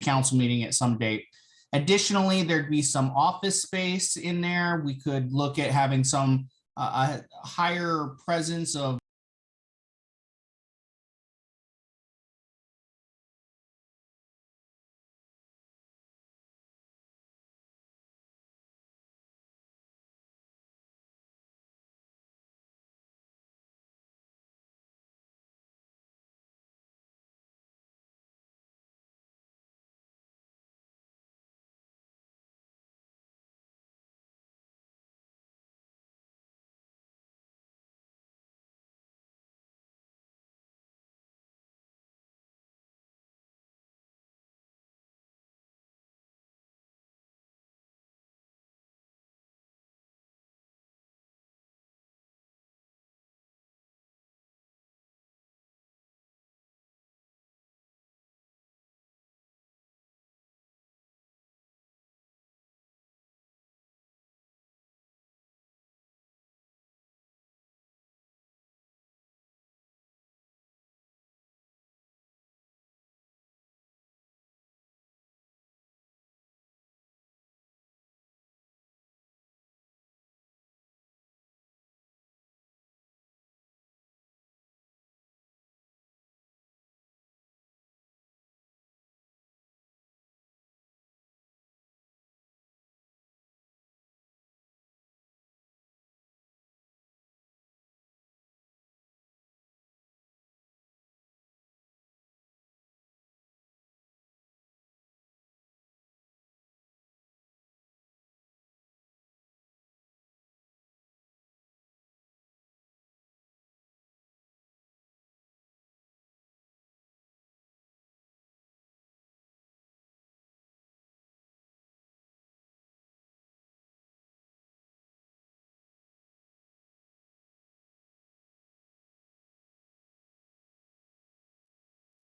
council meeting at some date. Additionally, there'd be some office space in there. We could look at having some a higher presence of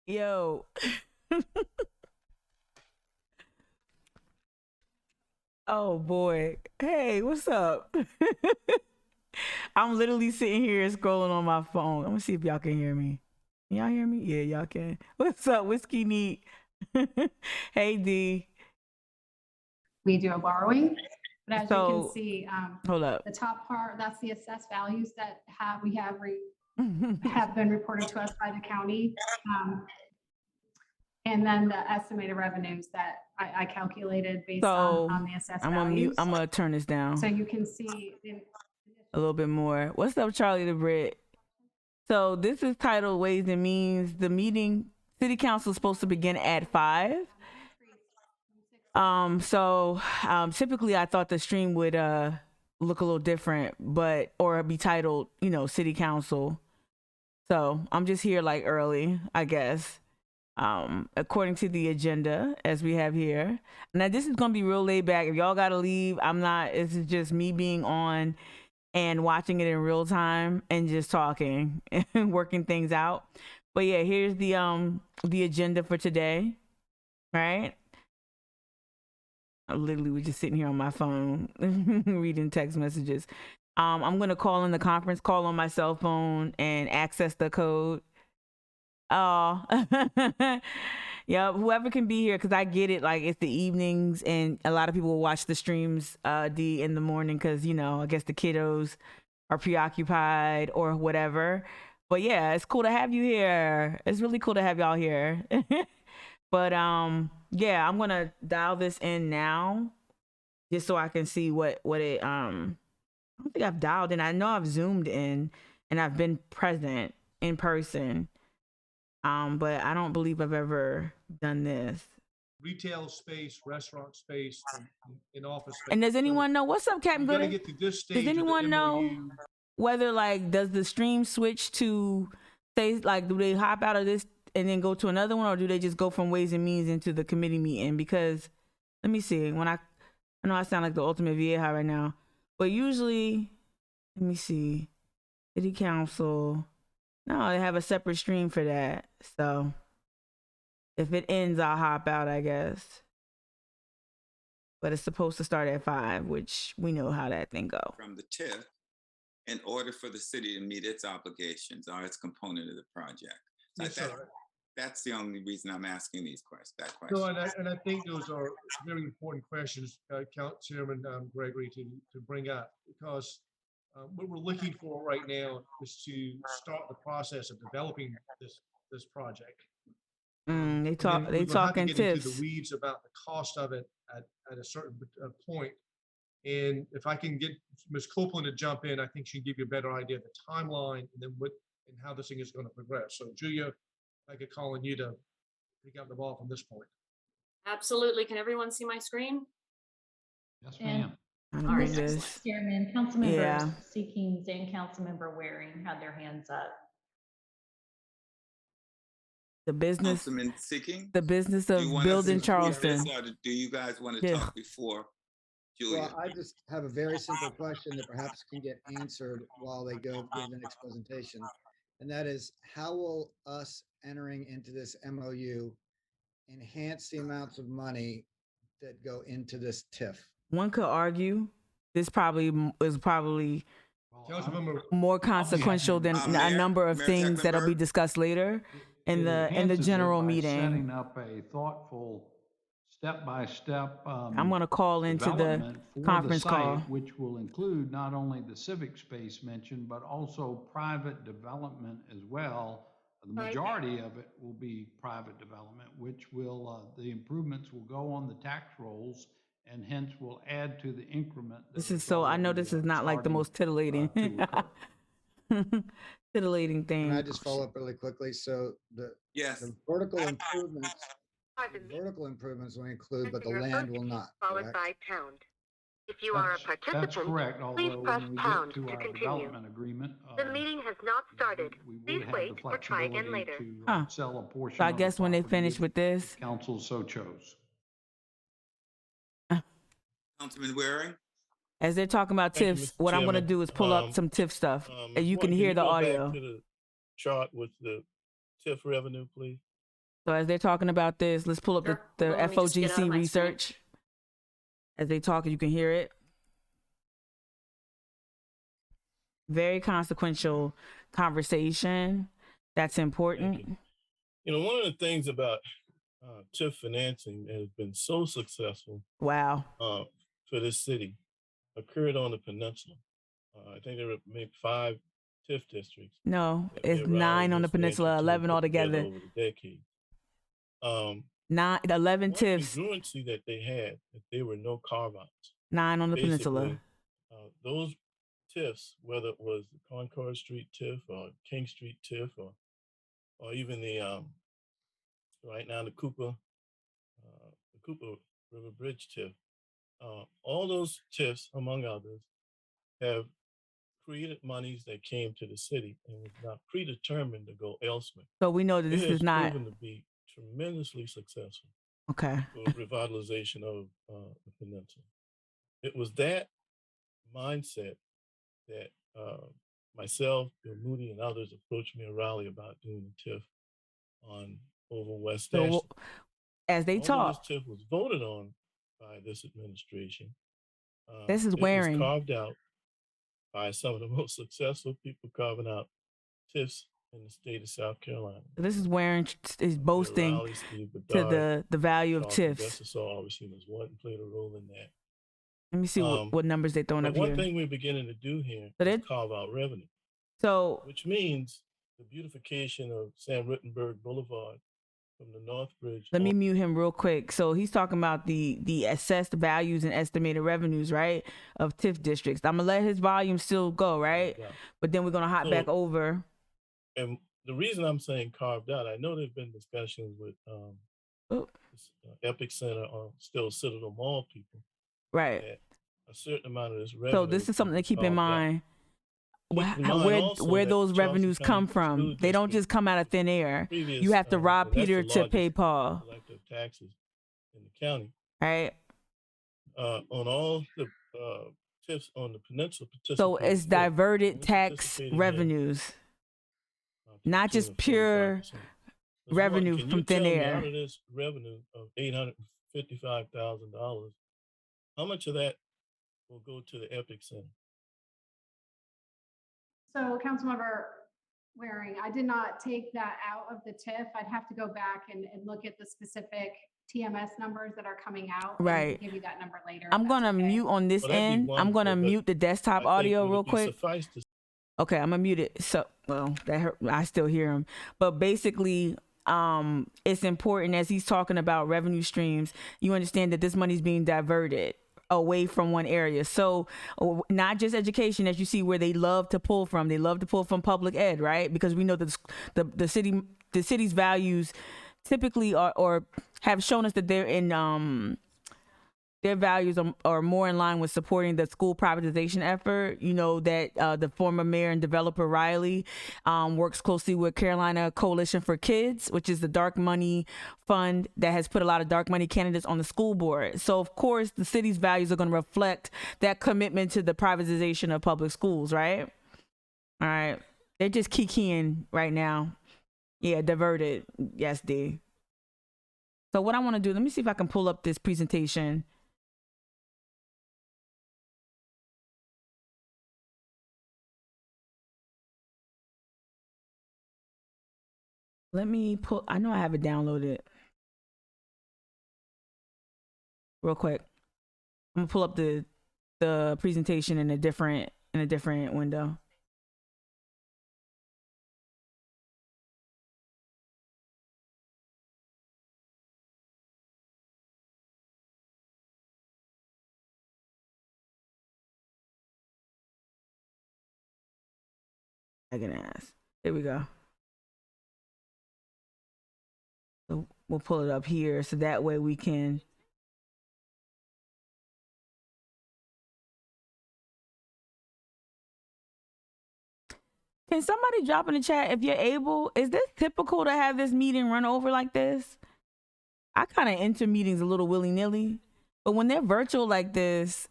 Yo. Oh boy. Hey, what's up? I'm literally sitting here scrolling on my phone. I'm gonna see if y'all can hear me. Can y'all hear me? Yeah, y'all can. What's up, Whiskey Neat? Hey D. We do a borrowing, but as you can So see, hold up. the top part, that's the assessed values that we have been reported to us by the county. And then the estimated revenues that I calculated based on the assessed values. I'm gonna turn this down So you can see a little bit more. What's up, Charlie the Brit? So this is titled Ways and Means. The meeting, city council is supposed to begin at 5. Typically I thought the stream would look a little different, or be titled, city council. So I'm just here like early, I guess. According to the agenda as we have here. Now this is gonna be real laid back. If y'all gotta leave, I'm not. This is just me being on and watching it in real time and just talking and working things out. But yeah, here's the agenda for today. Right? I literally was just sitting here on my phone reading text messages. I'm gonna call in the conference call on my cell phone and access the code. Oh, yeah. Whoever can be here, because I get it. Like it's the evenings, and a lot of people will watch the streams in the morning because I guess the kiddos are preoccupied or whatever. But yeah, it's cool to have you here. It's really cool to have y'all here. But yeah, I'm gonna dial this in now, just so I can see what it. I don't think I've dialed in. I know I've zoomed in, and I've been present in person. But I don't believe I've ever done this. Retail space, restaurant space, and office space. And does anyone know what's up, Captain Gooden? Get to this stage. Does anyone know whether does the stream switch to say do they hop out of this and then go to another one, or do they just go from Ways and Means into the committee meeting? Because let me see. When I know I sound like the ultimate vieja right now, but usually, let me see, city council. No, they have a separate stream for that. So if it ends, I'll hop out, I guess. But it's supposed to start at 5, which we know how that thing go. From the TIF, in order for the city to meet its obligations or its component of the project. Yes, sir. That's the only reason I'm asking these questions, that No, question. and I think those are very important questions, Chairman Gregory, to bring up, because what we're looking for right now is to start the process of developing this project. They And then talk. They we're gonna have to talking get into the tips. weeds about the cost of it at a certain point. And if I can get Ms. Copeland to jump in, I think she'd give you a better idea of the timeline and then what and how this thing is going to progress. So Julia, I could call on you to pick up the ball from this point. Absolutely. Can everyone see my screen? Yes, And ma'am. I All don't right, know excellent. this. Chairman, Councilmember Yeah. Seekings and Councilmember Waring had their hands up. The business. Councilman Seeking, The business do of you want us to building conclude Charleston. this, or do you guys want to Yeah. talk before Julia? Well, I just have a very simple question that perhaps can get answered while they go give the next presentation. And that is, how will us entering into this MOU enhance the amounts of money that go into this TIF? One could argue this probably is probably Well, Councilmember, more consequential than a Mayor- number of Mayor things that'll be Tecklenburg? discussed later in it the enhances it general by meeting. Setting up a thoughtful step-by-step. I'm going to call into the development for the conference site, call. which will include not only the civic space mentioned, but also private development as well. The Right. majority of it will be private development, which will, the improvements will go on the tax rolls and hence will add to the increment. that This is is so, I know already, this is not like the starting, most titillating, to occur. titillating thing. Can I just follow up really quickly? So Yes, the vertical improvements will include, but the land will not, followed correct? by pound. If you are a That's participant, correct, please although press when we pound get to to our continue. development agreement. The meeting has not started. We would Please have wait the or try again flexibility later. to Huh. sell a portion So I of the guess when they property finish if with this, council so chose. Councilman Waring? as they're talking about Thank you, tips, Mr. what I'm going to Chairman. do is pull up some tip stuff and you Ms. can Martin, hear the go back audio. to the chart with the TIF revenue, please. So as they're talking about this, let's pull up Sure. the Hold on, let me just get out of FOGC my screen. research. As they talk, you can hear it. Very consequential conversation. That's important. You know, one of the things about TIF financing that has been so successful Wow. for this city occurred on the peninsula. I think there were maybe 5 TIF districts. No, that it's gave rise 9 on the this financial peninsula, team 11 put together altogether. over the decade. 11 One tips, congruency that they had, that there were no carve-outs. 9 on the peninsula. Basically, those TIFs, whether it was the Concord Street TIF or King Street TIF or even the right now the Cooper River Bridge TIF, all those TIFs, among others, have created monies that came to the city and was not predetermined to go elsewhere. So we know that this It has is not proven to be tremendously successful okay. for revitalization of the peninsula. It was that mindset that myself, Bill Moody, and others approached me in Raleigh about doing a TIF on over West So Ashland. as they Although talk, this TIF was voted on by this administration, this is it was Waring. carved out by some of the most successful people carving out TIFs in the state of South Carolina. This is Waring is Bill boasting Raleigh, Steve to Bedard, the value of Charleston TIFs. Bessasol obviously was one played a role in that. Let me see what numbers they're throwing But up one here. thing we're beginning to do here So is they- carve out revenue, So which means the beautification of Sam Rittenberg Boulevard from the North Bridge. let me mute him real quick. So he's talking about the assessed values and estimated revenues, right, of TIF districts. I'm gonna let his volume still go, right? But then we're gonna hop back So- over. And the reason I'm saying carved out, I know there've been discussions with Epic Center or still Citadel Mall people. Right. That a certain amount of this revenue. So this is something to keep in mind. Keep in mind also Where that those Charleston revenues County come from. School They don't District just come out of thin air. previous, You have to rob that's the Peter to pay largest Paul, collector of taxes in the county. right? On all the TIFs on the peninsula. So participated it's TIF, diverted only tax participated in, revenues, to the not tune just of pure 45%. Ms. Martin, revenue can from you thin tell me air. out of this revenue of $855,000, how much of that will go to the Epic Center? So Councilmember Waring. I did not take that out of the TIF. I'd have to go back and look at the specific TMS numbers that are coming out. and Right. Give you that number later. if I'm that's gonna okay. mute on this Well, that'd be end. I'm gonna wonderful, but mute the desktop I think audio would it real be quick. Suffice to Okay, I'm gonna mute it. So, well, that hurt. I still hear him, but basically, it's important as he's talking about revenue streams. You understand that this money's being diverted away from one area. So, not just education, as you see where they love to pull from. They love to pull from public ed, right? Because we know that the city's values typically are or have shown us that they're in their values are more in line with supporting the school privatization effort. You know that the former mayor and developer Riley works closely with Carolina Coalition for Kids, which is the dark money fund that has put a lot of dark money candidates on the school board. So of course the city's values are going to reflect that commitment to the privatization of public schools, right? All right. They're just kikiing right now. Yeah, diverted. Yes, D. So what I want to do, let me see if I can pull up this presentation. Let me pull, I know I have it downloaded. Real quick. I'm gonna pull up the presentation in a different window. I can ask. There we go. So we'll pull it up here so that way we can. Can somebody drop in the chat if you're able? Is this typical to have this meeting run over like this? I kind of enter meetings a little willy-nilly, but when they're virtual like this,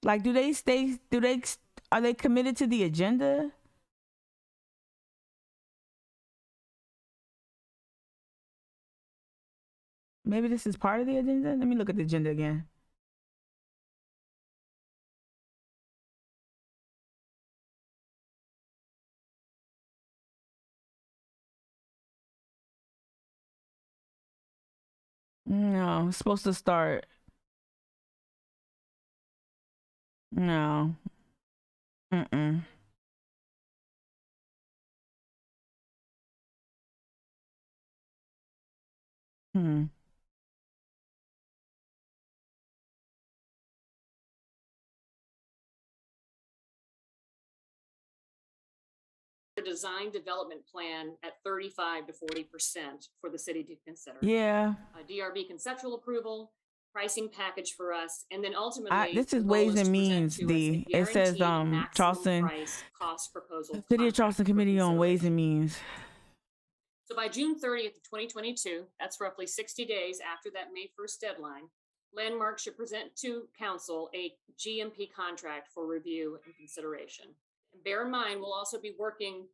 like, are they committed to the agenda? Maybe this is part of the agenda. Let me look at the agenda again. No, it's supposed to start. No. Mm-mm. Hmm. The design development plan at 35 to 40% for the city to consider. Yeah. DRB conceptual approval, pricing package for us, and then ultimately This is the goal Ways is and to present Means. to us a It says guaranteed maximum Charleston price cost proposal. City of contract Charleston for Committee on Ways consideration. and Means. So by June 30th of 2022, that's roughly 60 days after that May 1st deadline, Landmark should present to council a GMP contract for review and consideration. And bear in mind, we'll also be working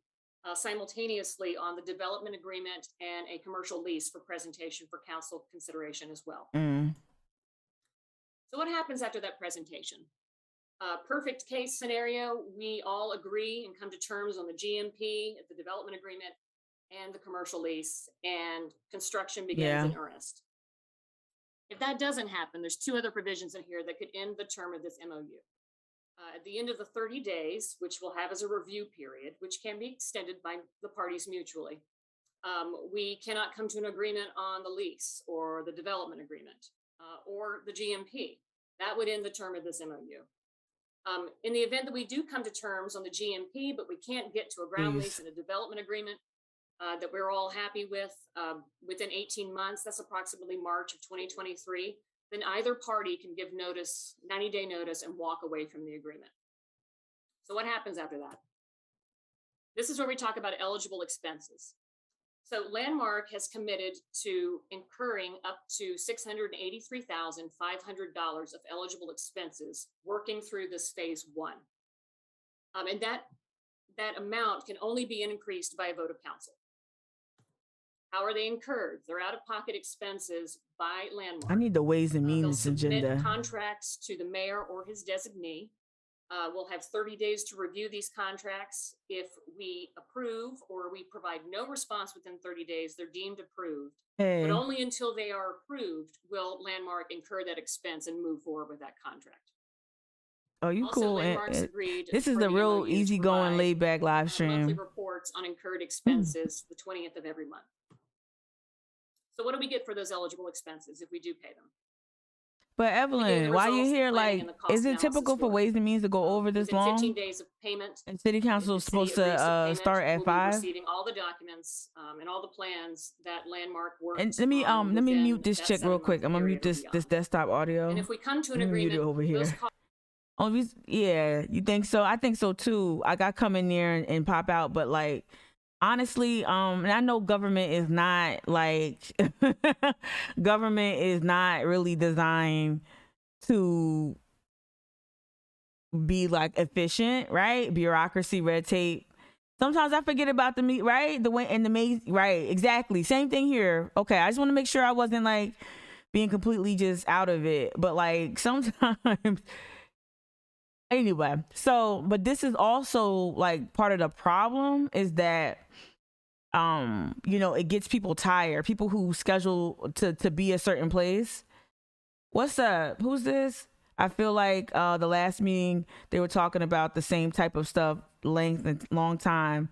simultaneously on the development agreement and a commercial lease for presentation for council consideration as well. So what happens after that presentation? Perfect case scenario, we all agree and come to terms on the GMP, the development agreement, and the commercial lease, and construction begins in earnest. If that doesn't happen, there's two other provisions in here that could end the term of this MOU. At the end of the 30 days, which we'll have as a review period, which can be extended by the parties mutually, we cannot come to an agreement on the lease or the development agreement or the GMP. That would end the term of this MOU. In the event that we do come to terms on the GMP, but we can't get to a ground lease and a development agreement that we're all happy with within 18 months, that's approximately March of 2023, then either party can give notice, 90-day notice, and walk away from the agreement. So what happens after that? This is where we talk about eligible expenses. So Landmark has committed to incurring up to $683,500 of eligible expenses working through this phase one. And that amount can only be increased by a vote of council. How are they incurred? They're out-of-pocket expenses by Landmark. I need the Ways and Means They'll submit agenda. contracts to the mayor or his designee. We'll have 30 days to review these contracts. If we approve or we provide no response within 30 days, they're deemed approved. Hey. But only until they are approved will Landmark incur that expense and move forward with that contract. Oh, you Also, cool. Landmark's agreed This is for a the real MOU to easygoing, provide, laid back live monthly stream. reports on incurred expenses the 20th of every month. So what do we get for those eligible expenses if we do pay them? But We get the Evelyn, why you results, the here? planning, Like, and the cost is it analysis typical for work. Ways and Means to go over this Within 15 long? days of payment, And City Council if is the city supposed agrees to payment, start at we'll be 5. receiving all the documents and all the plans that Landmark works And let me on let me within mute this that chick real 7-month quick. I'm gonna period mute or this beyond. desktop audio. And if we come to an Let me mute it agreement, over those here. costs Yeah, you think so? I think so too. I got come in there and pop out, but like honestly, and I know government is not like government is not really designed to be like efficient, right? Bureaucracy, red tape. Sometimes I forget about the meat, right? The way and the maze, right? Exactly. Same thing here. Okay, I just want to make sure I wasn't like being completely just out of it, but like sometimes. Anyway, so but this is also like part of the problem is that you know, it gets people tired, people who schedule to be a certain place. What's up? Who's this? I feel like the last meeting they were talking about the same type of stuff, length and long time.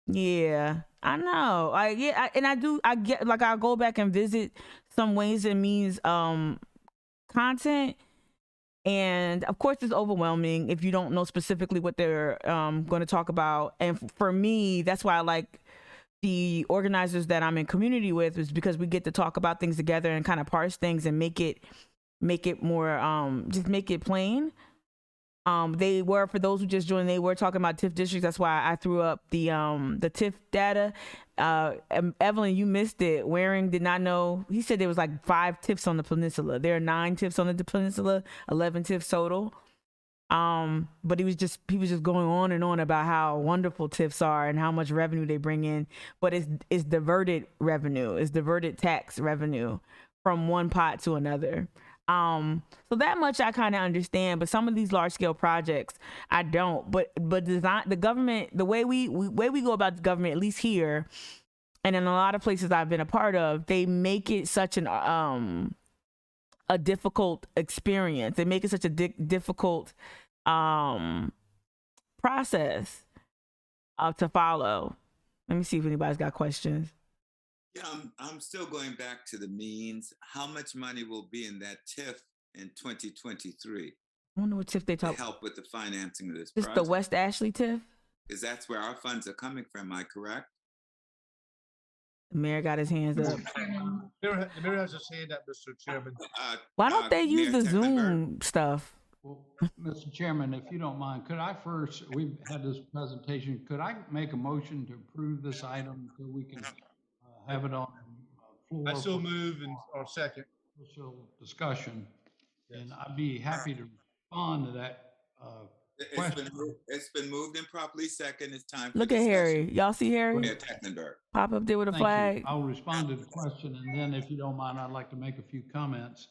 Yeah, I know. I get like I'll go back and visit some Ways and Means content. And of course, it's overwhelming if you don't know specifically what they're going to talk about. And for me, that's why I like the organizers that I'm in community with, is because we get to talk about things together and kind of parse things and make it more just make it plain. They were, for those who just joined, they were talking about TIF districts. That's why I threw up the TIF data. Evelyn, you missed it. Waring did not know. He said there was like 5 TIFs on the peninsula. There are 9 TIFs on the peninsula, 11 TIFs total. But he was just going on and on about how wonderful TIFs are and how much revenue they bring in. But it's diverted revenue. It's diverted tax revenue from one pot to another. So that much I kind of understand, but some of these large scale projects I don't. But design, the government, the way we go about the government, at least here, and in a lot of places I've been a part of, they make it such an a difficult experience. They make it such a difficult process to follow. Let me see if anybody's got questions. Yeah, I'm still going back to the means. How much money will be in that TIF in 2023 I wonder what TIF they to talk. help with the financing of this This project? the West Ashley TIF. Because that's where our funds are coming from, am I correct? The mayor got his hands up. The mayor has his hand up, Mr. Chairman. Why don't they use Mayor the Tecklenburg. Zoom stuff? Well, Mr. Chairman, if you don't mind, could I first, we've had this presentation, could I make a motion to approve this item so we can have it on floor? I still for move and or second. Official discussion, and I'd be happy to respond to that question. It's been moved and properly second. It's time for Look at discussion. Harry. Y'all see Harry? Mayor Tecklenburg. Pop up there with a Thank you. flag. I'll respond to the question, and then if you don't mind, I'd like to make a few comments.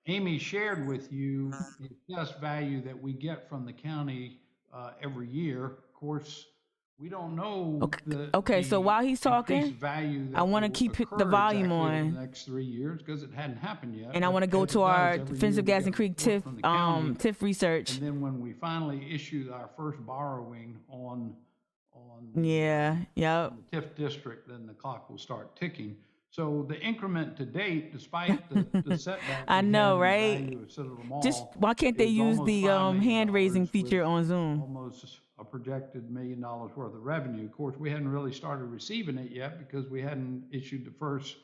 Amy shared with you the assessed value that we get from the county every year. Of course, we don't know. Okay, so while he's talking, increased value that I want to will keep the occur volume exactly over on. the next 3 years because it hadn't happened yet. And I but want to go as it to does, our every year Defensive we Gas get and Creek a report TIF from the county. TIF research. And then when we finally issue our first borrowing on Yeah, yep. the TIF district, then the clock will start ticking. So the increment to date, despite the setback, I we know, had in the right? value of Citadel Mall, Just why can't they is use almost the $5 million hand raising with feature on Zoom? almost a projected $1 million worth of revenue. Of course, we hadn't really started receiving it yet because we hadn't issued the first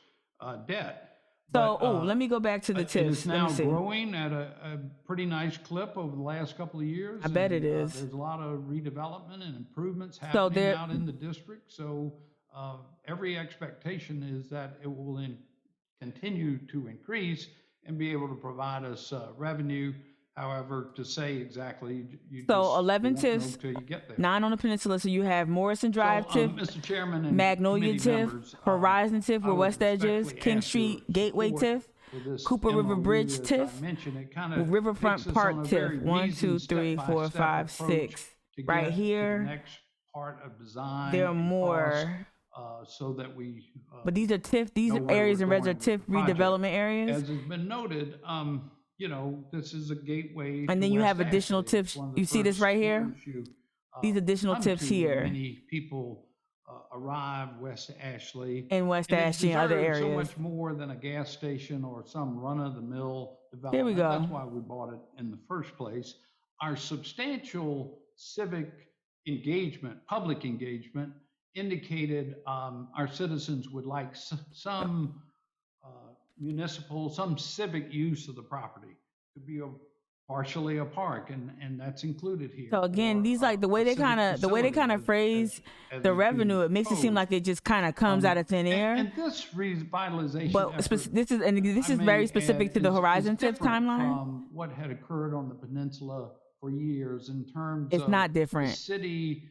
debt. So, But, let me go back to the it TIFs. is Let now me see. growing at a pretty nice clip over the last couple of years. I bet and, it is. There's a lot of redevelopment and improvements So happening there- out in the district. So every expectation is that it will continue to increase and be able to provide us revenue. However, to say exactly, you So just 11 won't know TIFs, till you get there. 9 on the peninsula. So you have Morrison Drive So, TIF, Mr. Chairman and Magnolia committee TIF, members, Horizon TIF I with would West Edges, respectfully King ask Street, your Gateway support TIF, for this Cooper River MOU, Bridge as I TIF, mentioned, it kind of Riverfront takes us Park on a TIF, very 1, 2, reasoned 3, 4, step-by-step 5, approach 6. to Right get to the here, next part of design there are and cost, more. so that we But these are TIF, these know where areas we're in reds are going with the TIF project. redevelopment areas. As has been noted, you know, this is a gateway And to then you West have additional Ashley. It's TIFs. one of the You see this first right here? corners you, These additional come TIFs to when here many people arrive West Ashley. in West And it Ashley and other deserves so areas. much more than a gas station or some run-of-the-mill development. Here we go. That's why we bought it in the first place. Our substantial civic engagement, public engagement, indicated our citizens would like some municipal, some civic use of the property. Could be partially a park, and that's included here. So again, these like the way they kind of phrase the revenue, it makes it seem like it just kind of comes out of thin air. And this revitalization But effort, this is very specific to the Horizon TIF different timeline. from what had occurred on the peninsula for years in terms It's of not the different. city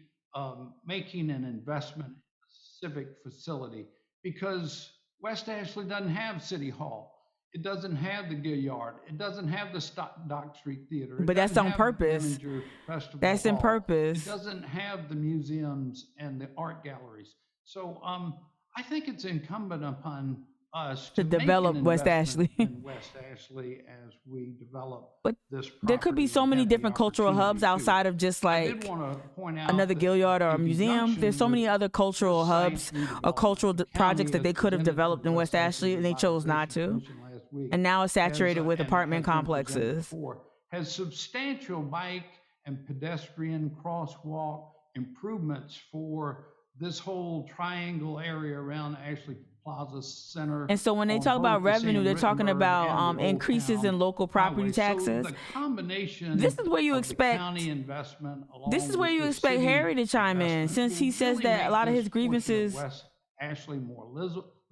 making an investment in a civic facility, because West Ashley doesn't have City Hall. It doesn't have the Gilliard. It doesn't have the Dock Street Theater. It But that's doesn't on have the purpose. Manager Festival That's in Hall. purpose. It doesn't have the museums and the art galleries. So I think it's incumbent upon us To make an develop West investment Ashley. in West Ashley as we develop But this there could be property so and many have the different cultural hubs opportunity to. outside of just I did like want to point out another that Gilliard or a in museum. There's so conjunction many with other cultural the site hubs or redevelopment, cultural the projects county that they has could have presented to developed in West Ashley and they chose not to. Resolution last week, And now it's saturated has, with and apartment has been presented complexes. before, has substantial bike and pedestrian crosswalk improvements for this whole triangle area around Ashley Plaza Center. And so when they on talk about both the revenue, Sam they're talking Rittenberg about and the Old increases Town in local property Highway. So taxes. the combination This is where you of the expect. county investment along This is where with you the expect city Harry to chime in, investment since he will says really that a make lot of this his portion of grievances. West Ashley more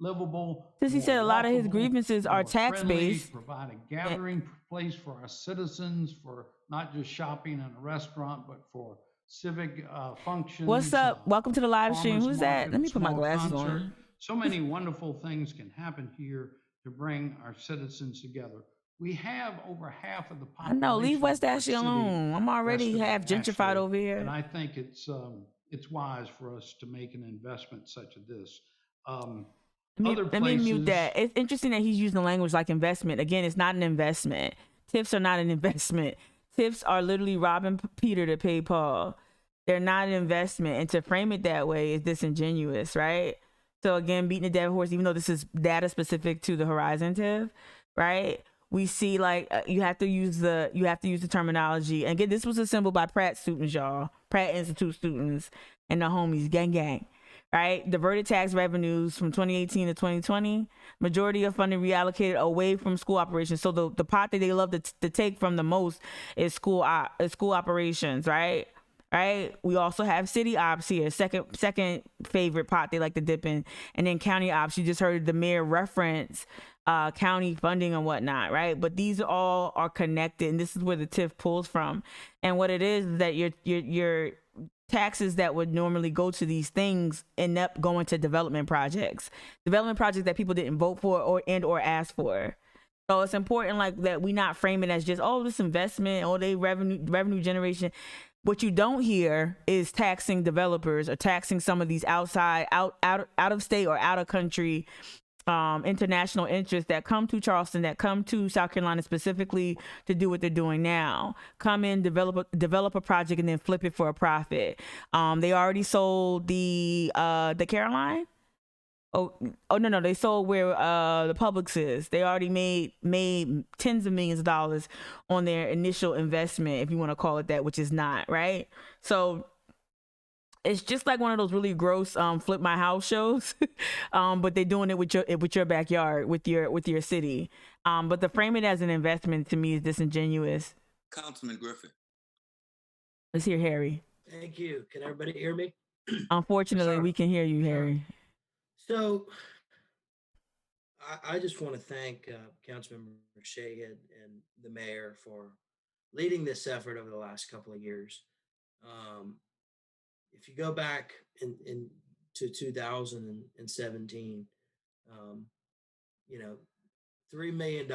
livable. Since he more said a lot of his walkable, grievances are more friendly, tax-based. provide a gathering place for our citizens, for not just shopping in a restaurant, but for civic functions. What's up? Welcome to the live stream. farmers Who's that? market, Let me put my small glasses concert. on. So many wonderful things can happen here to bring our citizens together. We have over half of the I population. know. Leave of West our Ashley city alone. I'm already west of half gentrified Ashley, over and here. I think it's wise for us to make an investment such as this. Let me mute that. It's interesting that he's using the language like investment. Again, it's not an investment. TIFs are not an investment. TIFs are literally robbing Peter to pay Paul. They're not an investment. And to frame it that way is disingenuous, right? So again, beating the dead horse, even though this is data specific to the Horizon TIF, right? We see like you have to use the terminology. And again, this was assembled by Pratt students, y'all. Pratt Institute students and the homies, gang gang. Right? Diverted tax revenues from 2018 to 2020. Majority of funding reallocated away from school operations. So the pot that they love to take from the most is school operations, right? Right? We also have city ops here, second favorite pot they like to dip in, and then county ops. You just heard the mayor reference county funding and whatnot, right? But these all are connected, and this is where the TIF pulls from. And what it is that your taxes that would normally go to these things end up going to development projects that people didn't vote for or ask for. So it's important like that we not frame it as just, oh, this investment or they revenue generation. What you don't hear is taxing developers or taxing some of these out of state or out of country international interests that come to Charleston, that come to South Carolina specifically to do what they're doing now. Come in, develop a project, and then flip it for a profit. They already sold the Caroline. Oh no, they sold where the Publix is. They already made tens of millions of dollars on their initial investment, if you want to call it that, which is not, right? So it's just like one of those really gross flip my house shows, but they're doing it with your backyard, with your city. But to frame it as an investment to me is disingenuous. Councilman Griffin. Let's hear Harry. Thank you. Can everybody hear me? Unfortunately, we can hear you, Harry. So I just want to thank Councilmember Shagan and the mayor for leading this effort over the last couple of years. If you go back to 2017, $3 million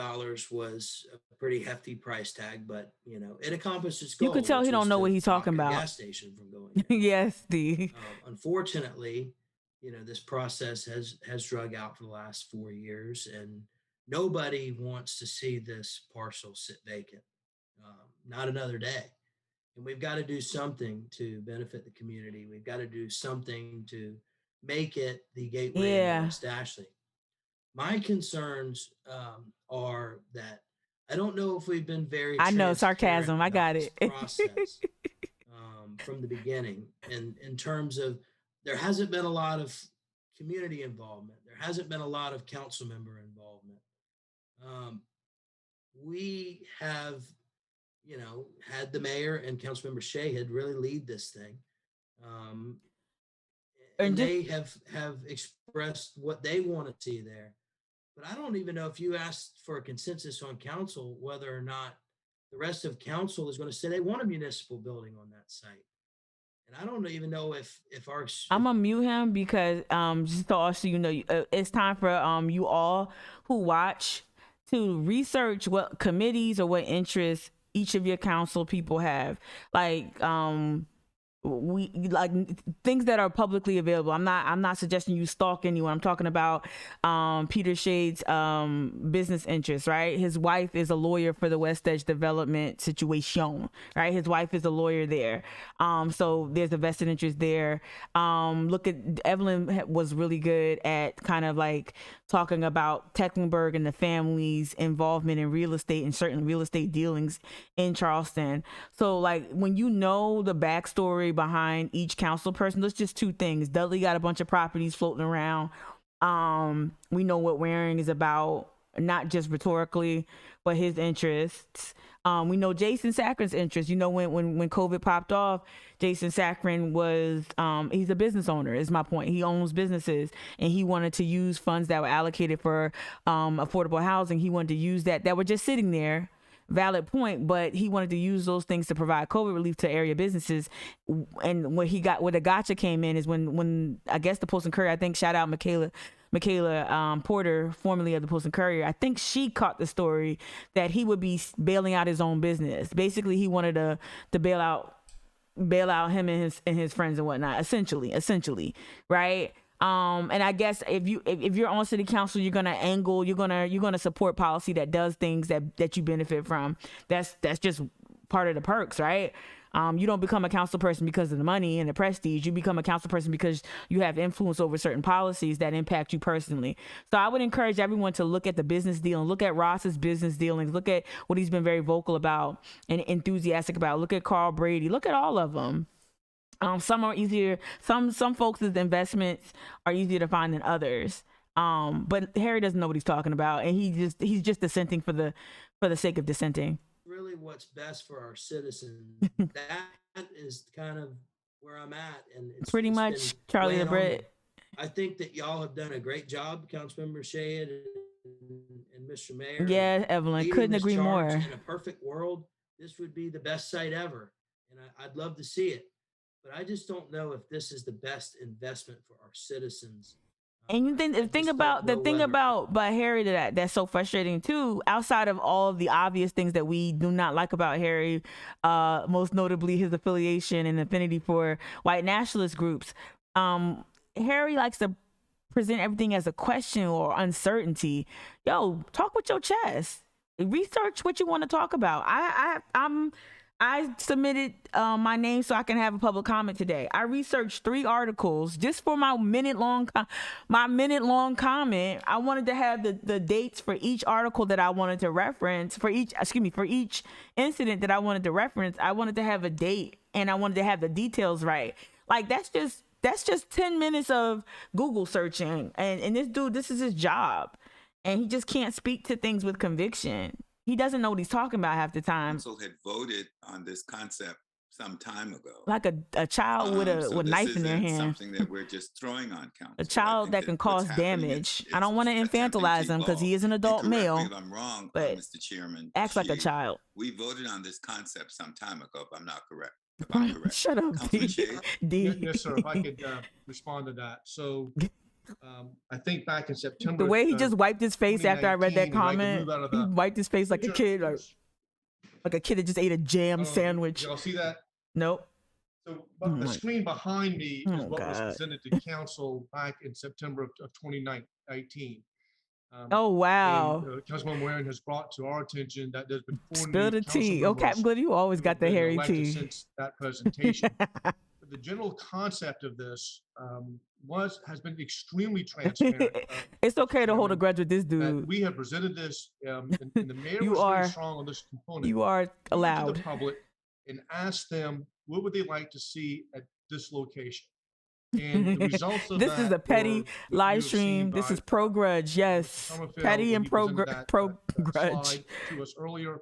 was a pretty hefty price tag, but it accomplished its You goal. could tell he which don't was know to what he's block talking a about. gas station from going in. Yes, Steve. Unfortunately, this process has drug out for the last 4 years, and nobody wants to see this parcel sit vacant. Not another day. And we've got to do something to benefit the community. We've got to do something to make it the gateway into Yeah. West Ashley. My concerns are that I don't know if we've been very I know, transparent sarcasm. I about got this it. process from the beginning, and in terms of there hasn't been a lot of community involvement. There hasn't been a lot of council member involvement. We have, had the mayor and Councilmember Shea really lead this thing. And they have expressed what they want to see there. But I don't even know if you asked for a consensus on council, whether or not the rest of council is going to say they want a municipal building on that site. And I don't even know if our I'm gonna mute him because just so also it's time for you all who watch to research what committees or what interests each of your council people have. Like we like things that are publicly available. I'm not suggesting you stalk anyone. I'm talking about Peter Shade's business interests, right? His wife is a lawyer for the West Edge development situation, right? His wife is a lawyer there. So there's a vested interest there. Look at Evelyn was really good at kind of like talking about Tecklenburg and the family's involvement in real estate and certain real estate dealings in Charleston. So like when you know the backstory behind each council person, there's just two things. Dudley got a bunch of properties floating around. We know what Waring is about, not just rhetorically, but his interests. We know Jason Saccharin's interests. When COVID popped off, Jason Saccharin was, he's a business owner, is my point. He owns businesses and he wanted to use funds that were allocated for affordable housing. He wanted to use that were just sitting there. Valid point, but he wanted to use those things to provide COVID relief to area businesses. And where the gotcha came in is when I guess the Post and Courier, I think, shout out Michaela Porter, formerly of the Post and Courier, I think she caught the story that he would be bailing out his own business. Basically, he wanted to bail out him and his friends and whatnot, essentially, right? And I guess if you're on city council, you're gonna support policy that does things that you benefit from. That's just part of the perks, right? You don't become a council person because of the money and the prestige. You become a council person because you have influence over certain policies that impact you personally. So I would encourage everyone to look at the business deal and look at Ross's business dealings. Look at what he's been very vocal about and enthusiastic about. Look at Carl Brady. Look at all of them. Some are easier. Some folks' investments are easier to find than others. But Harry doesn't know what he's talking about, and he's just dissenting for the sake of dissenting. Really, what's best for our citizens. That is kind of where I'm at, and it's pretty much Charlie the Brit. I think that y'all have done a great job, Councilmember Shea and Mr. Mayor. Yeah, Evelyn, couldn't agree more. In a perfect world, this would be the best site ever, and I'd love to see it. But I just don't know if this is the best investment for our citizens. And the thing about Harry that's so frustrating too, outside of all of the obvious things that we do not like about Harry, most notably his affiliation and affinity for white nationalist groups, Harry likes to present everything as a question or uncertainty. Yo, talk with your chest. Research what you want to talk about. I submitted my name so I can have a public comment today. I researched 3 articles just for my minute long comment. I wanted to have the dates for each article that I wanted to reference, for each incident that I wanted to reference. I wanted to have a date and I wanted to have the details right. Like that's just 10 minutes of Google searching. And this dude, this is his job. And he just can't speak to things with conviction. He doesn't know what he's talking about half the time. Council had voted on this concept some time ago. Like a child with a knife in their hand. Something that we're just throwing on council. A child that can cause damage. I don't want to infantilize him because he is an adult male. If I'm wrong, but Mr. Chairman, acts like a child. We voted on this concept some time ago, if I'm not correct. Shut up, D. Yes, sir. If I could respond to that. So I think back in September. The way he just wiped his face after I read that 2019, and I comment, moved out of he the- wiped his face like a kid, like a kid that just ate a jam sandwich. Y'all see that? Nope. So, but the screen behind me is Oh, what was God. presented to council back in September of 2019. Oh, wow. And, Councilman Waring has brought to our attention that there's been 4 Spill new the council tea. Oh, members Captain Glitter, you always who got have the been hairy elected tea. since that presentation. But the general concept of this has been extremely transparent. It's okay to hold a Chairman, grudge with this that dude. we have presented this, and the mayor You was are- very strong on this component. You are Went to the allowed. public and asked them what would they like to see at this location. And the results of This is that a petty were what you live have seen stream. This by is pro grudge. Yes. Summerfield Petty when and he pro presented that grudge. slide to us earlier,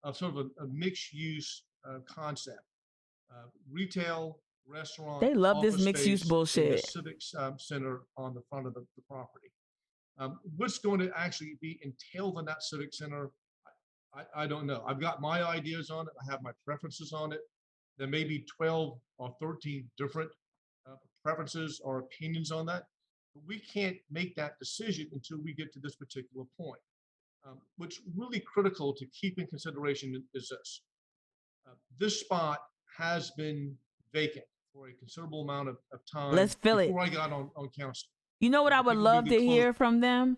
of sort of a mixed use concept. Retail, restaurant. They love this office mixed use space, and bullshit. the civic center on the front of the property. What's going to actually be entailed in that civic center? I don't know. I've got my ideas on it. I have my preferences on it. There may be 12 or 13 different preferences or opinions on that. But we can't make that decision until we get to this particular point. What's really critical to keep in consideration is this. This spot has been vacant for a considerable amount of time. Let's fill it. Before I got on council. You know what I would People love really to hear from them?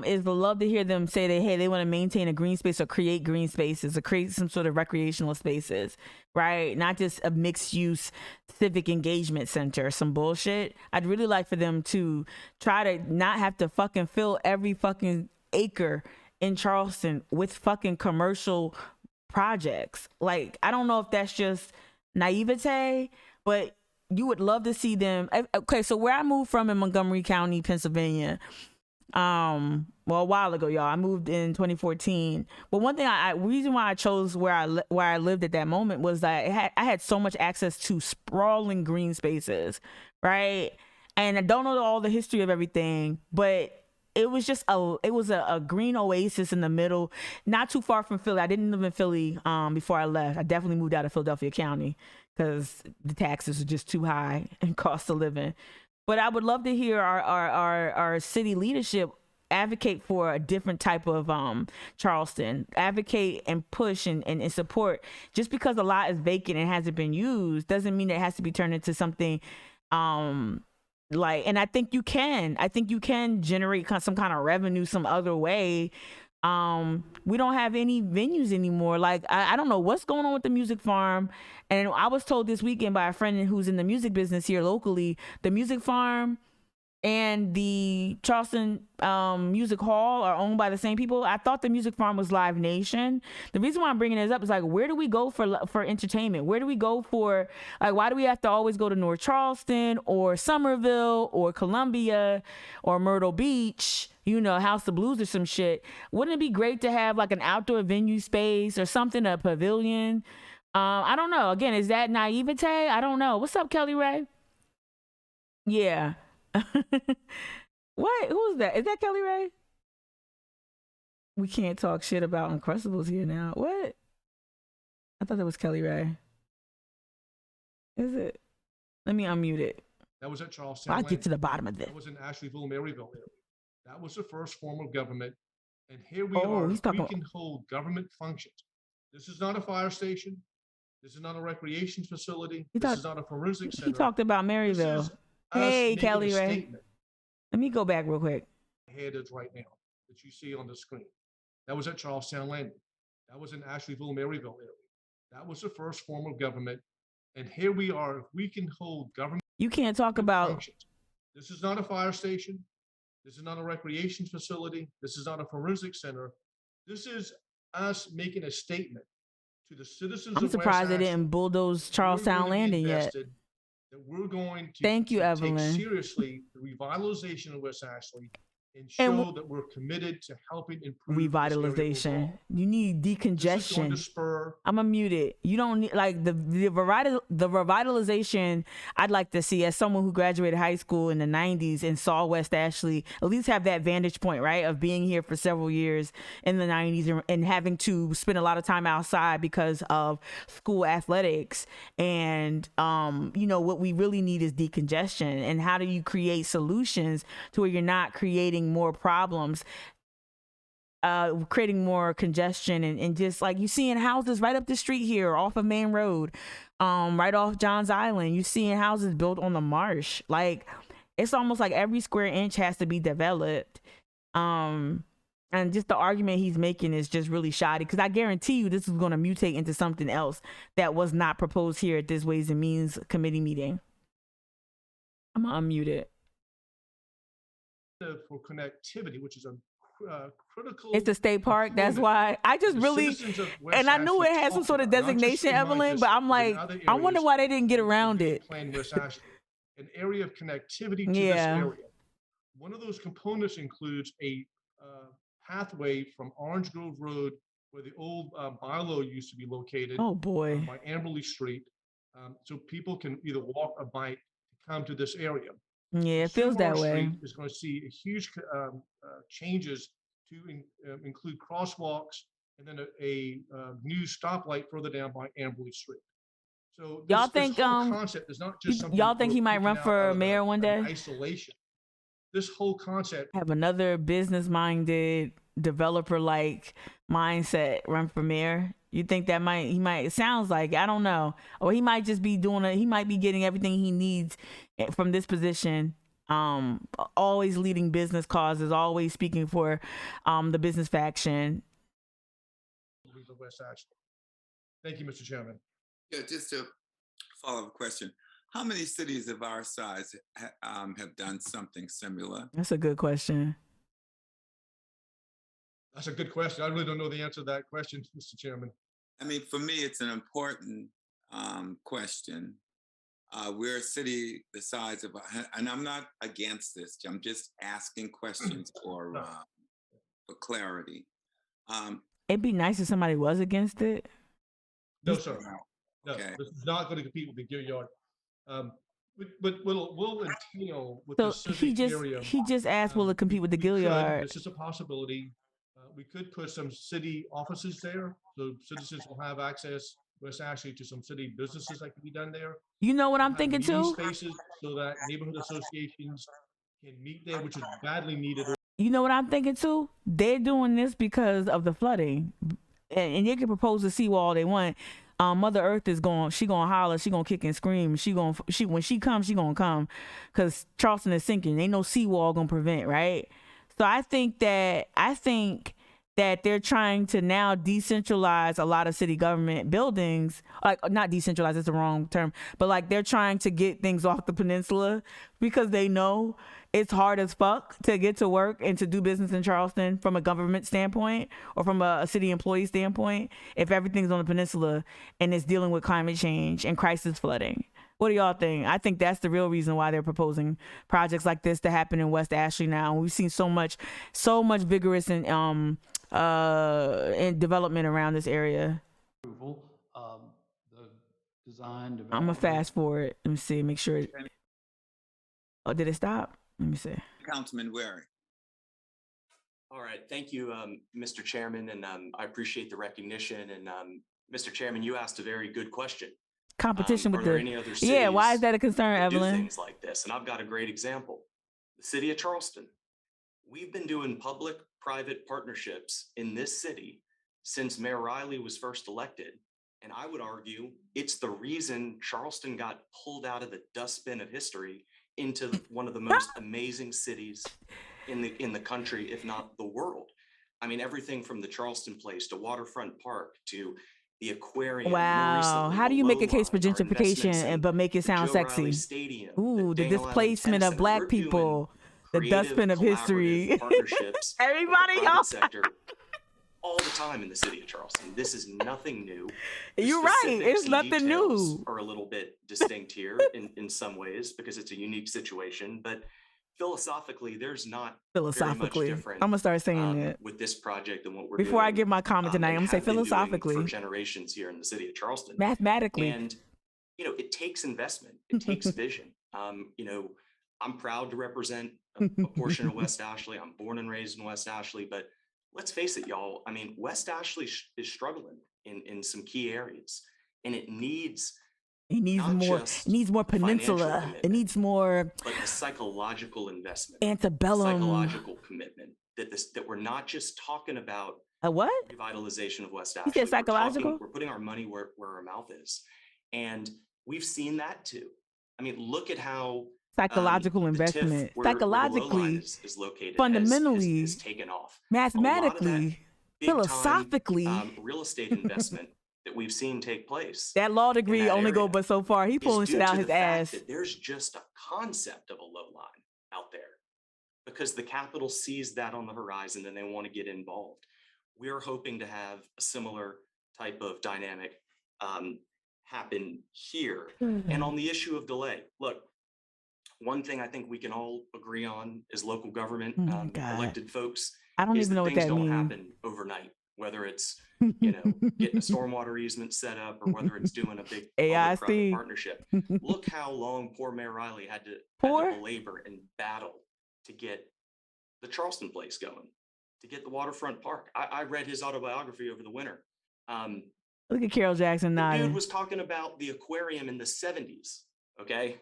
Is to love to hear them say that, hey, they want to maintain a green space or create green spaces or create some sort of recreational spaces, right? Not just a mixed use civic engagement center, some bullshit. I'd really like for them to try to not have to fucking fill every fucking acre in Charleston with fucking commercial projects. Like, I don't know if that's just naivete, but you would love to see them. Okay, so where I moved from in Montgomery County, Pennsylvania, well, a while ago, y'all. I moved in 2014. But one thing, reason why I chose where I lived at that moment was that I had so much access to sprawling green spaces, right? And I don't know all the history of everything, but it was just a green oasis in the middle, not too far from Philly. I didn't live in Philly before I left. I definitely moved out of Philadelphia County because the taxes are just too high and cost of living. But I would love to hear our city leadership advocate for a different type of Charleston, advocate and push and support. Just because a lot is vacant and hasn't been used doesn't mean it has to be turned into something and I think you can generate some kind of revenue some other way. We don't have any venues anymore. Like, I don't know what's going on with the music farm. And I was told this weekend by a friend who's in the music business here locally, the music farm and the Charleston Music Hall are owned by the same people. I thought the music farm was Live Nation. The reason why I'm bringing this up is like, where do we go for entertainment? Where do we go for, like, why do we have to always go to North Charleston or Somerville or Columbia or Myrtle Beach, House of Blues or some shit? Wouldn't it be great to have like an outdoor venue space or something, a pavilion? I don't know. Again, is that naivete? I don't know. What's up, Kelly Ray? Yeah. What? Who's that? Is that Kelly Ray? We can't talk shit about Uncrustables here now. What? I thought that was Kelly Ray. Is it? Let me unmute it. That was at Charleston. I'll get to the bottom of this. That was in Ashleyville, Maryville area. That was the first form of government. And here we Oh, are. he's talking- We can hold government functions. This is not a fire station. This is not a recreation facility. This is not a forensic center. He talked about This Maryville. is us Hey, making a Kelly Ray. statement. Let me go back real quick. Head is right now that you see on the screen. That was at Charlestown Landing. That was in Ashleyville, Maryville area. That was the first form of government. And here we are. If we can hold government You can't talk about functions. This is not a fire station. This is not a recreation facility. This is not a forensic center. This is us making a statement to the citizens I'm of West surprised they Ashley didn't bulldoze that we're Charlestown going to be Landing yet. invested, that we're going to Thank you, take Evelyn. seriously the revitalization of West Ashley, and And show that we're committed to helping improve this area revitalization. overall. You need This is going to decongestion. spur I'm gonna mute it. You don't need like the revitalization. I'd like to see, as someone who graduated high school in the 90s and saw West Ashley, at least have that vantage point, right, of being here for several years in the 90s and having to spend a lot of time outside because of school athletics. And you know, what we really need is decongestion. And how do you create solutions to where you're not creating more problems, creating more congestion, and just like you seeing houses right up the street here off of Main Road, right off Johns Island. You seeing houses built on the marsh. Like, it's almost like every square inch has to be developed. And just the argument he's making is just really shoddy, because I guarantee you this is going to mutate into something else that was not proposed here at this Ways and Means Committee meeting. I'm gonna unmute it. for connectivity, which is a critical. It's a state park. That's why I just really, and I knew it had some sort of designation, Evelyn, but I'm like, I wonder why they didn't get around it. Plan West Ashley, an area of connectivity to this area. One of those components includes a pathway from Orange Grove Road, where the old Bilo used to be located. Oh boy. By Amberley Street, so people can either walk or bike to come to this area. Yeah, it feels that way. Street is going to see a huge changes to include crosswalks and then a new stoplight further down by Amberley Street. So y'all think this whole concept is not just something y'all think he might run for mayor one day? Isolation. This whole concept have another business-minded, developer-like mindset run for mayor. You think that he might, it sounds like, I don't know, or he might just be he might be getting everything he needs from this position. Always leading business causes, always speaking for the business faction. Thank you, Mr. Chairman. Yeah, just a follow-up question. How many cities of our size have done something similar? That's a good question. That's a good question. I really don't know the answer to that question, Mr. Chairman. I mean, for me, it's an important question. We're a city the size of, and I'm not against this. I'm just asking questions for clarity. It'd be nice if somebody was against it. No, sir. No, okay. This is not going to compete with the Gilliard. But will entail with the civic area. He just asked, will it compete with the Gilliard? This is a possibility. We could put some city offices there, so citizens will have access, West Ashley, to some city businesses that can be done there. You know what I'm thinking too? Spaces so that neighborhood associations can meet there, which is badly needed. You know what I'm thinking too? They're doing this because of the flooding, and they can propose a seawall they want. Mother Earth is she gonna holler, she gonna kick and scream. When she comes, she gonna come, because Charleston is sinking. Ain't no seawall gonna prevent, right? So I think that they're trying to now decentralize a lot of city government buildings. Like, not decentralize, it's the wrong term, but like they're trying to get things off the peninsula because they know it's hard as fuck to get to work and to do business in Charleston from a government standpoint or from a city employee standpoint if everything's on the peninsula and it's dealing with climate change and crisis flooding. What do y'all think? I think that's the real reason why they're proposing projects like this to happen in West Ashley now. We've seen so much vigorous and development around this area. Approval, the design. I'm gonna fast forward. Let me see. Make sure. Oh, did it stop? Let me see. Councilman Waring. All right. Thank you, Mr. Chairman, and I appreciate the recognition. And Mr. Chairman, you asked a very good question. Competition with the any other why is that a concern, Evelyn? Do things like this, and I've got a great example. The city of Charleston. We've been doing public-private partnerships in this city since Mayor Riley was first elected, and I would argue it's the reason Charleston got pulled out of the dustbin of history into one of the most amazing cities in the country, if not the world. I mean, everything from the Charleston Place to Waterfront Park to the aquarium. Wow. How do you make a case for gentrification but make it sound sexy? Stadium, ooh, the displacement of Black people, the dustbin of history. Everybody, y'all. Sector all the time in the city of Charleston. This is nothing new. You're right. It's nothing new. Are a little bit distinct here in some ways because it's a unique situation. But philosophically, there's not Philosophically, very much different I'm gonna start saying that with this project than what we're before I doing, give my comment tonight. and I'm gonna say have been doing philosophically, for generations here in the city of Charleston. mathematically. And you know, it takes investment, it takes vision. You know, I'm proud to represent a portion of West Ashley. I'm born and raised in West Ashley, but let's face it, y'all. I mean, West Ashley is struggling in some key areas, and it needs not more. just It needs more financial peninsula. It commitment, needs more but a psychological investment, antebellum. psychological commitment that we're not just talking about A what? revitalization of West You Ashley. said psychological? We're putting our money where our mouth is, and we've seen that too. I mean, look at how Psychological the TIF investment. where the low line Psychologically, is located fundamentally, has taken off. mathematically, Big-time, philosophically. real estate investment that we've seen take place. That law in degree that only go area but so far. He is pulling due shit out to his the fact ass. that there's just a concept of a low line out there because the capital sees that on the horizon and they want to get involved. We're hoping to have a similar type of dynamic happen here. And on the issue of delay, look, one thing I think we can all agree on as local government elected folks I don't is even know what things that don't means. happen overnight, whether it's, you know, getting a stormwater easement set up or whether it's doing a big public-private partnership. Look how long poor Mayor Riley had to belabor and battle to get the Charleston place going, to get the waterfront park. I read his autobiography over the winter. Look at Carol Jackson The nodding. dude was talking about the aquarium in the 70s. Okay.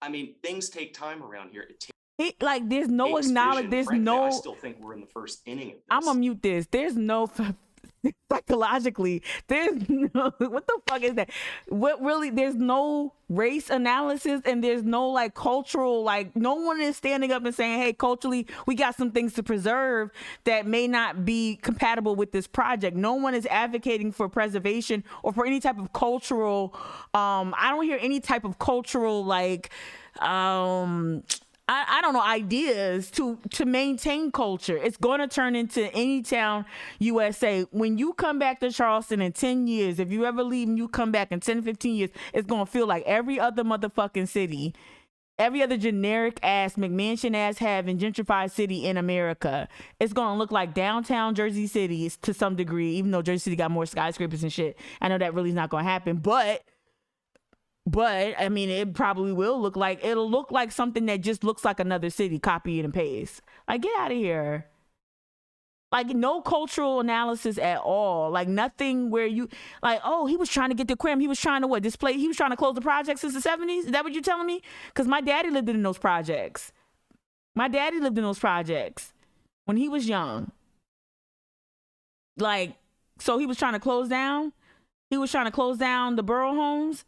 I mean, things take time around here. It Like there's no acknowledge. There's Frankly, no. I still think we're in the first inning of this. I'm gonna mute this. There's no psychologically. There's no. What the fuck is that? What really? There's no race analysis and there's no like cultural. Like no one is standing up and saying, "Hey, culturally, we got some things to preserve that may not be compatible with this project." No one is advocating for preservation or for any type of cultural. I don't hear any type of cultural like. I don't know, ideas to maintain culture. It's going to turn into any town USA. When you come back to Charleston in 10 years, if you ever leave and you come back in 10, 15 years, it's going to feel like every other motherfucking city, every other generic ass, McMansion ass having gentrified city in America. It's going to look like downtown Jersey City to some degree, even though Jersey City got more skyscrapers and shit. I know that really is not going to happen, but I mean, it probably will look like, it'll look like something that just looks like another city, copy it and paste. Like, get out of here. Like, no cultural analysis at all. Like, nothing where you, like, oh, he was trying to get the aquarium. He was trying to what? Display, he was trying to close the project since the 70s? Is that what you're telling me? Because my daddy lived in those projects. My daddy lived in those projects when he was young. Like, so he was trying to close down? He was trying to close down the borough homes?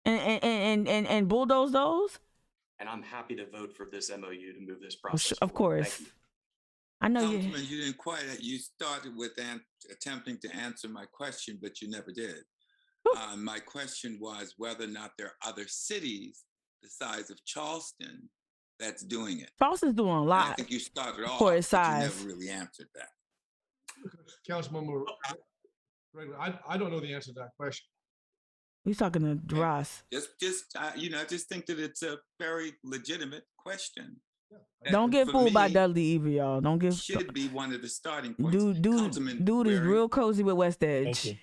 And bulldoze those. And I'm happy to vote for this MOU to move this process Of forward. course. I know Councilman, you didn't quite. You started with attempting to answer my question, but you never did. My question was whether or not there are other cities the size of Charleston that's doing it. Charleston's doing a lot. And I think you started off, for its but size. you never really answered that. Councilmember, I don't know the answer to that question. He's talking to Ross. I just think that it's a very legitimate question. Don't get fooled by Dudley either, y'all. Don't get. Should be one of the starting points. Dude is real cozy with West Edge. Thank you.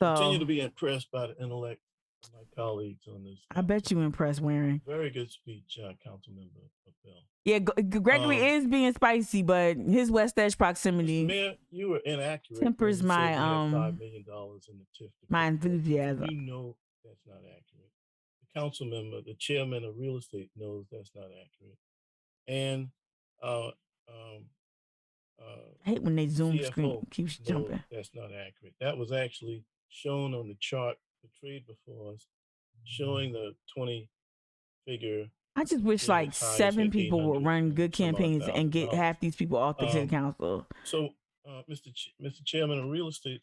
I continue to be impressed by the intellect of my colleagues on this. I bet you impressed, Waring. Very good speech, Councilmember Bell. Yeah, Gregory is being spicy, but his West Edge proximity. Mayor, you were inaccurate. Tempers my $5 million in the TIF. my enthusiasm. We know that's not accurate. The council member, the chairman of real estate, knows that's not accurate. And I hate when they zoom CFO screen keeps jumping. That's not accurate. That was actually shown on the chart portrayed before us, showing the 20-figure. I just wish like 7 people would run good campaigns and get half these people off the city council. So, Mr. Chairman of Real Estate,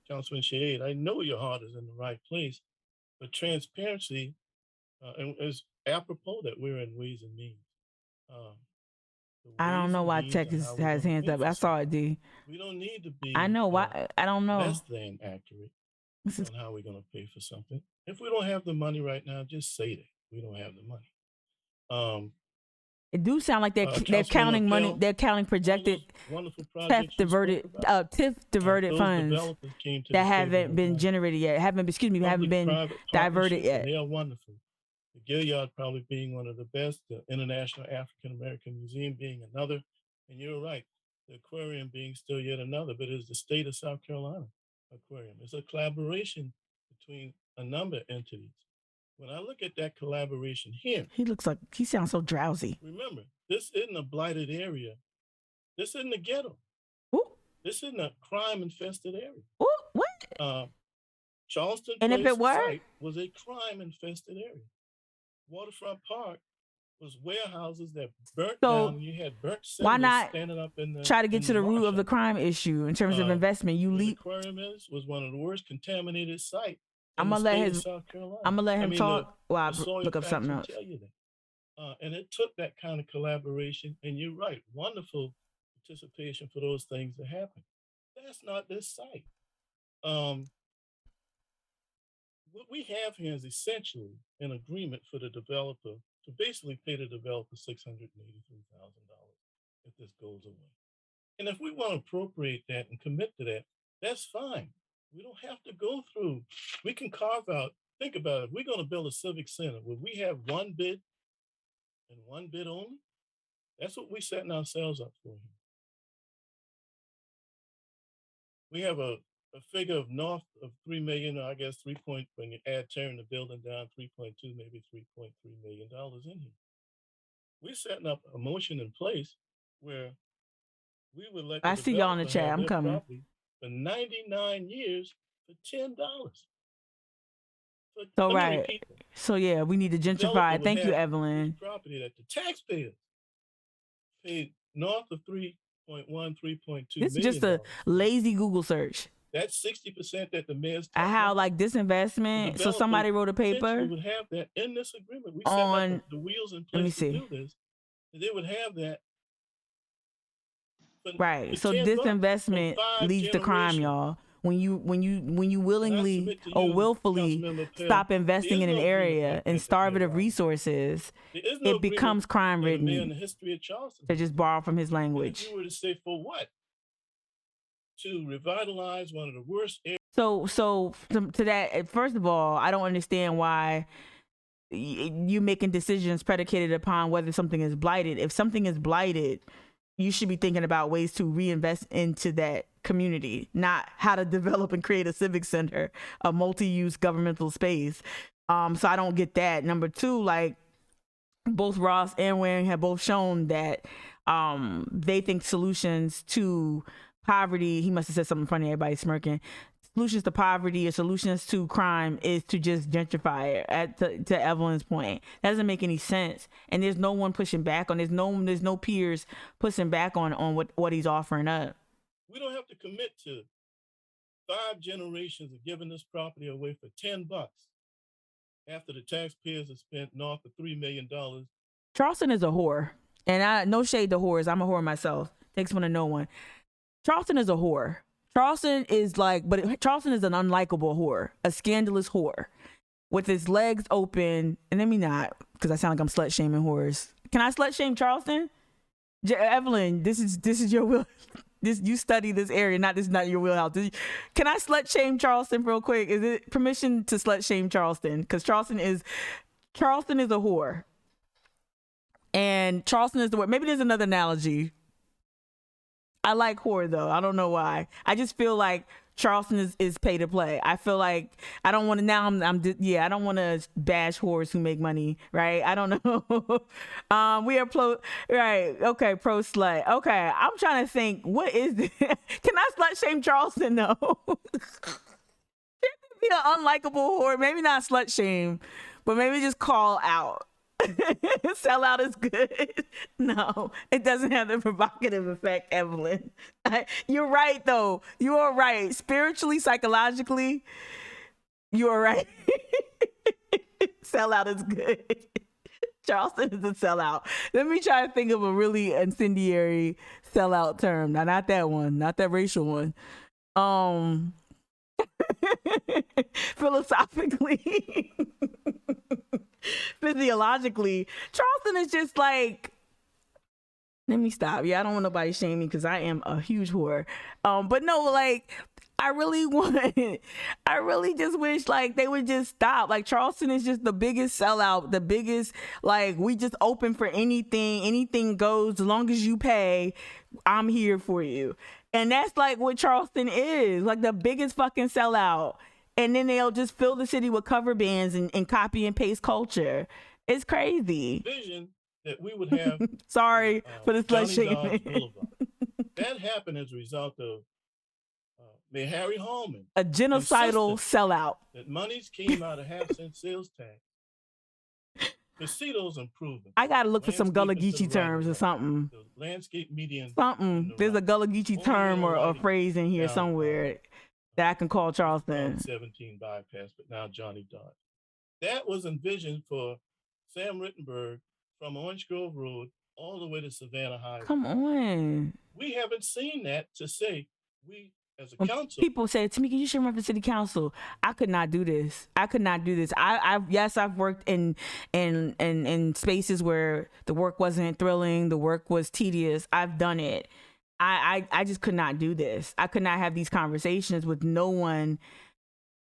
Councilman Shade, I know your heart is in the right place, but transparency, and is apropos that we're in Ways and Means. I don't know why Tech has hands up. I saw it, D. We don't need to be. I know why. I don't know. Less than accurate on how we're going to pay for something. If we don't have the money right now, just say that we don't have the money. It do sound like they're Councilman counting money. Appel, They're counting projected wonderful TIF projects you spoke diverted about, TIF diverted those funds developers came to the that table haven't and been won. generated yet. Haven't been Public-private diverted partnerships, yet. and they are wonderful. The Gilliard probably being one of the best, the International African American Museum being another, and you're right, the aquarium being still yet another, but it's the state of South Carolina aquarium. It's a collaboration between a number of entities. When I look at that collaboration here, He sounds so drowsy. remember, this isn't a blighted area. This isn't a ghetto. Ooh. This isn't a crime-infested area. Ooh, what? Charleston And if Place it were? site was a crime-infested area. Waterfront Park was warehouses that burnt So, down. And you had burnt why cinders not standing up in the Try to get to the root of the washout. crime issue in terms of investment. You where the leap. aquarium was one of the worst contaminated sites I'm in the gonna let state him. of South Carolina. I'm gonna let I him mean, talk while I the soil look up facts something will else. tell you that. And it took that kind of collaboration, and you're right, wonderful participation for those things to happen. That's not this site. What we have here is essentially an agreement for the developer to basically pay the developer $683,000 if this goes away. And if we want to appropriate that and commit to that, that's fine. We don't have to go through. We can carve out. Think about it. We're going to build a civic center where we have one bid and one bid only. That's what we're setting ourselves up for here. We have a figure of north of 3 million, or I guess when you add tearing the building down, 3.2, maybe $3.3 million in here. We're setting up a motion in place where we would let the I see y'all in the developer chat. have I'm their coming. property for 99 years for $10. So Let me right. repeat that. So yeah, we need to Developer gentrify. would Thank you, have Evelyn. property that the taxpayers paid north of 3.1, 3.2 This is just a lazy Google search. That's 60% that the mayor's. I have like this investment. So somebody wrote a paper We would have that in this agreement. We set on. up the wheels in Let me place to see. do this. And they would have that. Right. for So $10 this for investment 5 leads to crime, generations. y'all. When you willingly submit to or you, willfully Councilmember Pell, stop there investing is in an no agreement area like and that starve it that of they're resources, There is no it becomes agreement crime that a mayor in ridden. the history of Charleston. To just borrow from his And language. if you were to say for what? To revitalize one of the worst areas. So to that, first of all, I don't understand why you making decisions predicated upon whether something is blighted. If something is blighted, you should be thinking about ways to reinvest into that community, not how to develop and create a civic center, a multi-use governmental space. So I don't get that. Number two, like both Ross and Waring have both shown that they think solutions to poverty, he must have said something funny, everybody's smirking, solutions to poverty or solutions to crime is to just gentrify it. To Evelyn's point, that doesn't make any sense, and there's no one pushing back on, there's no peers pushing back on what he's offering up. We don't have to commit to 5 generations of giving this property away for $10 after the taxpayers have spent north of $3 million. Charleston is a whore, and no shade to whores, I'm a whore myself, takes one to know one. Charleston is a whore. Charleston is Charleston is an unlikable whore, a scandalous whore, with his legs open. And let me not, because I sound like I'm slut shaming whores. Can I slut shame Charleston? Evelyn, this is your will. You study this area, this is not your wheelhouse. Can I slut shame Charleston real quick? Is it permission to slut shame Charleston? Because Charleston is a whore, and Charleston is the word. Maybe there's another analogy. I like whore though. I don't know why. I just feel like Charleston is pay to play. I feel like I don't want to I don't want to bash whores who make money, right? I don't know. We are right. Okay, pro slut. Okay, I'm trying to think. What is this? Can I slut shame Charleston though? Be an unlikable whore. Maybe not slut shame, but maybe just call out. Sell out is good. No, it doesn't have the provocative effect, Evelyn. You're right, though. You are right. Spiritually, psychologically, you are right. Sell out is good. Charleston is a sellout. Let me try to think of a really incendiary sellout term. Now, not that one, not that racial one. Philosophically, physiologically, Charleston is just like Let me stop. Yeah, I don't want nobody shame me because I am a huge whore. But no, like I really just wish like they would just stop. Like Charleston is just the biggest sellout, the biggest, like we just open for anything goes. As long as you pay, I'm here for you. And that's like what Charleston is, like the biggest fucking sellout. And then they'll just fill the city with cover bands and copy and paste culture. It's crazy. Vision that we would have. Sorry for the slut Johnny Dodge shaming. Boulevard. That happened as a result of Mayor Harry Holman. A genocidal sellout. That monies came out of half-cent sales tax. Casinos improving. I gotta look for some Gullah Geechee terms or something. The landscape median. Something. There's a Gullah Geechee term or phrase in here somewhere that I can call Charleston. 17 bypass, but now Johnny Dodge. That was envisioned for Sam Rittenberg from Orange Grove Road all the way to Savannah Highway. Come on. We haven't seen that to say we as a council. People say, Tamika, you should run for city council. I could not do this. I've worked in spaces where the work wasn't thrilling, the work was tedious. I've done it. I just could not do this. I could not have these conversations with no one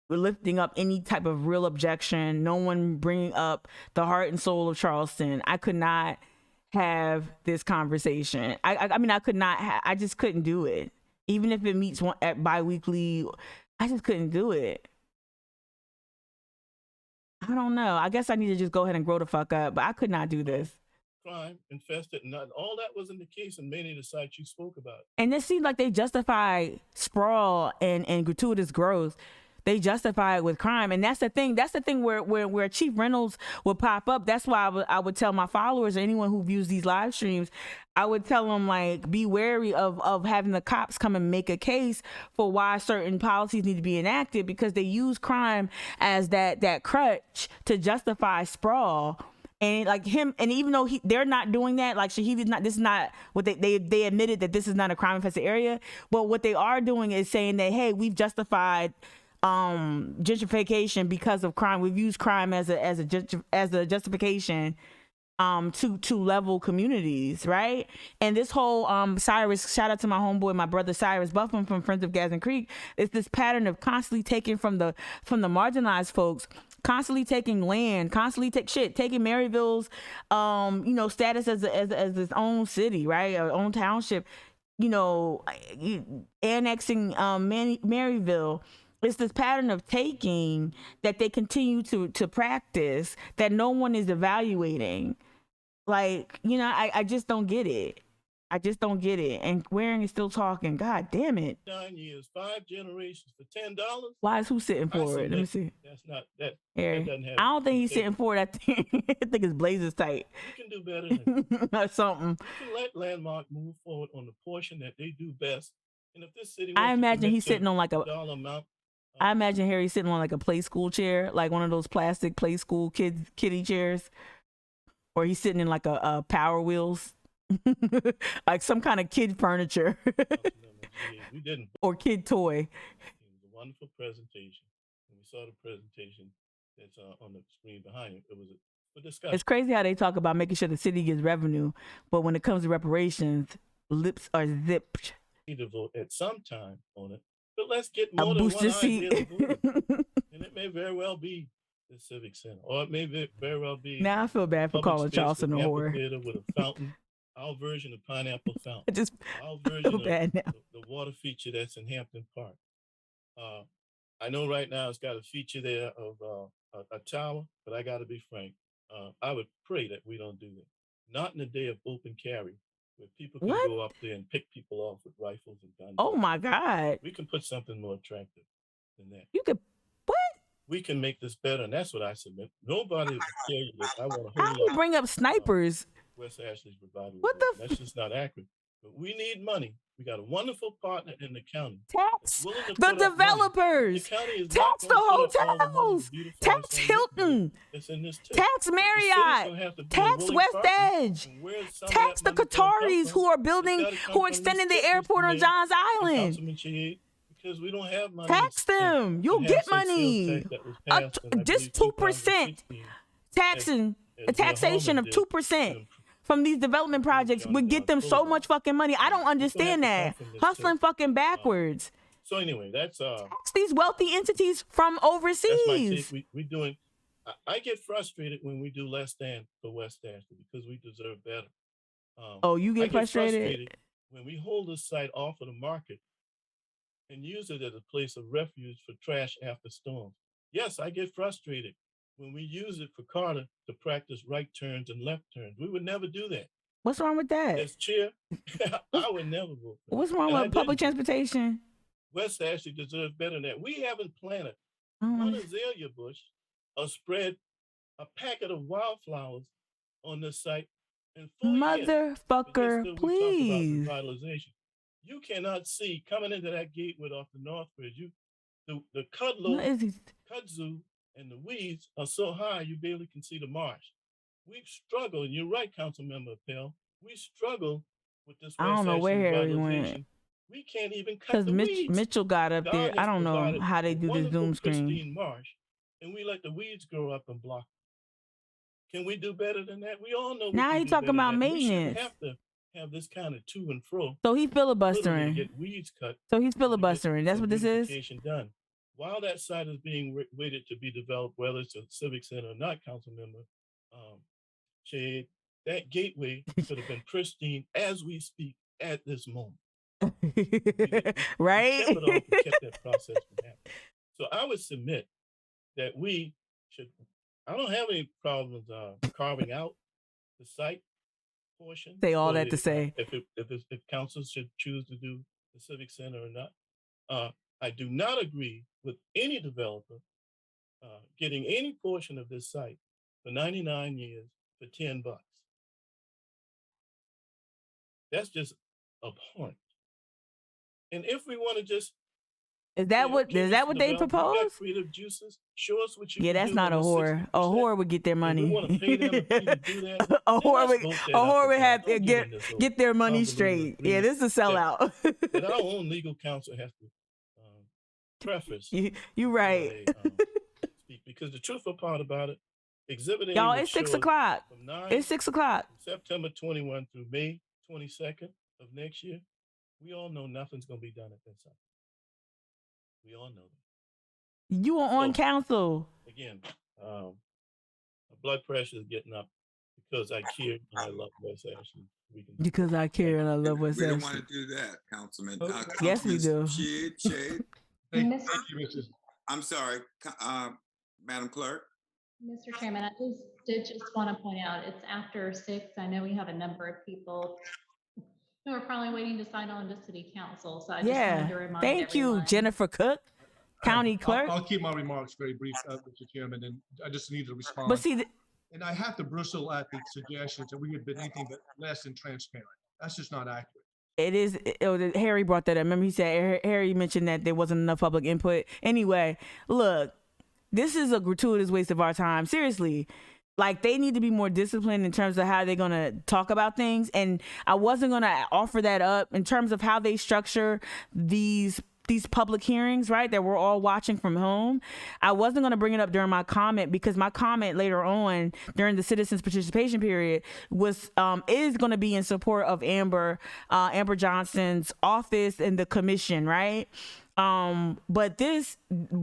lifting up any type of real objection, no one bringing up the heart and soul of Charleston. I could not have this conversation. I mean, I just couldn't do it. Even if it meets at bi-weekly, I just couldn't do it. I don't know. I guess I need to just go ahead and grow the fuck up, but I could not do this. Crime infested, and all that wasn't the case in many of the sites you spoke about. And it seemed like they justify sprawl and gratuitous growth. They justify it with crime. And that's the thing. That's the thing where Chief Reynolds would pop up. That's why I would tell my followers or anyone who views these live streams, I would tell them, like, be wary of having the cops come and make a case for why certain policies need to be enacted, because they use crime as that crutch to justify sprawl. And like him, and even though they're not doing that, like Shaheed is not, this is not what they admitted that this is not a crime infested area. But what they are doing is saying that, hey, we've justified gentrification because of crime. We've used crime as a justification to level communities, right? And this whole Cyrus, shout out to my homeboy, my brother Cyrus Buffum from Friends of Gadsden Creek. It's this pattern of constantly taking from the marginalized folks, constantly taking land, constantly taking Maryville's status as its own city, right? Or own township, annexing Maryville. It's this pattern of taking that they continue to practice that no one is evaluating. Like, I just don't get it. I just don't get it. And Waring is still talking. God damn it. 9 years, 5 generations for $10. Why is who sitting for it? Let me see. That's not that. Harry, That doesn't have I don't think he's sitting for it. I think his blazers tight. You can do better than that. Or something. You can let Landmark move forward on the portion that they do best. And if this city, I imagine he's sitting on like a dollar amount. I imagine Harry sitting on like a play school chair, like one of those plastic play school kiddie chairs, or he's sitting in like a Power Wheels, like some kind of kid furniture, We didn't. or kid toy. It was a wonderful presentation. And we saw the presentation that's on the screen behind it. It was a discussion. It's crazy how they talk about making sure the city gets revenue, but when it comes to reparations, lips are zipped. We need to vote at some time on it. But let's get more A than booster one seat. idea to vote. And it may very well be the Civic Center, or it may very well be. Now I feel bad for public calling space Charleston a with whore. amphitheater with a fountain. Our version of Pineapple Fountain. I just Our version feel of bad now. the water feature that's in Hampton Park. I know right now it's got a feature there of a tower, but I got to be frank. I would pray that we don't do that. Not in a day of open carry, where people can What? go up there and pick people off with rifles and guns. Oh my God. We can put something more attractive than that. You could what? We can make this better, and that's what I submit. Nobody will tell you that I want to How hold you up bring up snipers? West Ashley's provided. What the That's just not accurate. But we need money. We got a wonderful partner in the county. Tax willing to the put up money. developers. The county is Tax not the gonna put up all the money hotels. to beautify Tax this Hilton. that's in this tip. Tax The city's Marriott. gonna have to be a Tax willing West partner. Edge. And where's some of Tax the that money gonna come Qataris from? who are It's building, gotta come who are from extending this the tip, airport Mr. on Mayor Johns and Island. Councilman Shahid, because we don't have money. Tax them. You'll We get have some sales money. tax that was passed in, I Just believe, 2% 2016 taxing, as a taxation of Mayor Holman did 2% from these development projects would get them so much fucking money. I don't understand that. Hustling fucking backwards. So anyway, that's Tax these wealthy entities from that's my overseas. take. We doing. I get frustrated when we do less than for West Ashton because we deserve better. Oh, you I get frustrated? when we hold this site off of the market and use it as a place of refuge for trash after storms. Yes, I get frustrated when we use it for Carter to practice right turns and left turns. We would never do that. What's wrong with that? As chair, I would never vote for that. What's wrong And I with public didn't. transportation? West Ashley deserves better than that. We haven't planted Oh, one azalea bush or spread a packet of wildflowers on this site in 4 years. But yet motherfucker, still we please. talk about revitalization. You cannot see coming into that gateway off the North Bridge. The What is he? kudzu and the weeds are so high you barely can see the marsh. We've struggled, and you're right, Councilmember Appel. We struggle with this I don't West know where Ashley Harry revitalization. went. We can't even cut Because the weeds. Mitchell got up there. God I has don't know provided how they a do this wonderful, Zoom screen. pristine marsh, and we let the weeds grow up and block it. Can we do better than that? We all know we Now can he do talking better about than that. We shouldn't maintenance. have to have this kind of to and fro. So he's literally to filibustering. get weeds cut So he's and to get filibustering. That's some what this is? beautification done. While that site is being waited to be developed, whether it's a civic center or not, Councilmember Shade, that gateway could have been pristine as we speak at this moment. Right? We kept it off and kept that process from happening. So I would submit that we should. I don't have any problems carving out the site portion. Say all for that to say. if council should choose to do the civic center or not. I do not agree with any developer getting any portion of this site for 99 years for $10. That's just abhorrent. And if we want to just Is that say, what okay, is that Mr. what they Developer, you got propose? creative juices, show us what you Yeah, can that's do not on a the whore. A 60%. whore would get their If we money. want to pay them a fee to do that, A then whore let's would vote a that up whore or would down. have to Don't get in this whole get their money convoluted straight. Yeah, agreement this is a sellout. that our own legal counsel has to preface You right. speak, because the truthful part about it, Exhibit A Y'all, would it's 6 show us o'clock. from 9 It's 6 o'clock. September 21 through May 22nd of next year. We all know nothing's going to be done at that site. We all know that. You are on So, council. again, my blood pressure is getting up because I care and I love West Ashley. Because I care and I love West We don't want Ashley. to do that, Councilman. Yes, we do. Shade. Thank you, Mrs. I'm sorry, Madam Clerk. Mr. Chairman, I just want to point out, it's after 6. I know we have a number of people who are probably waiting to sign on to city council, so I just wanted to remind Thank you, everyone. Jennifer Cook, county clerk. I'll keep my remarks very brief, Mr. Chairman, and I just need to respond. But see, and I have to bristle at the suggestions that we have been anything but less than transparent. That's just not accurate. it is. Harry brought that up. Remember, he said Harry mentioned that there wasn't enough public input. Anyway, look, this is a gratuitous waste of our time. Seriously. Like, they need to be more disciplined in terms of how they're going to talk about things. And I wasn't going to offer that up in terms of how they structure these public hearings, right, that we're all watching from home. I wasn't going to bring it up during my comment, because my comment later on during the citizens participation period is going to be in support of Amber Johnson's office and the commission, right? But this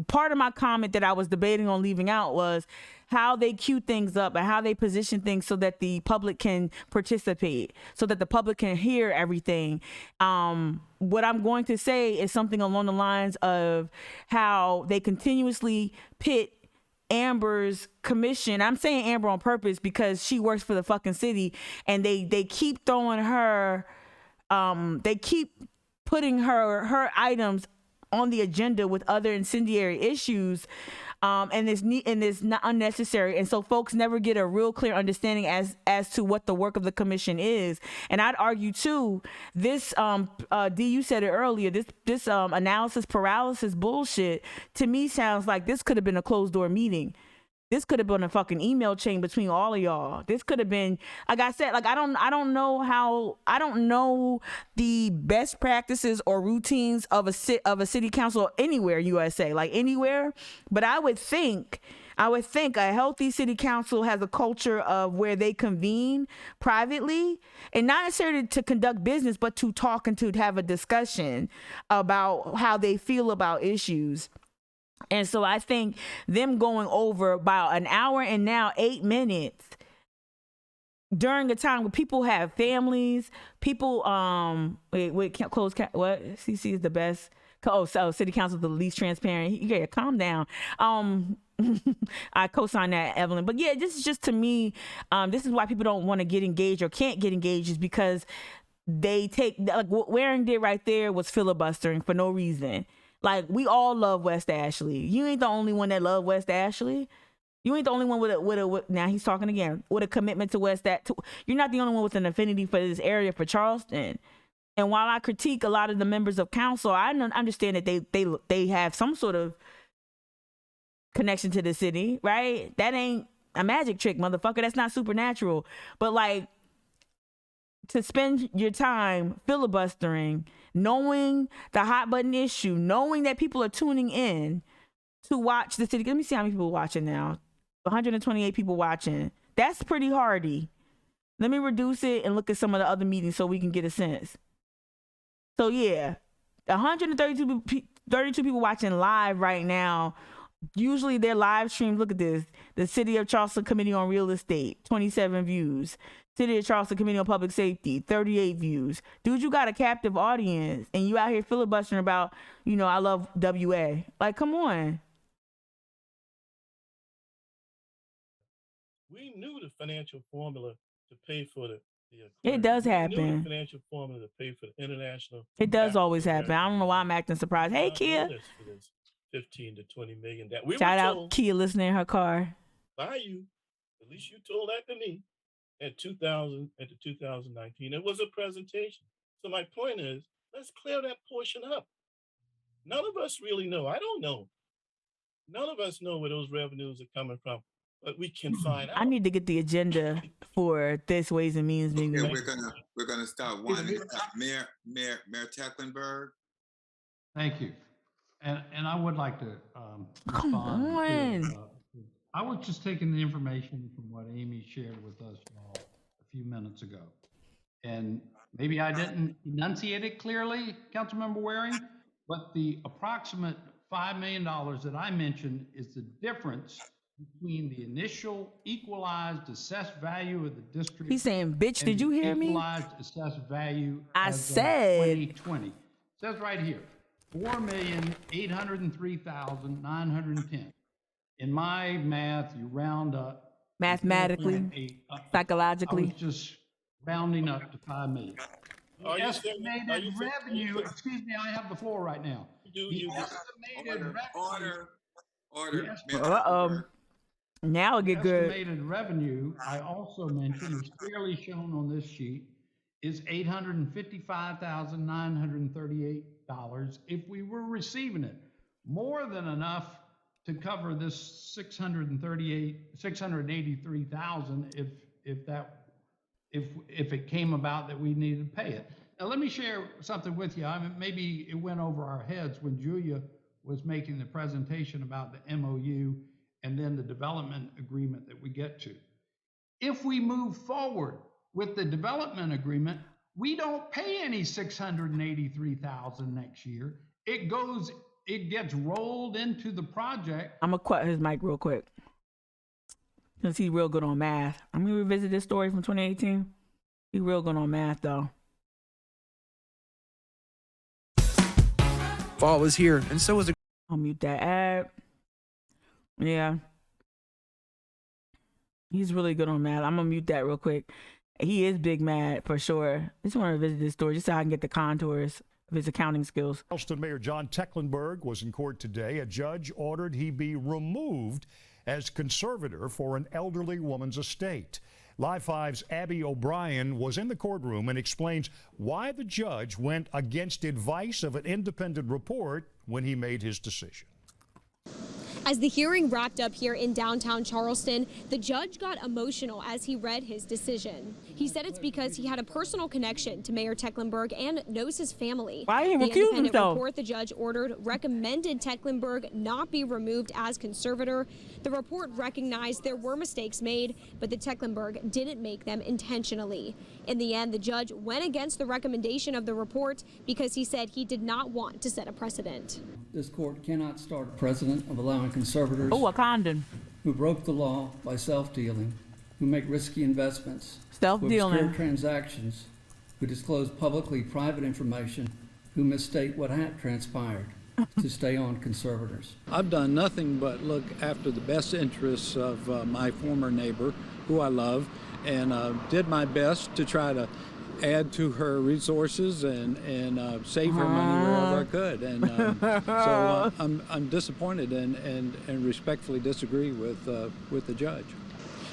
part of my comment that I was debating on leaving out was how they cue things up and how they position things so that the public can participate, so that the public can hear everything. What I'm going to say is something along the lines of how they continuously pit Amber's commission. I'm saying Amber on purpose because she works for the fucking city, and they keep throwing her, they keep putting her items on the agenda with other incendiary issues, and it's not unnecessary. And so folks never get a real clear understanding as to what the work of the commission is. And I'd argue too, this D, you said it earlier, this analysis paralysis bullshit to me sounds like this could have been a closed door meeting. This could have been a fucking email chain between all of y'all. This could have been, like I said, like I don't know the best practices or routines of a city council anywhere USA, like anywhere. But I would think I would think a healthy city council has a culture of where they convene privately, and not necessarily to conduct business, but to talk and to have a discussion about how they feel about issues. And so I think them going over about an hour and now 8 minutes during a time where people have families, people, what? CC is the best. Oh, so city council is the least transparent. You gotta calm down. I co-sign that, Evelyn. But yeah, this is just, to me, this is why people don't want to get engaged or can't get engaged, is because they take, like what Waring did right there was filibustering for no reason. Like, we all love West Ashley. You ain't the only one that love West Ashley. You ain't the only one with now he's talking again, with a commitment to West Ashley. You're not the only one with an affinity for this area, for Charleston. And while I critique a lot of the members of council, I understand that they have some sort of connection to the city, right? That ain't a magic trick, motherfucker. That's not supernatural. But like, to spend your time filibustering, knowing the hot button issue, knowing that people are tuning in to watch the city. Let me see how many people are watching now. 128 people watching. That's pretty hardy. Let me reduce it and look at some of the other meetings so we can get a sense. So yeah, 132 people watching live right now. Usually their live streams, look at this. The City of Charleston Committee on Real Estate, 27 views. City of Charleston Committee on Public Safety, 38 views. Dude, you got a captive audience and you out here filibustering about, I love WA. Like, come on. We knew the financial formula to pay for the It does We knew happen. the financial formula to pay for the international. It does capital always happen. I don't know why I'm acting surprised. Hey, Not Kia. notice for this 15 to 20 million that we Shout were out told Kia listening in her car. by you. At least you told that to me at 2019. It was a presentation. So my point is, let's clear that portion up. None of us really know. I don't know. None of us know where those revenues are coming from, but we can find out. I need to get the agenda for this Ways and Means meeting. Yeah, we're gonna start winding up. Mayor Tecklenburg. Thank you. And I would like to Come respond on. to, I was just taking the information from what Amy shared with us a few minutes ago. And maybe I didn't enunciate it clearly, Councilmember Waring, but the approximate $5 million that I mentioned is the difference between the initial equalized assessed value of the district. He's saying, bitch, did you hear me? Equalized assessed value. I as of said. 2020. It says right here, 4,803,910. In my math, you round up. Mathematically, psychologically. I was just rounding up to 5 million. The estimated revenue, excuse me, I have the floor right now. The estimated revenue. Order. Now it get good. Estimated revenue, I also mentioned, is clearly shown on this sheet, is $855,938 if we were receiving it. More than enough to cover this 683,000 if it came about that we needed to pay it. Now let me share something with you. I mean, maybe it went over our heads when Julia was making the presentation about the MOU and then the development agreement that we get to. If we move forward with the development agreement, we don't pay any 683,000 next year. It gets rolled into the project. I'm gonna cut his mic real quick, since he's real good on math. I'm gonna revisit this story from 2018. He's real good on math though. Fall is here, and so is the. I'll mute that ad. Yeah. He's really good on math. I'm gonna mute that real quick. He is big mad for sure. I just want to visit this story just so I can get the contours of his accounting skills. Charleston Mayor John Tecklenburg was in court today. A judge ordered he be removed as conservator for an elderly woman's estate. Live 5's Abby O'Brien was in the courtroom and explains why the judge went against advice of an independent report when he made his decision. As the hearing wrapped up here in downtown Charleston, the judge got emotional as he read his decision. He said it's because he had a personal connection to Mayor Tecklenburg and knows his family. Why he The recused independent himself? report the judge ordered recommended Tecklenburg not be removed as conservator. The report recognized there were mistakes made, but that Tecklenburg didn't make them intentionally. In the end, the judge went against the recommendation of the report because he said he did not want to set a precedent. This court cannot start a precedent of allowing conservators Oh, a condom. who broke the law by self-dealing, who make risky investments, who Self-dealing. obscure transactions, who disclose publicly private information, who misstate what had transpired, to stay on conservators. I've done nothing but look after the best interests of my former neighbor, who I love, and did my best to try to add to her resources and save her money wherever I could. And so I'm disappointed and respectfully disagree with the judge.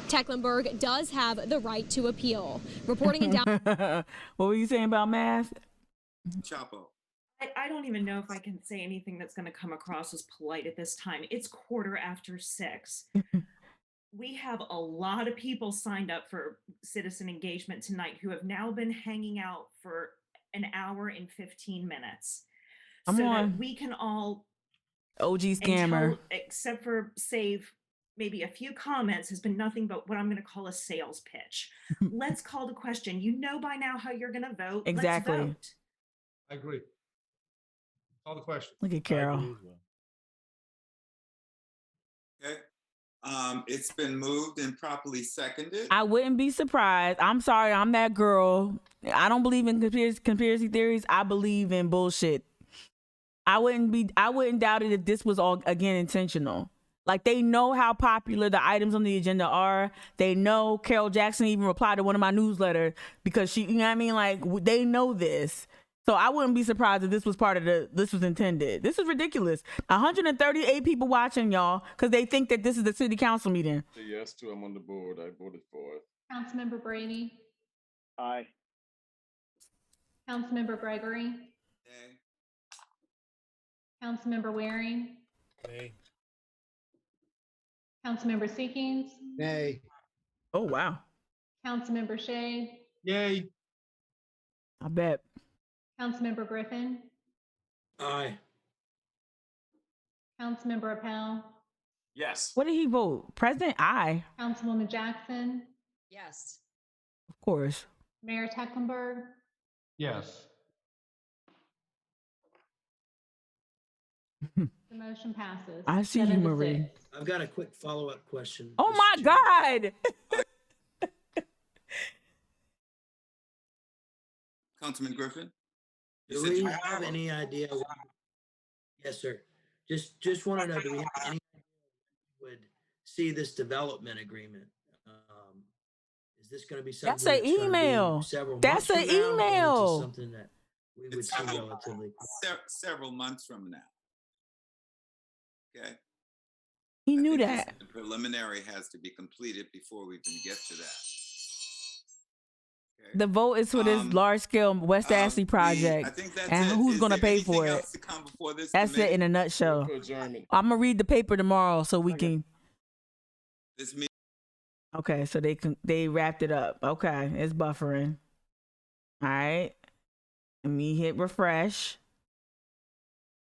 Tecklenburg does have the right to appeal. Reporting in Dallas. What were you saying about math? Chapo. I don't even know if I can say anything that's going to come across as polite at this time. It's 6:15. We have a lot of people signed up for citizen engagement tonight who have now been hanging out for an hour and 15 minutes. Come so on. that we can all, OG scammer. except for save maybe a few comments, has been nothing but what I'm going to call a sales pitch. Let's call the question. You know by now how you're going to vote. Exactly. Let's vote. I agree. Call the question. Look at Carol. Okay. It's been moved and properly seconded. I wouldn't be surprised. I'm sorry, I'm that girl. I don't believe in conspiracy theories. I believe in bullshit. I wouldn't doubt it if this was all again intentional. Like, they know how popular the items on the agenda are. They know Carol Jackson even replied to one of my newsletters because she, you know what I mean? Like, they know this. So I wouldn't be surprised if this was this was intended. This is ridiculous. 138 people watching, y'all, because they think that this is the city council meeting. Yes, too. I'm on the board. I voted for it. Councilmember Brady, Aye. Councilmember Gregory, Okay. Councilmember Waring, Nay. Councilmember Seekings, Nay. Oh, wow. Councilmember Shea, Yay. I bet. Councilmember Griffin, Aye. Councilmember Appel, Yes. What did he vote? President? Aye. Councilwoman Jackson, Yes. Of course. Mayor Tecklenburg, Yes. the motion passes. I see you, 7 to Marie. 6. I've got a quick follow-up question. Oh Mr. my Chairman. God. Councilman Griffin? You Do said we you have any idea? Yes, sir. Just want to know, do we have any idea when we would see this development agreement? Is this going to be something That's an gonna be email. several That's months an from now, or is this email. something that we would It's see several- relatively? Several months from now. Okay. He I knew think that. The preliminary has to be completed before we can get to that. Okay. The vote is for this large scale West Ashley I project. think that's And it. who's Is going to there pay for anything it? else to come before this That's it committee? in a nutshell. Adjournment. I'm going to read the paper tomorrow so we can. This meeting. Okay, so they wrapped it up. Okay, it's buffering. All right. Let me hit refresh.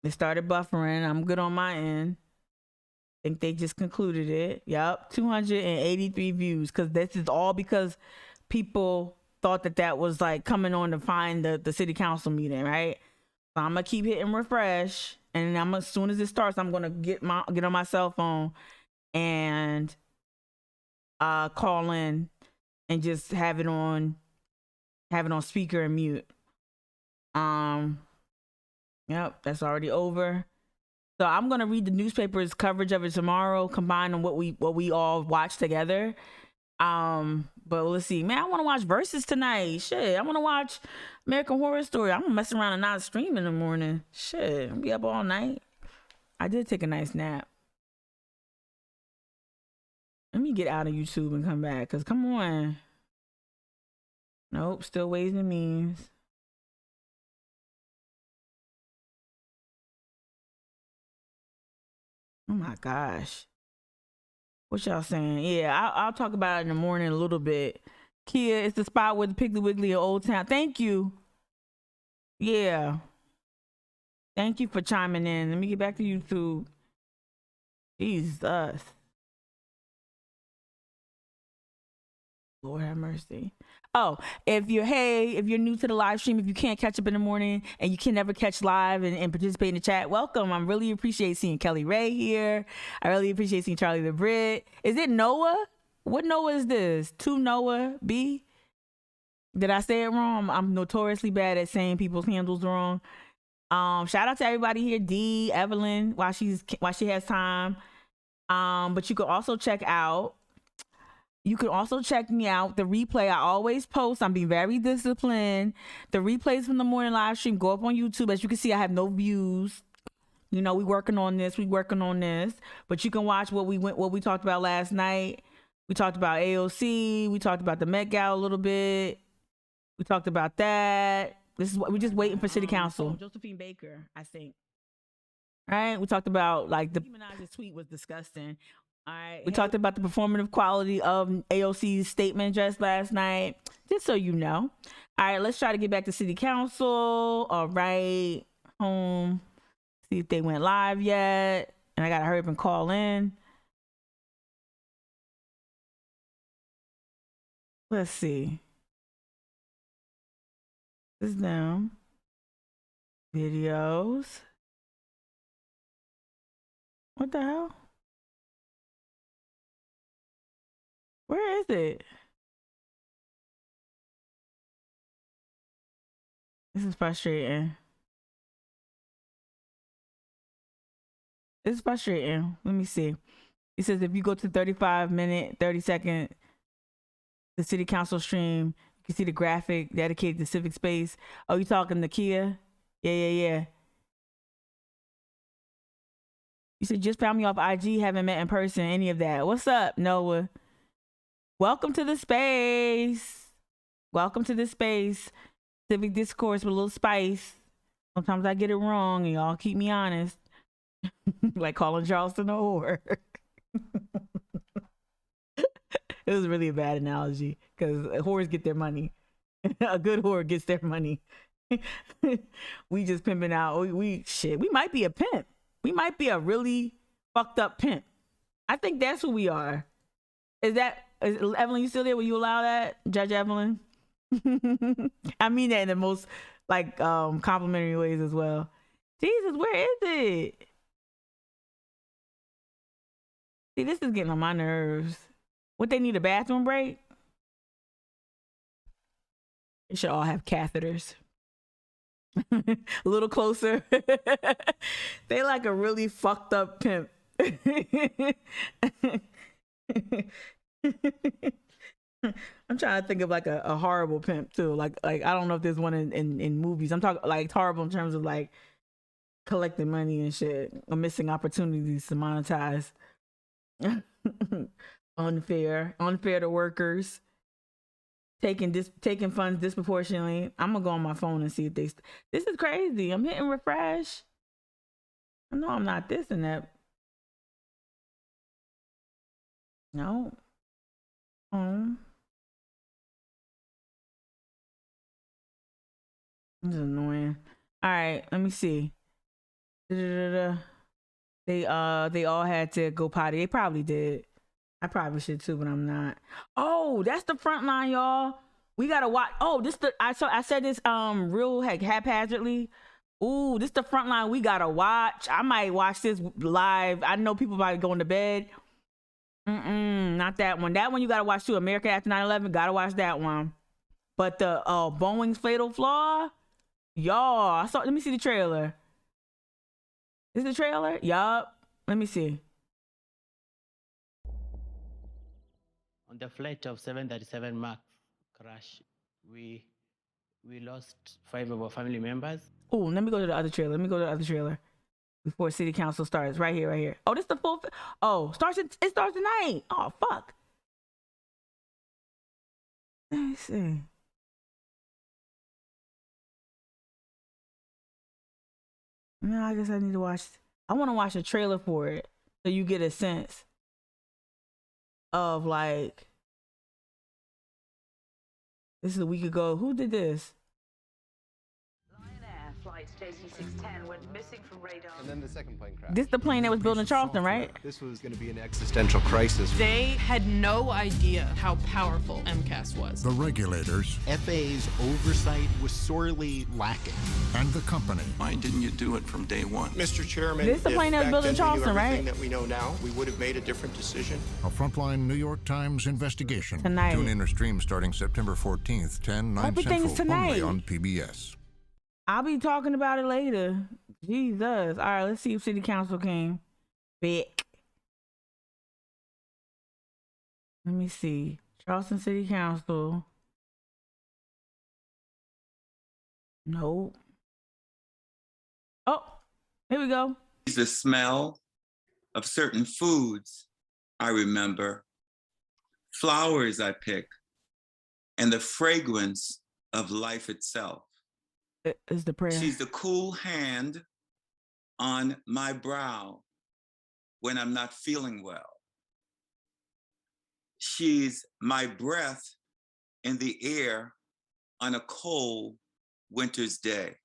It started buffering. I'm good on my end. I think they just concluded it. Yep, 283 views. Because this is all because people thought that was like coming on to find the city council meeting, right? So I'm gonna keep hitting refresh, and as soon as it starts, I'm gonna get on my cell phone and call in and just have it on speaker and mute. Yep, that's already over. So I'm gonna read the newspaper's coverage of it tomorrow, combined on what we all watched together. But let's see, man, I want to watch Versus tonight. Shit, I want to watch American Horror Story. I'm messing around and not stream in the morning. Shit, I'll be up all night. I did take a nice nap. Let me get out of YouTube and come back, cause come on. Nope, still Ways and Means. Oh my gosh. What y'all saying? Yeah, I'll talk about it in the morning a little bit. Kia, it's the spot with the Piggly Wiggly in Old Town. Thank you. Yeah. Thank you for chiming in. Let me get back to YouTube. Jesus. Lord have mercy. Oh, if you're new to the live stream, if you can't catch up in the morning and you can never catch live and participate in the chat, welcome. I really appreciate seeing Kelly Ray here. I really appreciate seeing Charlie the Brit. Is it Noah? What Noah is this? 2 Noah B? Did I say it wrong? I'm notoriously bad at saying people's handles wrong. Shout out to everybody here, D, Evelyn, while she has time. But you could also check me out. The replay I always post. I'm being very disciplined. The replays from the morning live stream go up on YouTube. As you can see, I have no views. You know, we working on this. But you can watch what we talked about last night. We talked about AOC. We talked about the Met Gala a little bit. We talked about that. This is what we're just waiting for City Council. Josephine Baker, I think. All right. We talked about like the Minaj's tweet was disgusting. All right. We talked about the performative quality of AOC's statement just last night, just so you know. All right, let's try to get back to City Council. All right, home. See if they went live yet. And I got to hurry up and call in. Let's see. This is down. Videos. What the hell? Where is it? This is frustrating. It's frustrating. Let me see. It says if you go to 35-minute, 30-second, the City Council stream, you can see the graphic dedicated to civic space. Oh, you talking to Kia? Yeah. You said just found me off IG, haven't met in person, any of that. What's up, Noah? Welcome to the space. Civic discourse with a little spice. Sometimes I get it wrong and y'all keep me honest. Like calling Charleston a whore. It was really a bad analogy because whores get their money. A good whore gets their money. We just pimping out. We might be a pimp. We might be a really fucked up pimp. I think that's who we are. Is Evelyn, you still there? Will you allow that, Judge Evelyn? I mean that in the most like complimentary ways as well. Jesus, where is it? See, this is getting on my nerves. What, they need a bathroom break? They should all have catheters. A little closer. They like a really fucked up pimp. I'm trying to think of like a horrible pimp too. Like I don't know if there's one in movies. I'm talking like horrible in terms of like collecting money and shit or missing opportunities to monetize. Unfair to workers. Taking funds disproportionately. I'm gonna go on my phone and see if they. This is crazy. I'm hitting refresh. I know I'm not this and that. No. This is annoying. All right, let me see. They all had to go potty. They probably did. I probably should too, but I'm not. Oh, that's the front line, y'all. We gotta watch. Oh, I said this real haphazardly. Ooh, this the front line we gotta watch. I might watch this live. I know people about going to bed. Not that one. That one you gotta watch too. America After 9/11. Gotta watch that one. But the Boeing's Fatal Flaw, y'all. Let me see the trailer. Is the trailer? Yup. Let me see. On the flight of 737 MAX crash, we lost 5 of our family members. Oh, let me go to the other trailer. Before City Council starts. Right here. Oh, this the full. Oh, it starts tonight. Oh, fuck. Let me see. No, I guess I need to watch. I want to watch a trailer for it so you get a sense of like This is a week ago. Who did this? Flight JT610 went missing from radar. And then the second plane crashed. This the plane that was built in Charleston, right? This was going to be an existential crisis. They had no idea how powerful MCAS was. The regulators. FAA's oversight was sorely lacking. And the company. Why didn't you do it from day one? Mr. Chairman, this the plane that was built in Charleston, right? That we know now, we would have made a different decision. A Frontline New York Times investigation. Tonight. Tune in or stream starting September 14th, 10/9 Everything's Central, only tonight. on PBS. I'll be talking about it later. Jesus. All right, let's see if City Council came back. Let me see. Charleston City Council. Nope. Oh, here we go. The smell of certain foods I remember, flowers I pick, and the fragrance of life itself. Is the prayer. She's the cool hand on my brow when I'm not feeling well. She's my breath in the air on a cold winter's day.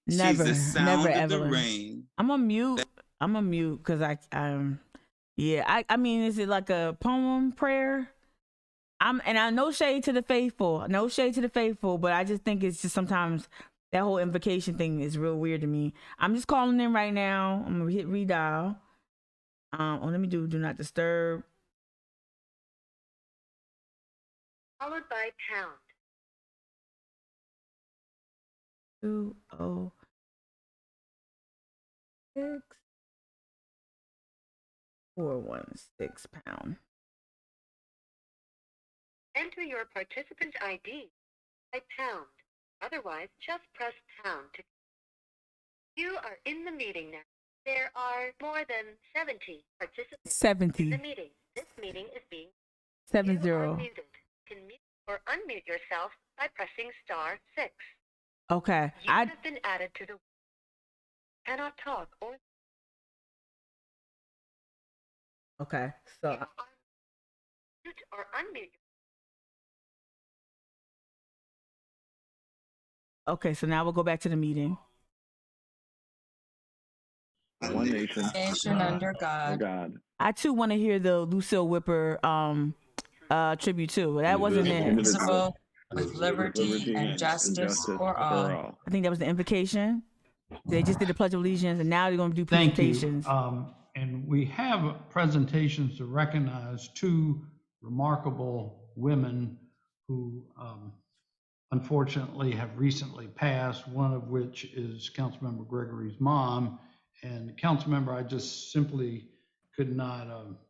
Never, She's the sound never, of ever. the rain. I'm a mute because I mean, is it like a poem prayer? And I no shade to the faithful, but I just think it's just sometimes that whole invocation thing is real weird to me. I'm just calling in right now. I'm gonna hit redial. Let me do not disturb. Followed by pound. 206 416 pound. Enter your participant ID by pound. Otherwise, just press pound to. You are in the meeting now. There are more than 70 participants 70. in the meeting. This meeting is being 70. You are muted. Can mute or unmute yourself by pressing *6. Okay. You have been added to the. Cannot talk or. Okay. So. Mute or unmute. Okay. So now we'll go back to the meeting. One nation under God. I too want to hear the Lucille Whipper tribute too. That wasn't it. Indivisible, with liberty and justice for all. I think that was the invocation. They just did the Pledge of Allegiance, and now they're going to do Thank you. presentations. And we have presentations to recognize two remarkable women who unfortunately have recently passed, one of which is Councilmember Gregory's mom. And Councilmember, I just simply could not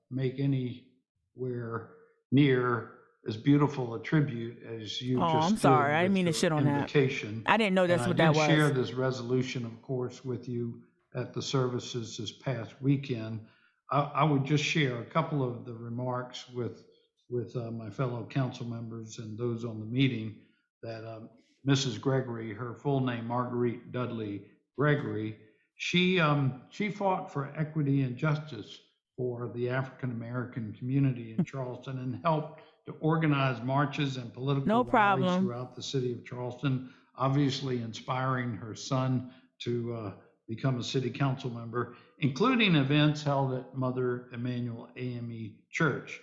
make anywhere near as beautiful a tribute as you just I'm did sorry. I with didn't mean to your shit on invocation. that. I didn't know that's And what that I did was. share this resolution, of course, with you at the services this past weekend. I would just share a couple of the remarks with my fellow council members and those on the meeting that Mrs. Gregory, her full name, Marguerite Dudley Gregory, she fought for equity and justice for the African-American community in Charleston and helped to organize marches and political rallies throughout the city of Charleston, obviously inspiring her son to become a city council member, including events held at Mother Emanuel AME Church,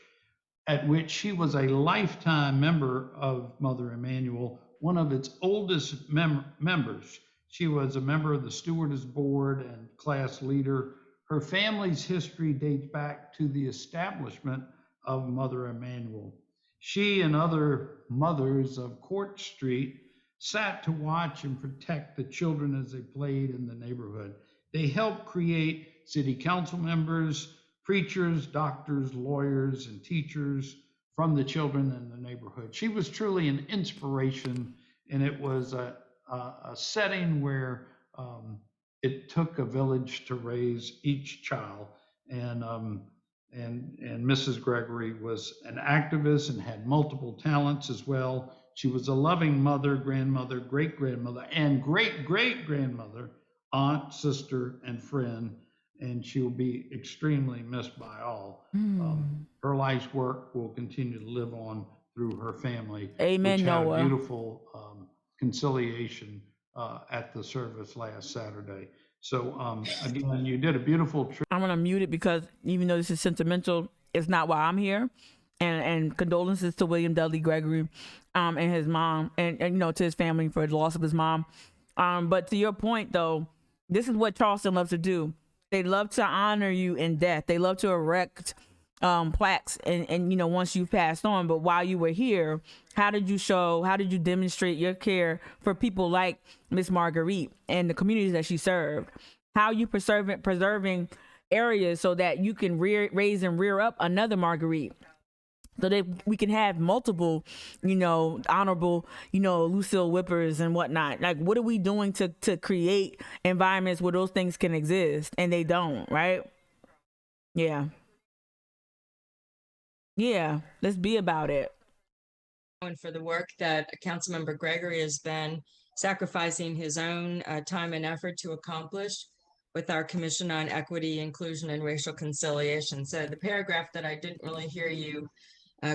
at which she was a lifetime member of Mother Emanuel, one of its oldest members. She was a member of the Stewardess Board and class leader. Her family's history dates back to the establishment of Mother Emanuel. She and other mothers of Court Street sat to watch and protect the children as they played in the neighborhood. They helped create city council members, preachers, doctors, lawyers, and teachers from the children in the neighborhood. She was truly an inspiration, and it was a setting where it took a village to raise each child. And Mrs. Gregory was an activist and had multiple talents as well. She was a loving mother, grandmother, great-grandmother, and great-great-grandmother, aunt, sister, and friend, and she will be extremely missed by all. Her life's work will continue to live on through her family. Amen, which had Noah. a beautiful conciliation at the service last Saturday. So again, you did a beautiful trip. I'm gonna mute it because even though this is sentimental, it's not why I'm here. And condolences to William Dudley Gregory, and his mom, and to his family for the loss of his mom. But to your point though, this is what Charleston loves to do. They love to honor you in death. They love to erect plaques and once you've passed on. But while you were here, how did you demonstrate your care for people like Miss Marguerite and the communities that she served? How you preserving areas so that you can raise and rear up another Marguerite, so that we can have multiple, honorable, Lucille Whippers and whatnot. Like, what are we doing to create environments where those things can exist and they don't, right? Yeah. Yeah, let's be about it. And for the work that Councilmember Gregory has been sacrificing his own time and effort to accomplish with our Commission on Equity, Inclusion, and Racial Conciliation. So the paragraph that I didn't really hear you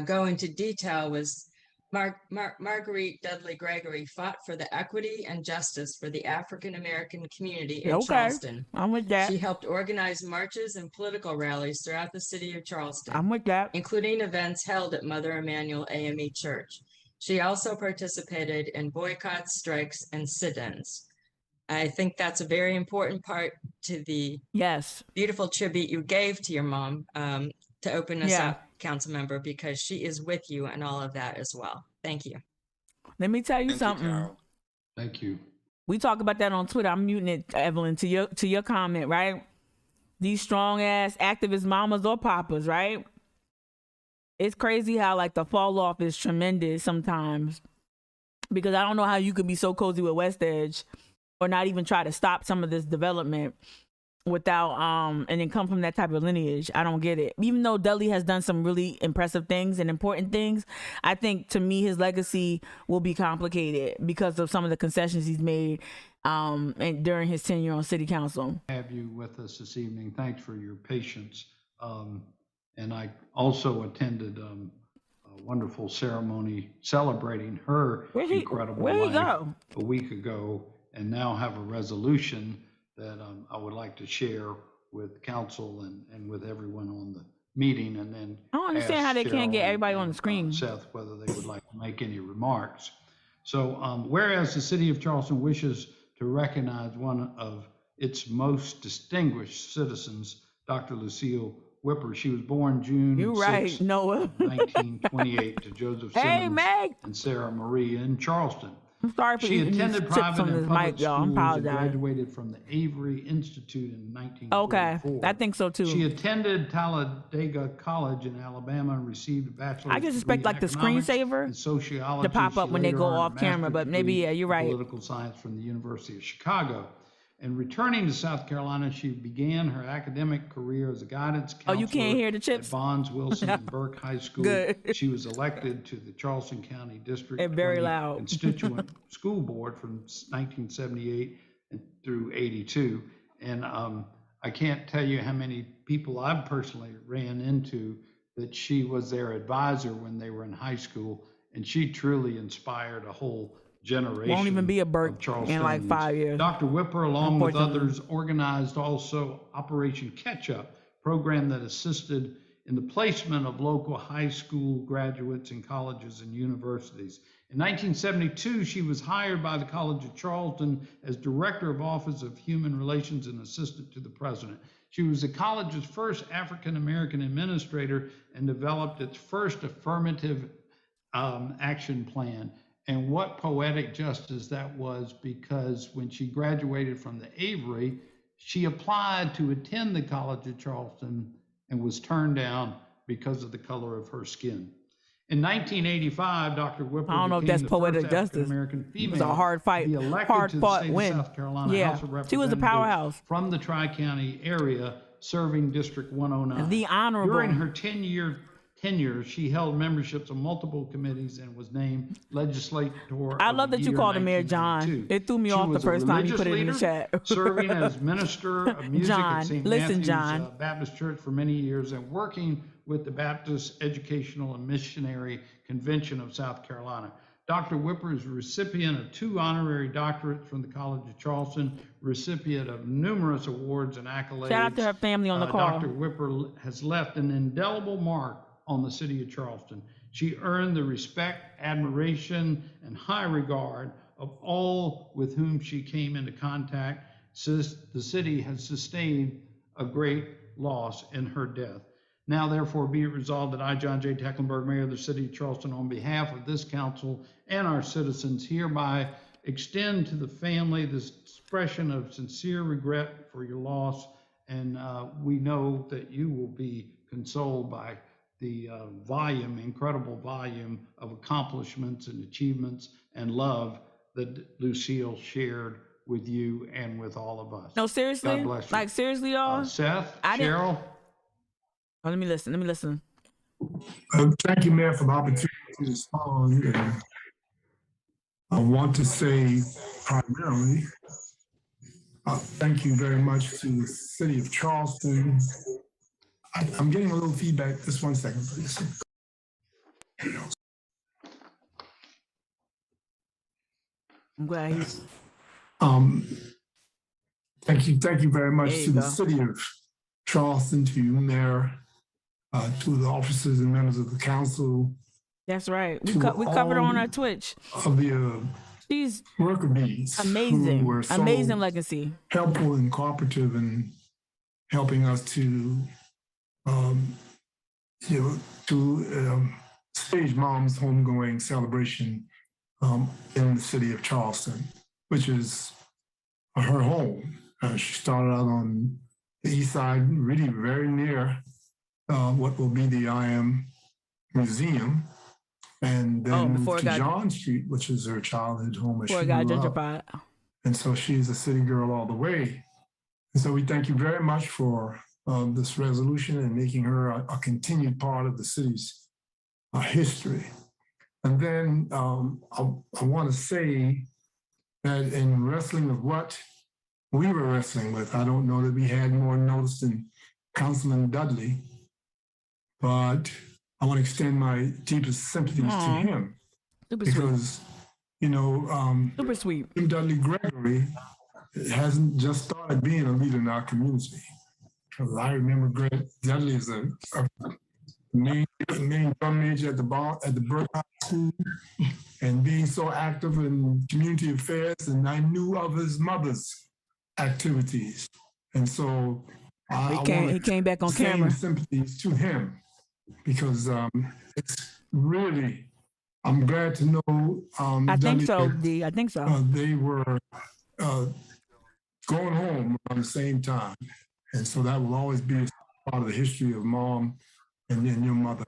go into detail was Marguerite Dudley Gregory fought for the equity and justice for the African American community in Charleston. I'm with that. She helped organize marches and political rallies throughout the city of Charleston. I'm with that. Including events held at Mother Emanuel AME Church. She also participated in boycotts, strikes, and sit-ins. I think that's a very important part to the beautiful tribute you gave to your mom to open us up, council member, because she is with you and all of that as well. Thank you. Let me tell you something. Thank you. We talk about that on Twitter. I'm muting it, Evelyn, to your comment, right? These strong ass activist mamas or papas, right? It's crazy how like the fall off is tremendous sometimes, because I don't know how you could be so cozy with West Edge or not even try to stop some of this development without and then come from that type of lineage. I don't get it. Even though Dudley has done some really impressive things and important things, I think to me his legacy will be complicated because of some of the concessions he's made and during his tenure on city council. Have you with us this evening. Thanks for your patience. And I also attended a wonderful ceremony celebrating her incredible life a week ago, and now have a resolution that I would like to share with council and with everyone on the meeting. And then I don't understand how they can't get everybody on the screen. Seth, whether they would like to make any remarks. So whereas the city of Charleston wishes to recognize one of its most distinguished citizens, Dr. Lucille Whipper. She was born June 6, 1928 to Joseph Simmons and Sarah Marie in Charleston. I'm sorry for she attended private and public mic, y'all. schools and graduated from the Avery Institute in 1944. Okay, I think so too. She attended Talladega College in Alabama and received a bachelor's I just expect like the screensaver sociology to pop up when they go off camera, but maybe you're right. Political science from the University of Chicago. And returning to South Carolina, she began her academic career as a guidance counselor you can't hear the chips? at Bonds Wilson and Burke High School. Good. She was elected to the Charleston County District very loud. Constituent School Board from 1978 through 82. And I can't tell you how many people I've personally ran into that she was their advisor when they were in high school. And she truly inspired a whole generation. Won't even be a Burke in like 5 years. Dr. Whipper, along with others, organized also Operation Catch-Up, program that assisted in the placement of local high school graduates in colleges and universities. In 1972, she was hired by the College of Charleston as Director of Office of Human Relations and Assistant to the President. She was the college's first African-American administrator and developed its first affirmative action plan. And what poetic justice that was, because when she graduated from the Avery, she applied to attend the College of Charleston and was turned down because of the color of her skin. In 1985, Dr. Whipper I don't know if that's poetic justice. It was a hard fight, hard fought win. South Carolina House of she was a powerhouse from the Tri-County area, serving District 109. The honorable. During her 10-year tenure, she held memberships of multiple committees and was named legislator. I love that you called him Mayor John. It threw me off the first time you put it in the chat. Serving as minister of music John, at St. listen, Matthew's John. Baptist Church for many years and working with the Baptist Educational and Missionary Convention of South Carolina. Dr. Whipper is a recipient of 2 honorary doctorates from the College of Charleston, recipient of numerous awards and accolades. Shout out to her family on the call. Dr. Whipper has left an indelible mark on the city of Charleston. She earned the respect, admiration, and high regard of all with whom she came into contact. The city has sustained a great loss in her death. Now, therefore, be it resolved that I, John J. Tecklenburg, Mayor of the City of Charleston, on behalf of this council and our citizens, hereby extend to the family this expression of sincere regret for your loss, and we know that you will be consoled by the incredible volume of accomplishments and achievements and love that Lucille shared with you and with all of us. No, seriously? God bless you. Like, seriously, y'all? Seth, I didn't- Cheryl? Oh, let me listen. Thank you, Mayor, for the opportunity to respond. And I want to say primarily, thank you very much to the city of Charleston. I'm getting a little feedback. Just 1 second, please. I'm glad he's... Thank you very much There you to the go. city of Charleston, to you, Mayor, to the officers and members of the council, That's right. We to covered her on all our Twitch. of the She's worker bees who amazing. were so Amazing legacy. helpful and cooperative in helping us to stage Mom's homegoing celebration in the city of Charleston, which is her home. She started out on the east side, really very near what will be the IM Museum, and then moved to John Street, which is her childhood home. Before it got gentrified. And so she's a city girl all the way. And so we thank you very much for this resolution and making her a continued part of the city's history. And then I want to say that in wrestling with what we were wrestling with, I don't know that we had more notice than Councilman Dudley, but I want to extend my deepest sympathies to him. Super because, super sweet. Dudley Gregory hasn't just started being a leader in our community. Because I remember Dudley as a main drum major at the Burke High School, and being so active in community affairs, and I knew of his mother's activities, and so he came back on camera. Sympathies to him, because it's really. I'm glad to know. I think so, D. I think so. They were going home around the same time, and so that will always be a part of the history of Mom and your mother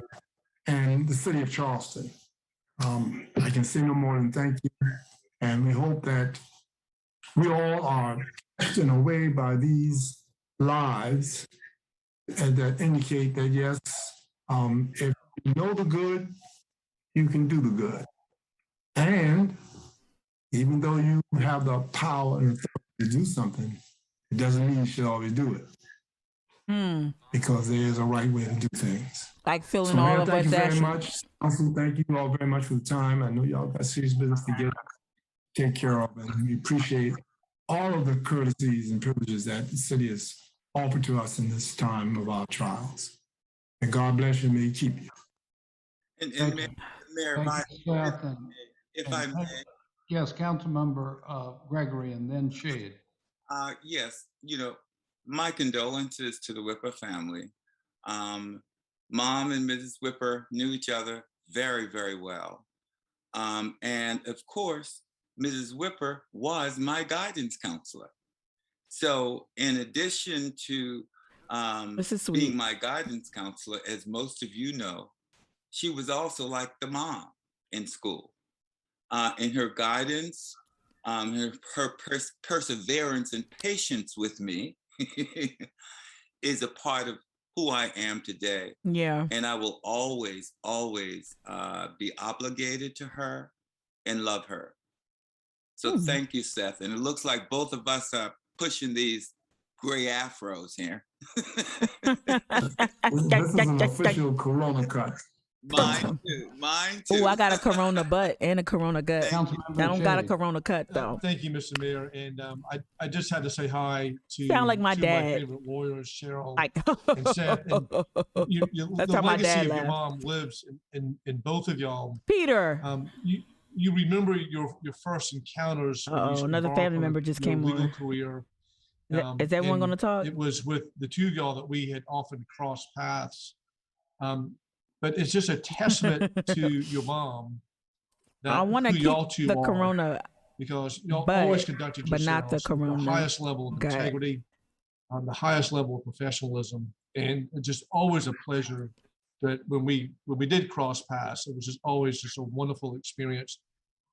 and the city of Charleston. I can say no more than thank you, and we hope that we all are touched in a way by these lives and that indicate that yes, if you know the good, you can do the good. And even though you have the power and authority to do something, it doesn't mean you should always do it. Because there is a right way to do things. Like filling all of us. Thank you very much. Also, thank you all very much for the time. I know y'all got serious business to take care of, and we appreciate all of the courtesies and privileges that the city has offered to us in this time of our trials. And God bless you and may He keep you. And Mayor, if I may. Yes, Councilmember Gregory, and then Shade. Yes, my condolences to the Whipper family. Mom and Mrs. Whipper knew each other very, very well. And of course, Mrs. Whipper was my guidance counselor. So in addition to being my guidance counselor, as most of you know, she was also like the mom in school. In her guidance, her perseverance and patience with me is a part of who I am today. Yeah. And I will always, always be obligated to her and love her. So thank you, Seth. And it looks like both of us are pushing these gray afros here. This is an official Corona cut. Mine too. Oh, I got a Corona butt and a Corona gut. I don't got a Corona cut though. Thank you, Mr. Mayor. And I just had to say hi to, Sound like my to dad. my favorite lawyers, Cheryl Like, and Seth. And that's the how my legacy dad of your laughed. mom lives in both of y'all. Peter. You remember your first encounters. when you Another embarked family on member just your came legal on. career. Is everyone and going to talk? It was with the two of y'all that we had often crossed paths. But it's just a testament to your mom. I want to who keep y'all two the are, Corona, because y'all but- always conducted but not the yourselves with Corona the highest level of gut. integrity, on the highest level of professionalism, and it's just always a pleasure that when we did cross paths, it was just always just a wonderful experience.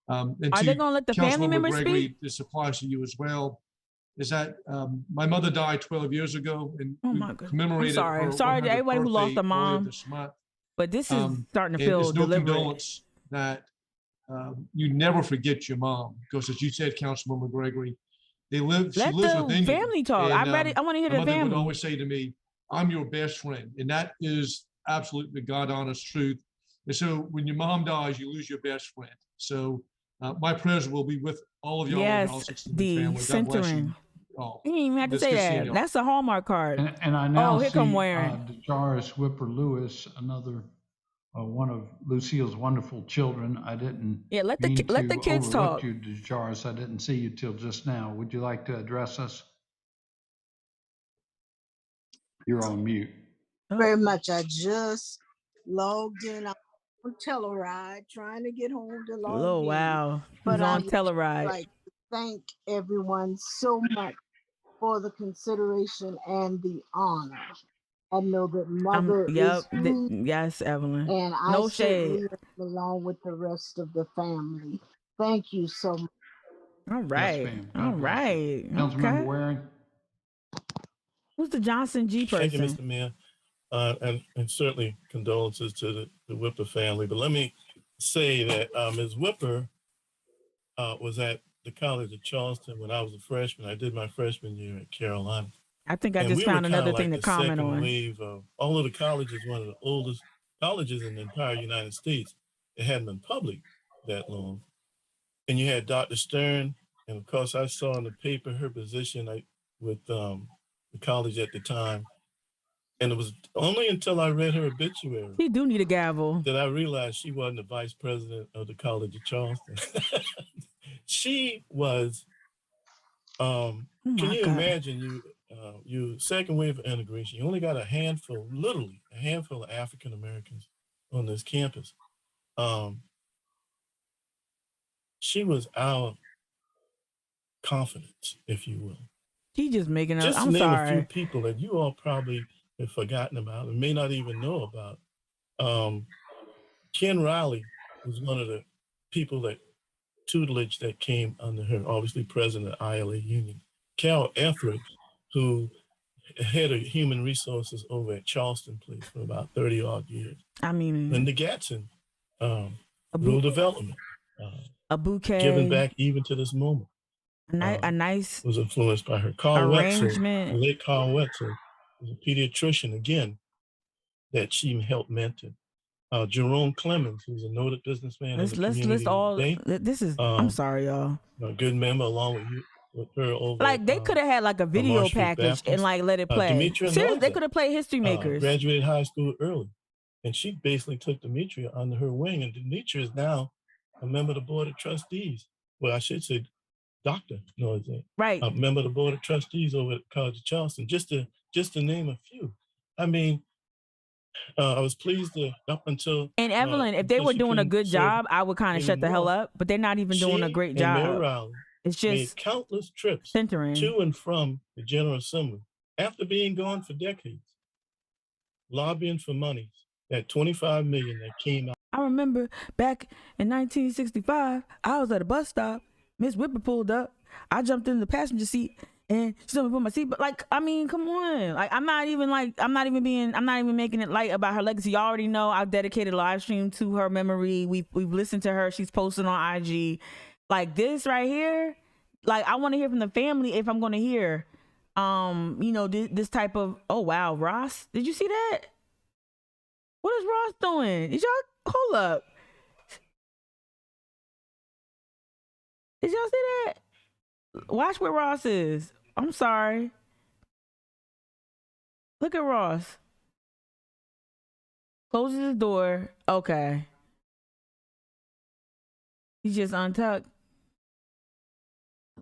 And Are to they gonna let the family Councilmember members Gregory, speak? this applies to you as well. Is that my mother died 12 years ago, and Oh we my God. I'm commemorated sorry. her Sorry to 100th everybody who lost birthday a mom. earlier this month. But this is starting to And feel it's no deliberate. condolence that you never forget your mom, because as you said, Councilmember Gregory, she Let lives the within you. family talk. And, I want to hear my the mother would family. always say to me, "I'm your best friend," and that is absolutely the God honest truth. And so when your mom dies, you lose your best friend. So my prayers will be with all of y'all and y'all's Yes, extended the family. God bless you centering. all. You didn't even have to It's say good seeing that. y'all. That's a Hallmark card. And I now Oh, here see come Warren. DeJaris Whipper Lewis, another one of Lucille's wonderful children. I didn't Yeah, let the mean let the to kids overlook talk. you, DeJaris. I didn't see you till just now. Would you like to address us? You're on mute. Very much. I just logged in on Telluride, trying to get home to log Oh in. wow, he's But on I would Telluride. like to thank everyone so much for the consideration and the honor. I know that Mother Yep. is huge, Yes, Evelyn. and I No certainly shade. am along with the rest of the family. Thank you so much. All right. ma'am. God All bless you. right. Councilmember Okay. Waring. Who's the Johnson G Thank you, person? Mr. Mayor. And certainly condolences to the Whipper family. But let me say that Ms. Whipper was at the College of Charleston when I was a freshman. I did my freshman year at Carolina. I think I And just we were found kinda another like thing to the comment second on. wave of, although the college is one of the oldest colleges in the entire United States, it hadn't been public that long. And you had Dr. Stern, and of course I saw in the paper her position with the college at the time. And it was only until I read her obituary He do need a gavel. that I realized she wasn't the vice president of the College of Charleston. She was, can you God. imagine you second wave of integration, you only got a handful, literally a handful of African Americans on this campus. She was our confidence, if you will. He just making up. Just to I'm name a few sorry. people that you all probably have forgotten about and may not even know about. Ken Riley was one of the people that tutelage that came under her, obviously president of ILA Union. Cal Etheridge, who head of human resources over at Charleston Place for about 30 odd years. I mean, Linda Gatson, rural development, a bouquet, giving back even to this moment. a nice was influenced by her. Carl arrangement. Wetzel, late Carl Wetzel, was a pediatrician again that she helped mentor. Jerome Clemens, who's a noted businessman in the community Let's all. today. This is. I'm sorry, y'all. A good member along with you, with her over. Like they could have had like a video Marsh Street package Baptist. and like let it play. Demetria Seriously, they Noza, could have played History Makers. graduated high school early, and she basically took Demetria under her wing. And Demetria is now a member of the board of trustees. Well, I should say, Dr. Noza, right? A member of the board of trustees over at College of Charleston. Just to name a few. I mean, I was pleased to up until. And Evelyn, if they were doing a good job, I would kind of shut the hell up. But they're not even doing a great job. Mayor Rowley it's made just countless trips centering to and from the General Assembly after being gone for decades, lobbying for monies. That $25 million that came out. I remember back in 1965, I was at a bus stop. Miss Whipper pulled up. I jumped in the passenger seat and she told me to put my seat. But like, I mean, come on. Like, I'm not even making it light about her legacy. You already know I've dedicated a live stream to her memory. We've listened to her. She's posted on IG. Like this right here. Like, I want to hear from the family if I'm going to hear. you know, this type of, oh wow, Ross, did you see that? What is Ross doing? Did y'all hold up? Did y'all see that? Watch where Ross is. I'm sorry. Look at Ross. Closes his door. Okay. He just untucked.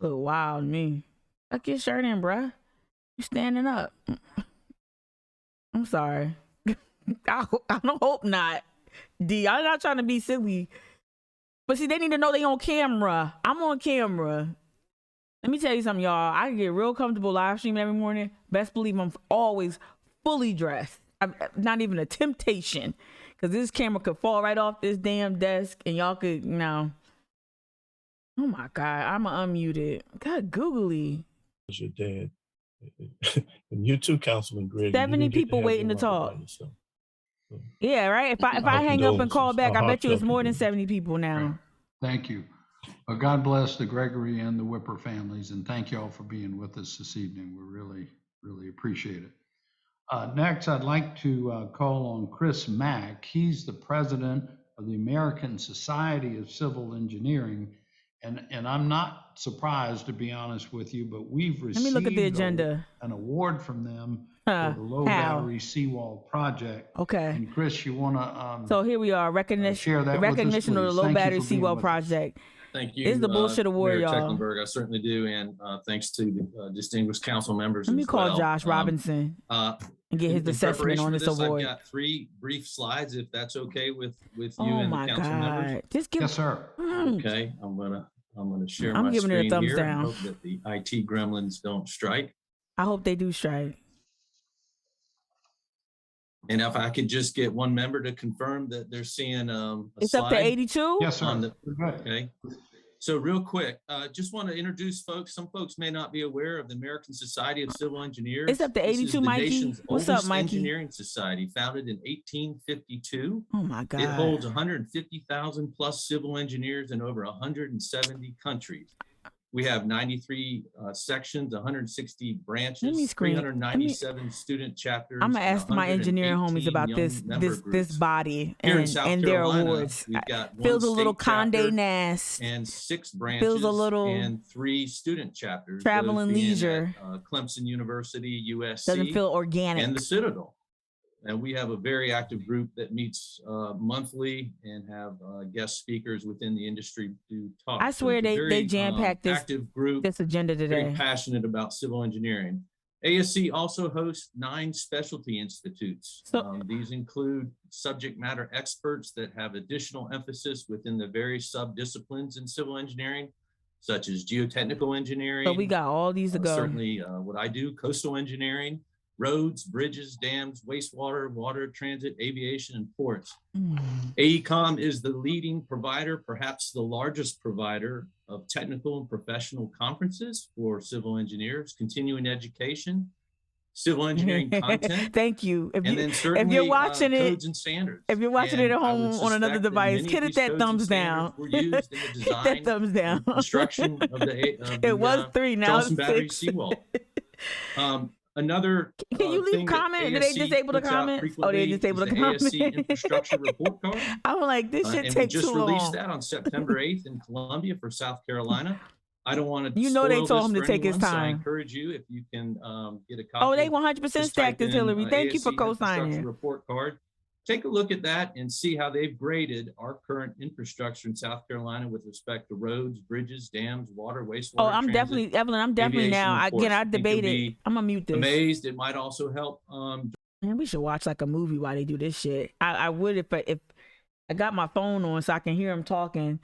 Look wild to me. Tuck your shirt in, bruh. You standing up. I'm sorry. I don't hope not. D, I'm not trying to be silly. But see, they need to know they on camera. I'm on camera. Let me tell you something, y'all. I get real comfortable live streaming every morning. Best believe I'm always fully dressed. I'm not even a temptation. Because this camera could fall right off this damn desk and y'all could, you know. Oh my God, I'm unmuted. God, googly. Was your dad. And you too, Councilman Greg. 70 people waiting to talk. Yeah, right? If I hang up and call back, I bet you it's more than 70 people now. Thank you. Well, God bless the Gregory and the Whipper families, and thank you all for being with us this evening. We really, really appreciate it. Next, I'd like to call on Chris Mack. He's the president of the American Society of Civil Engineering, and I'm not surprised, to be honest with you, but we've received Let me look at the agenda. An award from them for the low battery seawall project. Okay. And Chris, you want to so here we are, recognition of the low battery seawall project. Thank you. This is the bullshit award, Mayor y'all. Tecklenburg, I certainly do, and thanks to the distinguished council members. Let me as call well. Josh Robinson and get his assessment on this award. I've got 3 brief slides, if that's okay with you Oh and my the council members. God! Just give. Yes, sir. Okay, I'm gonna share I'm my giving it a screen thumbs here and down. hope that the IT gremlins don't strike. I hope they do strike. And if I could just get one member to confirm that they're seeing a It's slide. up to 82. Yes, sir. Okay. So real quick, just want to introduce folks. Some folks may not be aware of the American Society of Civil Engineers. It's up to 82, This is the Mikey. nation's What's up, oldest Mikey? engineering society, founded in 1852. Oh my God! It holds 150,000 plus civil engineers in over 170 countries. We have 93 sections, 160 branches, 397 student chapters. I'm gonna ask my engineering homies about this body and their awards. Feels a little Condé Nast and 6 branches feels a little and 3 student chapters. Travel and leisure. Clemson University, USC. Doesn't feel organic. And the Citadel. And we have a very active group that meets monthly and have guest speakers within the industry to talk. I swear they jam-packed this active group, this agenda today. Very passionate about civil engineering. ASC also hosts 9 specialty institutes. These include subject matter experts that have additional emphasis within the various sub-disciplines in civil engineering, such as geotechnical engineering. So we got all these to go. Certainly what I do, coastal engineering, roads, bridges, dams, wastewater, water transit, aviation, and ports. AECOM is the leading provider, perhaps the largest provider of technical and professional conferences for civil engineers, continuing education, civil engineering content. Thank you. If you're watching it, codes and standards. If you're watching it at home on another device, hit that thumbs down. Hit that thumbs down. Construction of it was 3, now it's Charleston battery 6. seawall. Another can you leave comment? Did they disable the comment? Oh, they disabled the comment. ASC infrastructure report card. I'm like, this shit takes too long. We just released that on September 8th in Columbia for South Carolina. I don't want to. You know they told him to take his time. So I encourage you, if you can get a copy. Oh, they 100% stacked this, Hillary. Thank you for ASC co-signing. Report card. Take a look at that and see how they've graded our current infrastructure in South Carolina with respect to roads, bridges, dams, water, wastewater. Oh, I'm definitely, Evelyn, I'm definitely now. I debated. I'm gonna mute this. Amazed. It might also help. Man, we should watch like a movie while they do this shit. I would if I got my phone on so I can hear them talking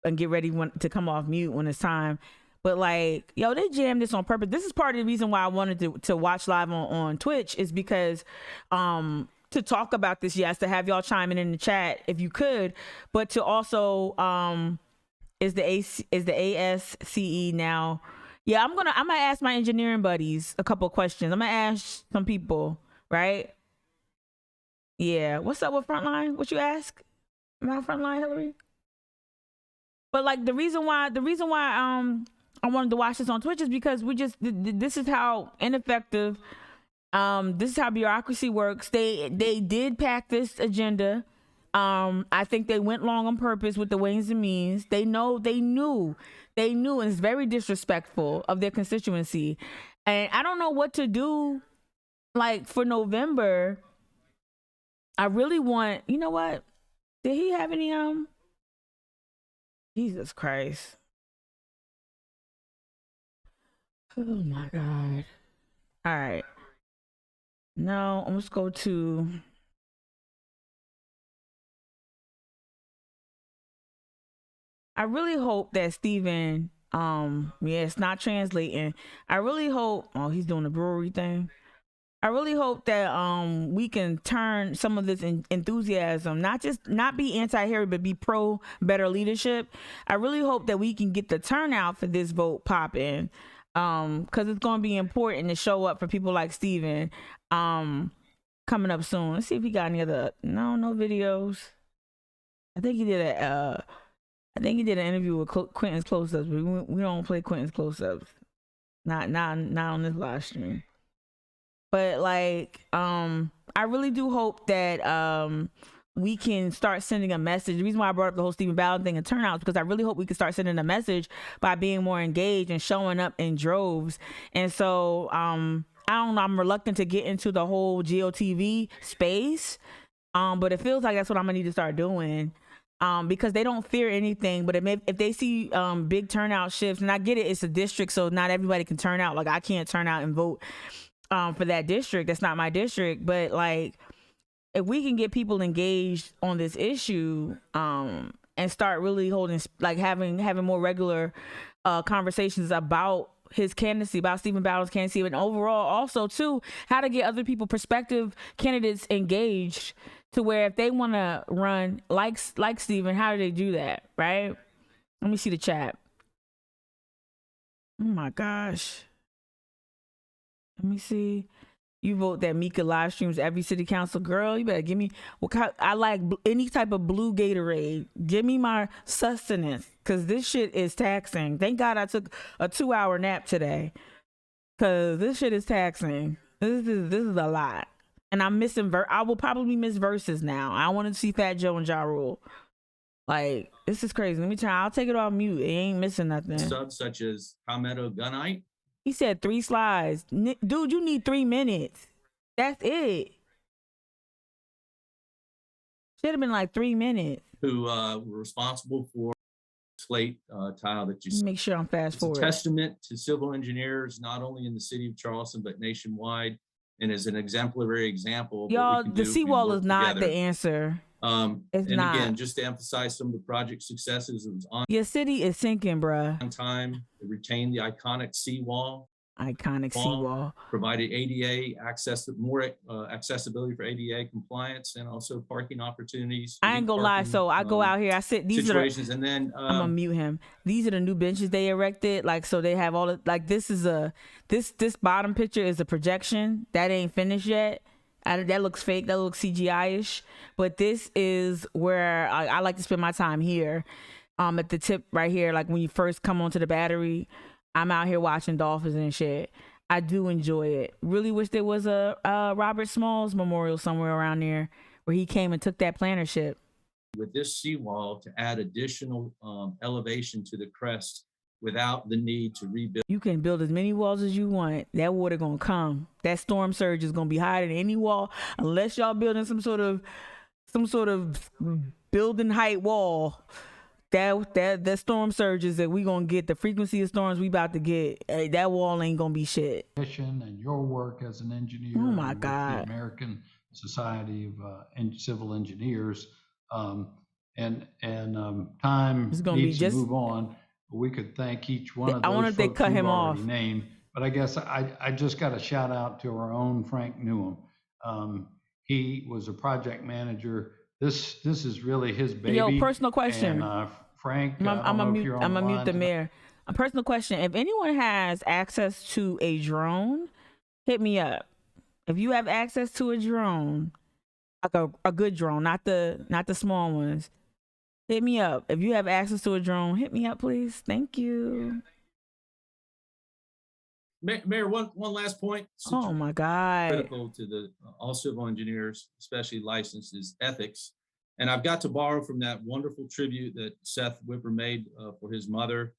and get ready to come off mute when it's time. But like, yo, they jammed this on purpose. This is part of the reason why I wanted to watch live on Twitch, is because to talk about this, yes, to have y'all chiming in the chat if you could, but to also is the ASCE now. Yeah, I'm gonna ask my engineering buddies a couple of questions. I'm gonna ask some people, right? Yeah, what's up with Frontline? What you ask? Am I Frontline, Hillary? But like the reason why I wanted to watch this on Twitch is because this is how ineffective, this is how bureaucracy works. They did pack this agenda. I think they went long on purpose with the ways and means. They knew, and it's very disrespectful of their constituency. And I don't know what to do, like, for November. I really want, you know what? Did he have any, Jesus Christ. Oh my God. All right. No, let's go to, I really hope that Steven, it's not translating. I really hope, oh, he's doing the brewery thing. I really hope that we can turn some of this enthusiasm, not be anti-Harry, but be pro better leadership. I really hope that we can get the turnout for this vote popping, because it's going to be important to show up for people like Steven coming up soon. Let's see if he got any other, no videos. I think he did an interview with Quentin's close-ups, but we don't play Quentin's close-ups. Not on this live stream. But like, I really do hope that we can start sending a message. The reason why I brought up the whole Stephen Ballard thing and turnouts, because I really hope we can start sending a message by being more engaged and showing up in droves. And so I don't know, I'm reluctant to get into the whole GOTV space, but it feels like that's what I'm gonna need to start doing. Because they don't fear anything, but if they see big turnout shifts, and I get it, it's a district, so not everybody can turn out. Like, I can't turn out and vote for that district. That's not my district. But like, if we can get people engaged on this issue, and start really holding, like, having more regular conversations about his candidacy, about Stephen Ballard's candidacy, and overall also too, how to get other people, prospective candidates, engaged, to where if they want to run like Stephen, how do they do that, right? Let me see the chat. Oh my gosh. Let me see. You vote that Mika live streams every city council. Girl, you better give me, I like any type of blue Gatorade. Give me my sustenance, because this shit is taxing. Thank God I took a 2-hour nap today, because this shit is taxing. This is a lot. And I'm missing, I will probably miss verses now. I want to see Fat Joe and Ja Rule. Like, this is crazy. Let me try. I'll take it off mute. It ain't missing nothing. Subs such as Palmetto Gunite. He said 3 slides. Dude, you need 3 minutes. That's it. Should have been like 3 minutes. Who were responsible for slate tile that you see. Make sure I'm fast forward. It's a testament to civil engineers, not only in the city of Charleston, but nationwide, and is an exemplary example of y'all, what we can the do seawall is not together. the answer. It's not. Again, just to emphasize some of the project successes, it was on your city is sinking, bruh. On time. It retained the iconic seawall. Seawall. Provided ADA access, more accessibility for ADA compliance, and also parking opportunities. I ain't gonna lie. So I go out here, I sit, these situations, are the, and then I'm gonna mute him. These are the new benches they erected. Like, so they have all the, like, this is this bottom picture is a projection that ain't finished yet. That looks fake. That looks CGI-ish. But this is where I like to spend my time here, at the tip right here. Like, when you first come onto the Battery, I'm out here watching dolphins and shit. I do enjoy it. Really wish there was a Robert Smalls memorial somewhere around there where he came and took that plannership. With this seawall to add additional elevation to the crest without the need to rebuild. You can build as many walls as you want. That water gonna come. That storm surge is gonna be higher than any wall, unless y'all building some sort of building height wall. That storm surges that we gonna get, the frequency of storms we about to get, that wall ain't gonna be shit. And your work as an engineer. Oh my with God. The American Society of Civil Engineers. Time It's gonna needs be to move on. We could thank each one of those. I wonder if they cut him off. Named, but I guess I just got a shout out to our own Frank Newham. He was a project manager. This is really his baby. Yo, personal question. And, Frank, I'm gonna mute the mayor. A personal question. If anyone has access to a drone, hit me up. If you have access to a drone, like a good drone, not the small ones, hit me up. If you have access to a drone, hit me up, please. Thank you. Mayor, one last point. Oh my God. Critical to the all civil engineers, especially licensed, is ethics. And I've got to borrow from that wonderful tribute that Seth Whipper made for his mother.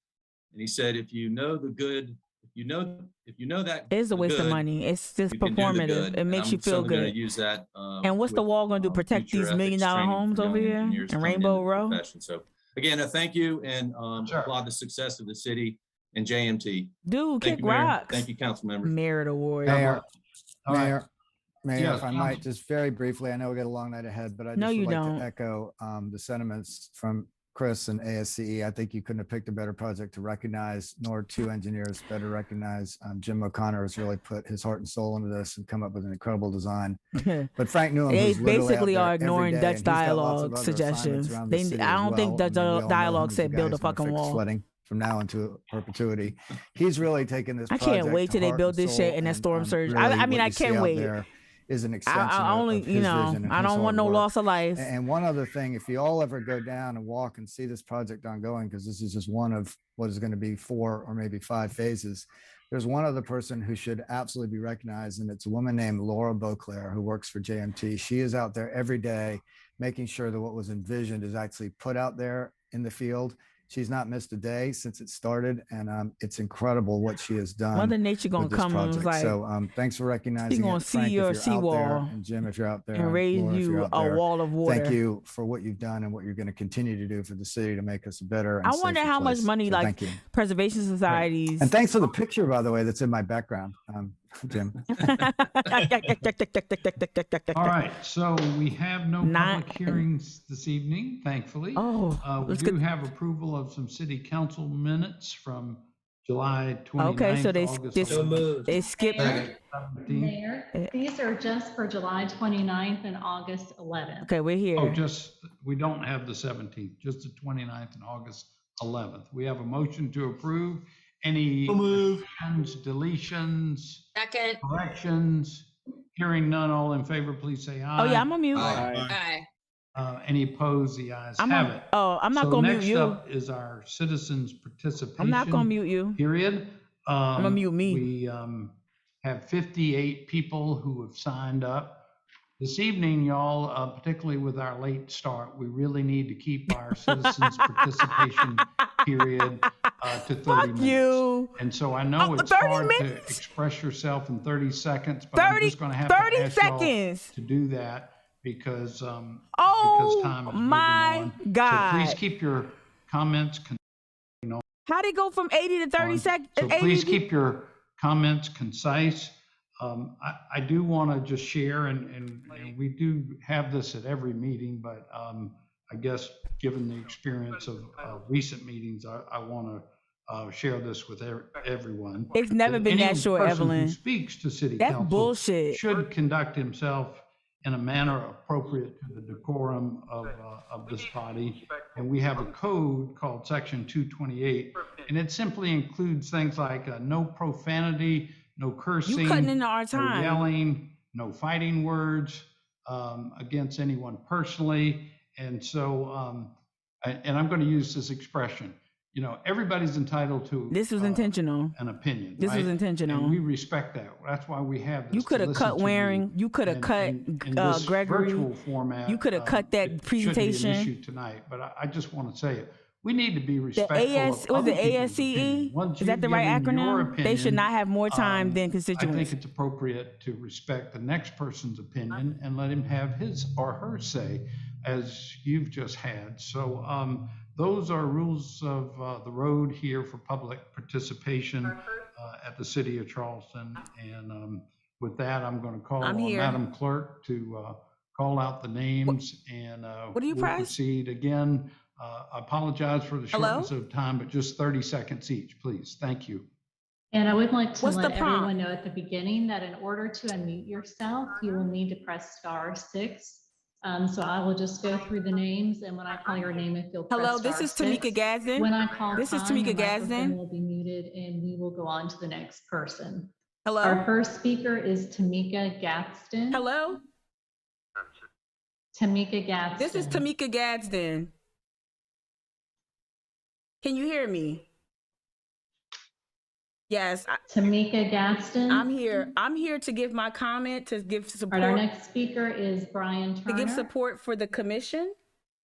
And he said, if you know the good, if you know that It's a waste of good, money. It's just you can do the performative. good. It And makes I'm you feel certainly going good. to use that. And what's the wall going to do? Protect these $1 million homes over here in Rainbow Row? So again, thank you, and applaud the success of the city and JMT. Dude, Thank kick you, Mayor. rocks. Thank you, council members. Merit award. Mayor, All right. Mayor, Yeah, if I might, just very briefly, I know we got a long night ahead, but I No, just you would like don't. to echo the sentiments from Chris and ASCE. I think you couldn't have picked a better project to recognize, nor two engineers better recognize. Jim O'Connor has really put his heart and soul into this and come up with an incredible design. But Frank Newham, They who's literally out basically there are every ignoring day, Dutch and he's got lots of dialogue other suggestions. assignments around the city I as don't think well. Dutch I mean, we all know dialogue him as said the guy build a who's gonna fucking fix wall. flooding from now into perpetuity. He's really taken this I project can't wait to till they heart build and this shit soul, and that storm surge. really I mean, what I you see can't out wait. there is an extension I only, of his vision and I his don't want hard no work. loss of life. And one other thing, if you all ever go down and walk and see this project ongoing, because this is just one of what is going to be 4 or maybe 5 phases, there's one other person who should absolutely be recognized, and it's a woman named Laura Beauclair who works for JMT. She is out there every day making sure that what was envisioned is actually put out there in the field. She's not missed a day since it started, and it's incredible what she has done. Mother Nature gonna with this come and was project. like, So thanks for recognizing gonna it, see Frank, your if you're out there, seawall and Jim, if you're out there, and raise Laura, if you're you out a there. wall of water. Thank you for what you've done and what you're going to continue to do for the city to make us a better and I wonder safer how much place. money So like thank you. preservation societies. And thanks for the picture, by the way, that's in my background, Jim. All right, so we have no public hearings this evening, thankfully. We let's do have approval of some city council minutes from July 29th. Okay, so August they skipped. Mayor, these are just for July 29th and August 11th. Okay, we're here. Oh, we don't have the 17th, just the 29th and August 11th. We have a motion to approve. Any additions, deletions, Second. corrections? Hearing none, all in favor, please say aye. Oh yeah, I'm on mute. Aye. Any opposed? The ayes have it. Oh, I'm not So gonna mute next you. up is our citizens participation. I'm not gonna mute you. Period. I'm gonna mute me. We have 58 people who have signed up. This evening, y'all, particularly with our late start, we really need to keep our citizens participation period to 30 minutes. You. And so I know it's 30 hard minutes? to express yourself in 30 seconds, but I'm just going to have to 30 ask y'all seconds. to do that because time is Oh moving my on. God. So please keep your comments. How'd it go from 80 to 30 seconds? So please keep your comments concise. I do want to just share, and we do have this at every meeting, but I guess given the experience of recent meetings, I want to share this with everyone. It's never been that short, Any person Evelyn. who speaks to city That's council bullshit. should conduct himself in a manner appropriate to the decorum of this body. And we have a code called Section 228, and it simply includes things like no profanity, no cursing, You cutting into our no time. yelling, no fighting words against anyone personally. And so, and I'm going to use this expression, everybody's entitled to This was intentional. an opinion. This was right? intentional. And we respect that. That's why we have this. You could have cut Waring. You could have cut in this Gregory. virtual format. You could have cut that it presentation. shouldn't be an issue tonight, but I just want to say it. We need to be The respectful AS of was other the people's ASCE. opinion. Once Is that you've the right given your acronym? They should opinion, not have more time than I constituents. think it's appropriate to respect the next person's opinion and let him have his or her say, as you've just had. So those are rules of the road here for public participation at the city of Charleston. And with that, I'm going to call I'm on here. Madam Clerk to call out the names and What do you we'll press? proceed again. I apologize for the Hello? shortness of time, but just 30 seconds each, please. Thank you. And I would like to What's the let prompt? everyone know at the beginning that in order to unmute yourself, you will need to press *6. So I will just go through the names, and when I call your name, if you'll press Hello, this is *6. Tamika Gadsden. When I call This is time, Tamika your microphone Gadsden. will be muted, and we will go on to the next person. Hello. Our first speaker is Tamika Gadsden. Hello. Tamika Gadsden. This is Tamika Gadsden. Can you hear me? Yes, Tamika Gadsden. I'm here. I'm here to give my comment, to give All support. right, our next speaker is Brian Turner. To give support for the commission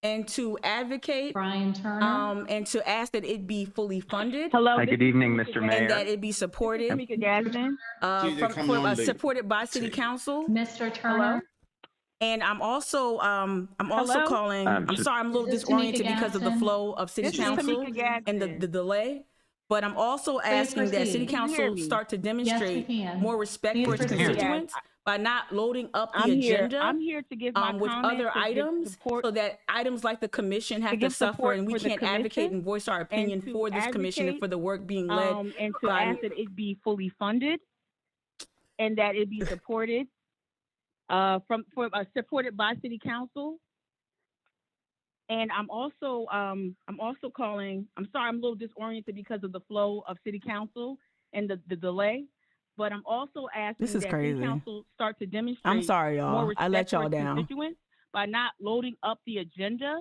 and to advocate. Brian Turner. And to ask that it be fully funded. Hello. Good evening, Mr. Mayor. And that it be supported. Tamika Gadsden. Supported by City Council. Mr. Turner. And I'm also calling. I'm sorry, I'm a little disoriented because of the flow of City Council and the delay. But I'm also asking that City Council start to demonstrate more respect for its constituents by not loading up the agenda. I'm here to give my with other items, so that items like the commission have to suffer, and we can't advocate and voice our opinion for this commission and for the work being led. And to ask that it be fully funded, and that it be supported supported by City Council. And I'm also calling. I'm sorry, I'm a little disoriented because of the flow of City Council and the delay. But I'm also asking that City Council start to demonstrate. I'm sorry, y'all. I let y'all down by not loading up the agenda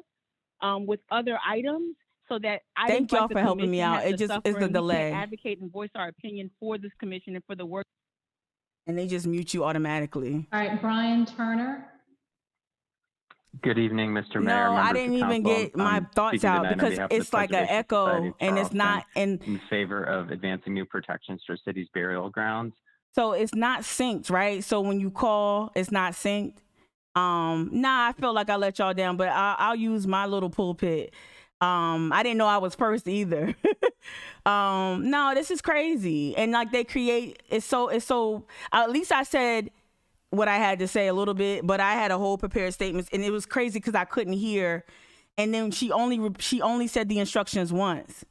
with other items, so that thank y'all for helping me out. It just is the delay. Advocate and voice our opinion for this commission and for the work. And they just mute you automatically. All right, Brian Turner. Good evening, Mr. Mayor. No, I didn't even get my thoughts out because it's like an echo and it's not in favor of advancing new protections for city's burial grounds. So it's not synced, right? So when you call, it's not synced. I feel like I let y'all down, but I'll use my little pulpit. I didn't know I was first either. No, this is crazy. And like they create, it's so, at least I said what I had to say a little bit, but I had a whole prepared statements, and it was crazy because I couldn't hear. And then she only said the instructions once.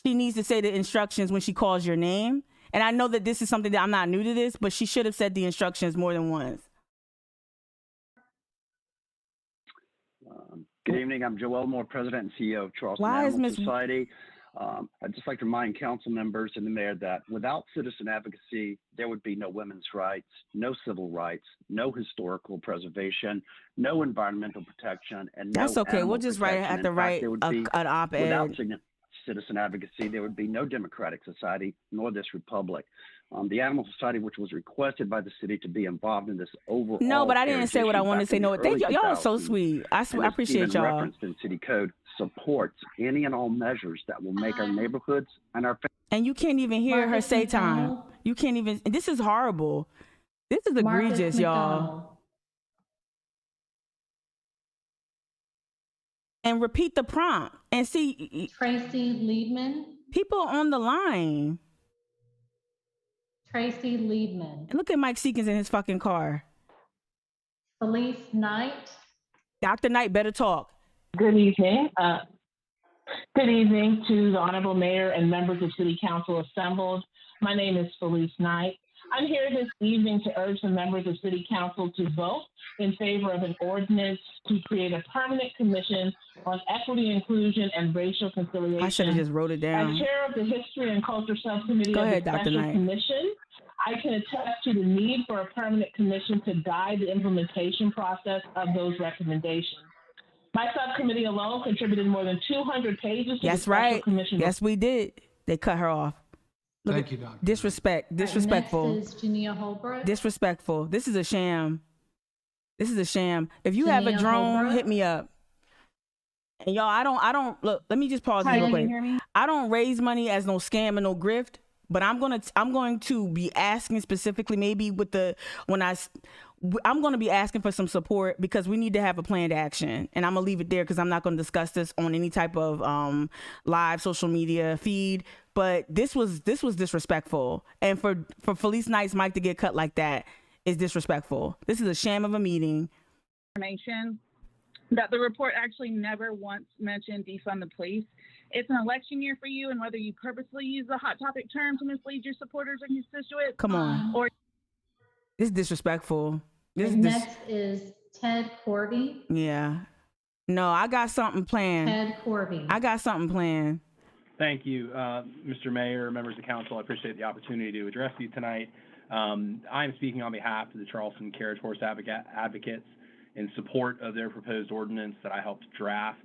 She needs to say the instructions when she calls your name. And I know that this is something that I'm not new to this, but she should have said the instructions more than once. Good evening. I'm Joel Moore, President and CEO of Charleston Animal Society. I'd just like to remind council members and the mayor that without citizen advocacy, there would be no women's rights, no civil rights, no historical preservation, no environmental protection, and that's okay. We'll just have to write an op-ed. Without citizen advocacy, there would be no democratic society, nor this republic. The Animal Society, which was requested by the city to be involved in this overall. No, but I didn't say what I wanted to say. No, thank y'all are so sweet. I appreciate y'all. Referenced in city code supports any and all measures that will make our neighborhoods and our. And you can't even hear her say time. You can't even. This is horrible. This is egregious, y'all. And repeat the prompt and see. Tracy Liebman. People on the line. Tracy Liebman. And look at Mike Seekins in his fucking car. Felice Knight. Dr. Knight better talk. Good evening. Good evening to the Honorable Mayor and members of City Council assembled. My name is Felice Knight. I'm here this evening to urge the members of City Council to vote in favor of an ordinance to create a permanent commission on equity, inclusion, and racial conciliation. I should have just wrote it down. As chair of the History and Culture Subcommittee of the Special Commission, I can attest to the need for a permanent commission to guide the implementation process of those recommendations. My subcommittee alone contributed more than 200 pages to the Special Commission. Yes, we did. They cut her off. Look, thank you, Doctor. Disrespectful. Next is Jania Holbrook. Disrespectful. This is a sham. This is a sham. If you have a drone, hit me up. And y'all, I don't look. Let me just pause real quick. I don't raise money as no scam and no grift, but I'm going to be asking specifically, maybe I'm going to be asking for some support because we need to have a planned action. And I'm going to leave it there because I'm not going to discuss this on any type of live social media feed. But this was disrespectful. And for Felice Knight's mic to get cut like that is disrespectful. This is a sham of a meeting. Information that the report actually never once mentioned defund the police. It's an election year for you, and whether you purposely use a hot topic term to mislead your supporters or constituents. Come on. Or this is disrespectful. Next is Ted Corby. Yeah. No, I got something planned. Ted Corby. I got something planned. Thank you, Mr. Mayor, members of council. I appreciate the opportunity to address you tonight. I'm speaking on behalf of the Charleston Carriage Horse Advocates. in support of their proposed ordinance that I helped draft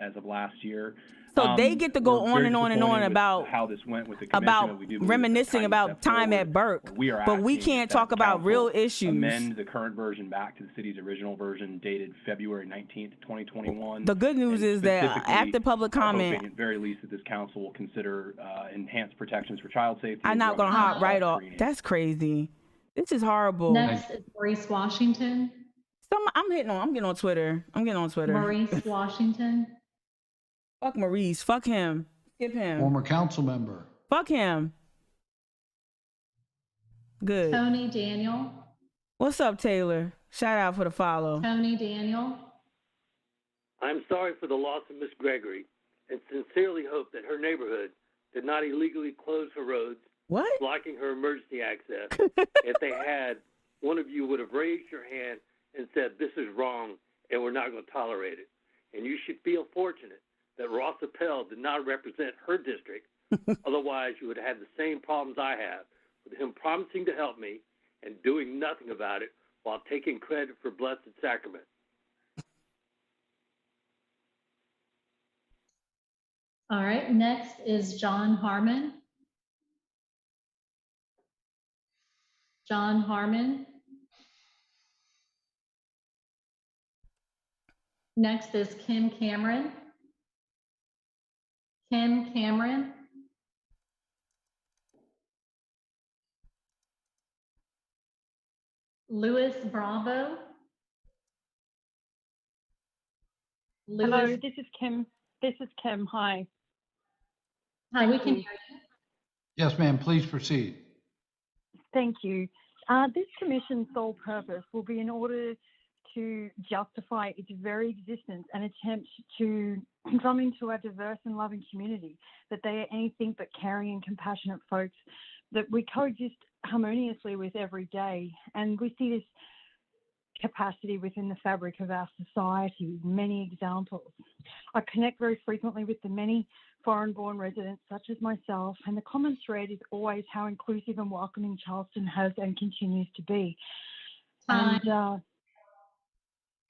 as of last year. So they get to go We're on very and on and disappointed on with about how this went with the commission, but we do believe it's a reminiscing tiny about step time forward. at Burke, What we are but we asking is can't that talk the about real council issues. amend the current version back to the city's original version dated February 19th, 2021. The good news is that Specifically, after public we're comment, hoping at very least that this council will consider enhanced protections for child safety. I'm and not drug gonna and hop alcohol right off. screening. That's crazy. This is horrible. Next is Maurice Washington. I'm getting on Twitter. Maurice Washington. Fuck Maurice. Fuck him. Skip him. Former council member. Fuck him. Good. Tony Daniel. What's up, Taylor? Shout out for the follow. Tony Daniel. I'm sorry for the loss of Miss Gregory and sincerely hope that her neighborhood did not illegally close her roads, blocking her emergency access. If they had, one of you would have raised your hand and said, this is wrong and we're not going to tolerate it. And you should feel fortunate that Ross Appel did not represent her district. Otherwise, you would have had the same problems I have with him promising to help me and doing nothing about it while taking credit for Blessed Sacrament. All right, next is John Harmon. John Harmon. Next is Kim Cameron. Kim Cameron. Louis Bravo. Hello, this is Kim. Hi. Hi, we can hear you. Yes, ma'am, please proceed. Thank you. This commission's sole purpose will be in order to justify its very existence and attempt to drum into our diverse and loving community that they are anything but caring and compassionate folks that we coexist harmoniously with every day. And we see this capacity within the fabric of our society, many examples. I connect very frequently with the many foreign-born residents such as myself, and the common thread is always how inclusive and welcoming Charleston has and continues to be. And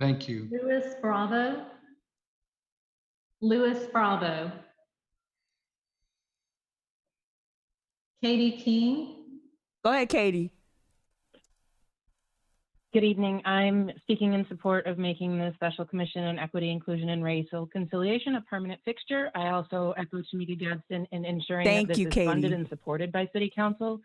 thank you. Louis Bravo. Louis Bravo. Katie King. Go ahead, Katie. Good evening. I'm speaking in support of making the Special Commission on Equity, Inclusion, and Racial Conciliation a permanent fixture. I also echo Tamika Gadsden in ensuring that this is funded and supported by City Council.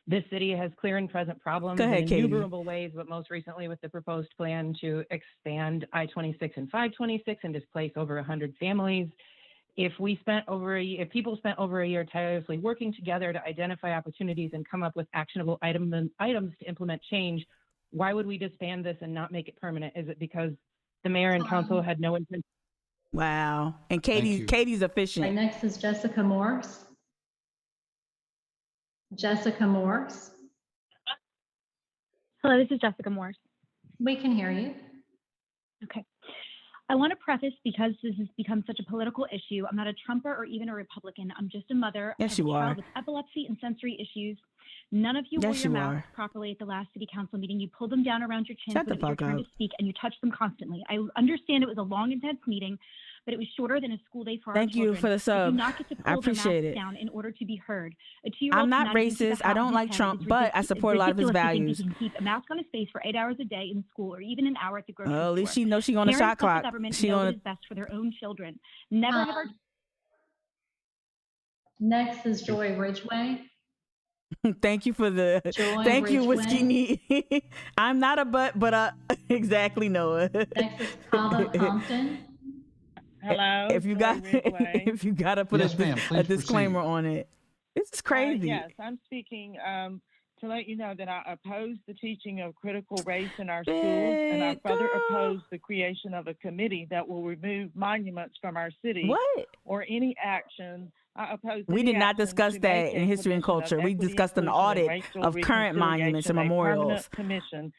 This city has clear and present problems in innumerable ways, but most recently with the proposed plan to expand I-26 and 526 and displace over 100 families. If people spent over a year tirelessly working together to identify opportunities and come up with actionable items to implement change, why would we disband this and not make it permanent? Is it because the mayor and council had no intention? Wow. And Katie's efficient. Right, next is Jessica Morse. Jessica Morse. Hello, this is Jessica Morse. We can hear you. Okay. I want to preface, because this has become such a political issue, I'm not a Trumper or even a Republican. I'm just a mother. Yes, of a you are. child with epilepsy and sensory issues. None of you wore your masks properly at the last city council meeting. You pulled them down around your chin Shut so the that your fuck turn up. to speak, and you touched them constantly. I understand it was a long, intense meeting, but it was shorter than a school day for our Thank you children. for the They sub. do not get to I pull their appreciate masks it. down in order to be heard. A 2-year-old I'm not cannot even keep a racist. I hat don't on like his head. Trump, It's but I support a lot of his ridiculous to think values. that you can keep a mask on his face for 8 hours a day in school, or even an hour at the grocery store. At least she knows she on the Parents shot of the clock. government She know on what is best for their own children. Never have our Next is Joy Ridgway. Thank you for the thank you, Whiskey Neat. I'm not a but exactly, Noah. Next is Kava Compton. Hello. If you got if you gotta put Yes, ma'am, a please disclaimer on it. This is crazy. Yes, I'm speaking to let you know that I oppose the teaching of critical race in our schools, and I further oppose the creation of a committee that will remove monuments from our city. What? Or any action. I oppose. We did not discuss that in history and culture. We discussed an audit of current monuments and memorials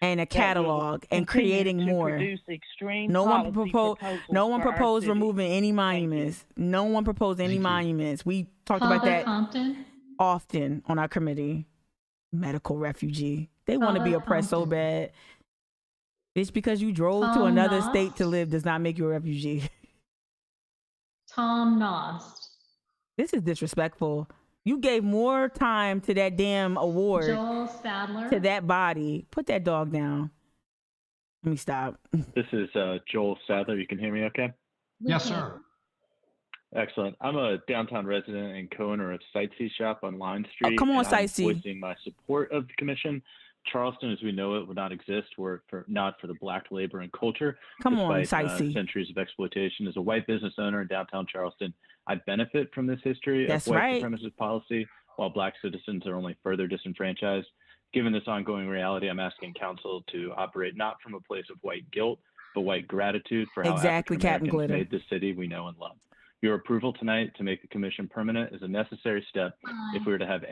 and a catalog and creating more. No one proposed removing any monuments. No one proposed any monuments. We talked about that often on our committee. Medical refugee. They want to be oppressed so bad. Just because you drove to another state to live does not make you a refugee. Tom Nost. This is disrespectful. You gave more time to that damn award. Joel Stadler. To that body. Put that dog down. Let me stop. This is Joel Sadler. You can hear me okay? Yes, sir. Excellent. I'm a downtown resident and co-owner of Sightsee Shop on Line Street. Oh, come on, and I'm Sightsee. voicing my support of the commission. Charleston, as we know it, would not exist were it not for the Black labor and culture. Come on, despite Sightsee. centuries of exploitation. As a white business owner in downtown Charleston, I benefit from this history That's of white right. supremacist policy, while Black citizens are only further disenfranchised. Given this ongoing reality, I'm asking council to operate not from a place of white guilt, but white gratitude for how Exactly, Captain African Americans Glitter. made the city we know and love. Your approval tonight to make the commission permanent is a necessary step if we were to have.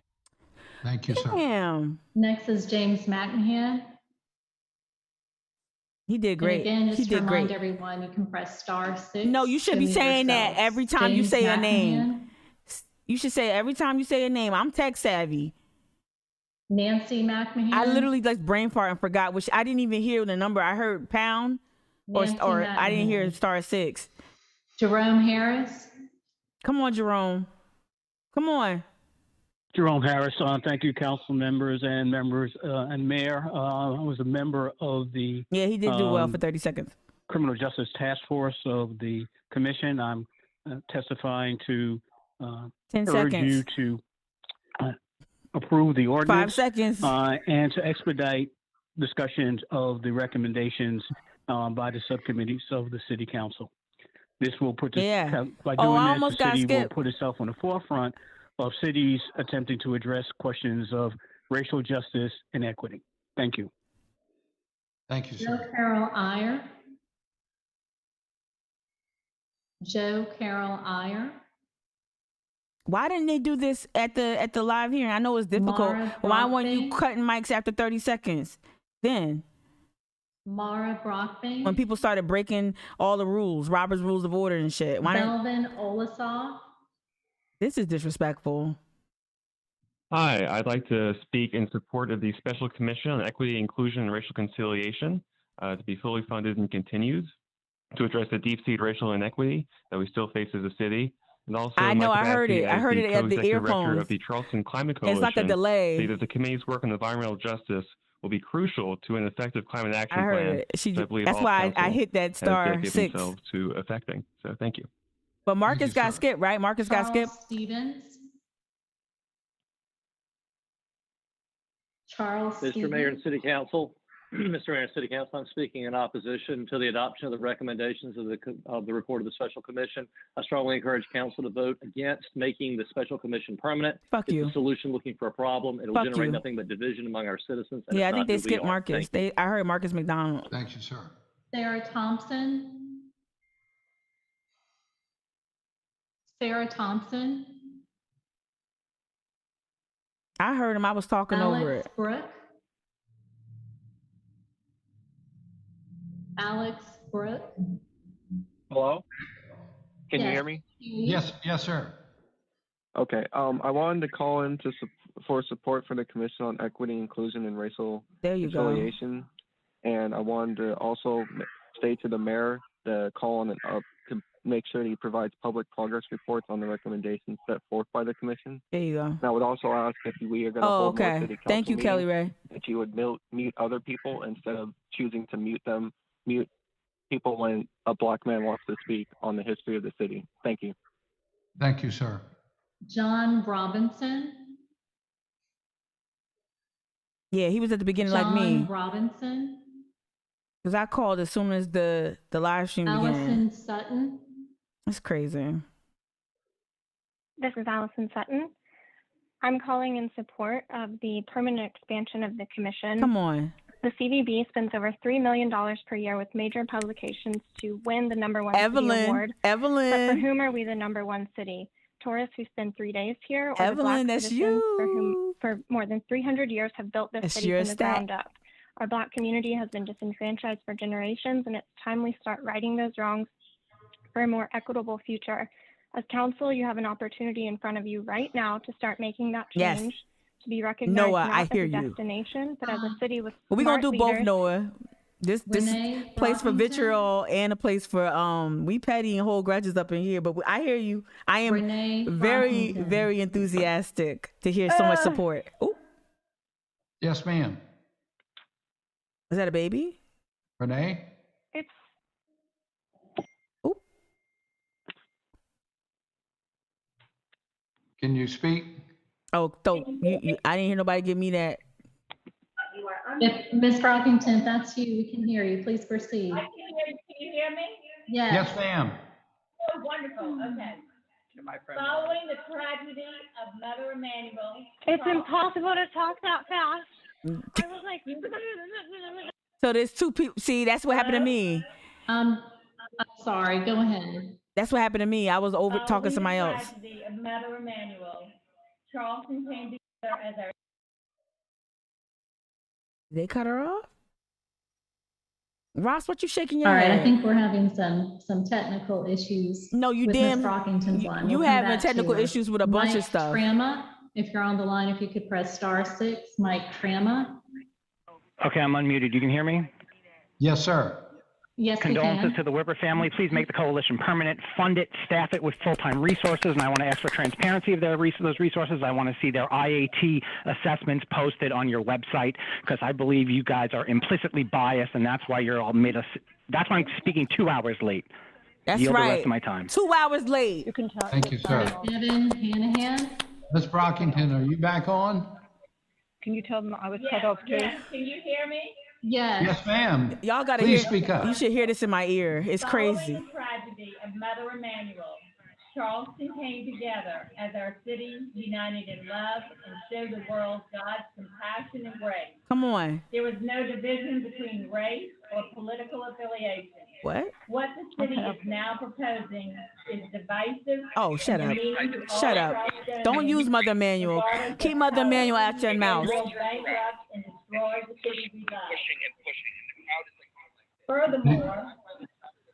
Thank you, sir. Damn. Next is James McMahon. He did great. And again, just He to did remind great. everyone, you can press *6. No, you should to be mute saying that yourselves. every time you James say a name. McMahon, You should say it every time you say a name. I'm tech savvy. Nancy McMahon. I literally like brain fart and forgot which. I didn't even hear the number. I heard pound or Nancy I didn't hear McMahon. *6. Jerome Harris. Come on, Jerome. Come on. Jerome Harris. Thank you, council members and mayor. I was a member of the Yeah, he did do well for 30 seconds. Criminal Justice Task Force of the commission. I'm testifying to 10 urge seconds. you to approve the ordinance 5 seconds. and to expedite discussions of the recommendations by the subcommittees of the city council. This will put by doing I this, almost the got city will skipped. put itself on the forefront of cities attempting to address questions of racial justice and equity. Thank you. Thank you, Joe sir. Carroll Iyer. Joe Carroll Iyer. Why didn't they do this at the live hearing? I know it's difficult. Mara Why weren't you Brockbane. cutting mics after 30 seconds? Then Mara Brockbane. when people started breaking all the rules, Robert's Rules of Order and shit. Why didn't, Belvin Olasaw. this is disrespectful. Hi, I'd like to speak in support of the Special Commission on Equity, Inclusion, and Racial Conciliation to be fully funded and continued to address the deep-seated racial inequity that we still face as a city. And also, I know, I heard it. I heard it at the co-executive director earphones. of the Charleston Climate It's Coalition. like a delay. Say that the committee's work on environmental justice will be crucial to an effective climate action I heard plan. it. That I believe That's all why I council hit that has star dedicated 6. themselves to affecting. So thank you. But Marcus got skipped, right? Marcus got skipped. Stevens. Charles Mr. Stevens. Mayor and City Council, Mr. Mayor and City Council, I'm speaking in opposition to the adoption of the recommendations of the report of the Special Commission. I strongly encourage council to vote against making the Special Commission permanent. Fuck it's you. a solution looking for a problem. It'll Fuck generate you. nothing but division among our citizens. And Yeah, I it's think not they who we skipped are. Marcus. Thank I heard Marcus McDonald. Thank you, sir. Sarah Thompson. Sarah Thompson. I heard him. I was talking over Alex it. Brooke. Alex Brooke. Hello? Can you Yes. hear me? Yes, yes, sir. Okay. I wanted to call in for support for the Commission on Equity, Inclusion, and Racial There you go. Conciliation. And I wanted to also state to the mayor to call on to make sure that he provides public progress reports on the recommendations set forth by the commission. There you go. And I would also ask if we are going to Oh, hold more okay. city council Thank you, Kelly meetings, Ray. that you would mute other people instead of choosing to mute people when a black man wants to speak on the history of the city. Thank you. Thank you, sir. John Robinson. Yeah, he was at the beginning John like me. Robinson. Because I called as soon as the live stream began. Allison Sutton. That's crazy. This is Allison Sutton. I'm calling in support of the permanent expansion of the commission. Come on. The CVB spends over $3 million per year with major publications to win the #1 city award. But for Evelyn. whom are we the #1 city? Tourists who spend 3 days here, or the Evelyn, Black that's citizens for you. whom for more than 300 years have built this That's city your from the stat. ground up? Our Black community has been disenfranchised for generations, and it's time we start righting those wrongs for a more equitable future. As council, you have an opportunity in front of you right now to start making that Yes. change, to be recognized Noah, not I as hear a you. destination, but as a city with Well, we're going to smart do both, leaders. Noah. This Renee place for Brockington? vitriol and a place for we petty and hold grudges up in here. But I hear you. I am Renee very, Brockington. very enthusiastic to hear so much support. Ooh, Yes, ma'am. is that a baby? Renee? It's Can you speak? Oh, so I didn't hear nobody give me that. If Ms. Brockington, if that's you, we can hear you. Please proceed. Can you hear me? Yes. Yes, ma'am. Oh, wonderful. Okay. Following the tragedy of Mother Emanuel. It's impossible to talk that fast. I was like, So there's two people. See, that's what happened to me. I'm sorry. Go ahead. That's what happened to me. I was over talking to somebody else. Following the tragedy of Mother Emanuel, Charleston came together as our They cut her off? Ross, what you shaking your All right, head? I think we're having some technical issues. No, you with damn. Ms. Brockington's line. You We'll come having back to technical her. issues with a bunch of Mike stuff. Trama, if you're on the line, if you could press *6. Mike Trama. Okay, I'm unmuted. You can hear me? Yes, sir. Yes, we Condolences can. to the Weber family. Please make the coalition permanent, fund it, staff it with full-time resources, and I want to ask for transparency of those resources. I want to see their IAT assessments posted on your website because I believe you guys are implicitly biased, and that's why you're all made us. That's why I'm speaking 2 hours late. That's Yield right. the rest of my time. 2 hours late. You can talk. Thank you, sir. Devin Hanahan. Ms. Brockington, are you back on? Can you tell them I was cut off too? Yes, can you hear me? Yes. Yes, ma'am. Y'all gotta Please hear. speak up. You should hear this in my ear. It's crazy. Following the tragedy of Mother Emanuel, Charleston came together as our city united in love and showed the world God's compassion and grace. Come on. There was no division between race or political affiliation. What? What the city is now proposing is divisive. Oh, shut and up. means all Shut up. Charlestonians, Don't use Mother Manual. regardless of Keep Mother color, Manual out your mouth. will bankrupt and destroy the city we love. Furthermore,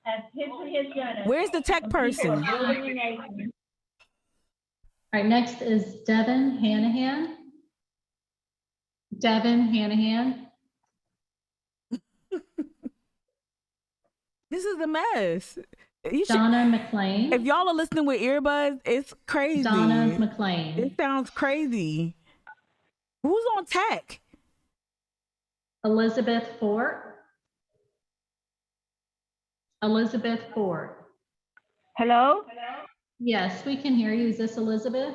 as history has shown us, Where's the tech person? All right, next is Devin Hanahan. Devin Hanahan. This is a mess. Donna McLean. If y'all are listening with earbuds, it's crazy. Donna McLean. It sounds crazy. Who's on tech? Elizabeth Fort. Elizabeth Fort. Hello? Yes, we can hear you. Is this Elizabeth?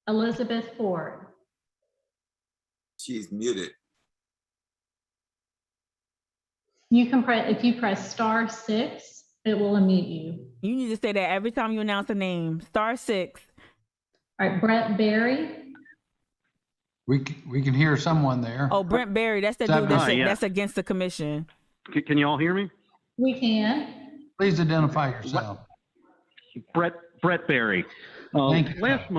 Elizabeth Fort. She's muted. You can press, if you press *6, it will unmute you. You need to say that every time you announce a name. *6. All right, Brett Berry. We can hear someone there. Oh, Brent Berry. That's the dude that's against the commission. Can you all hear me? We can. Please identify yourself. Brett Berry. Thank you. Last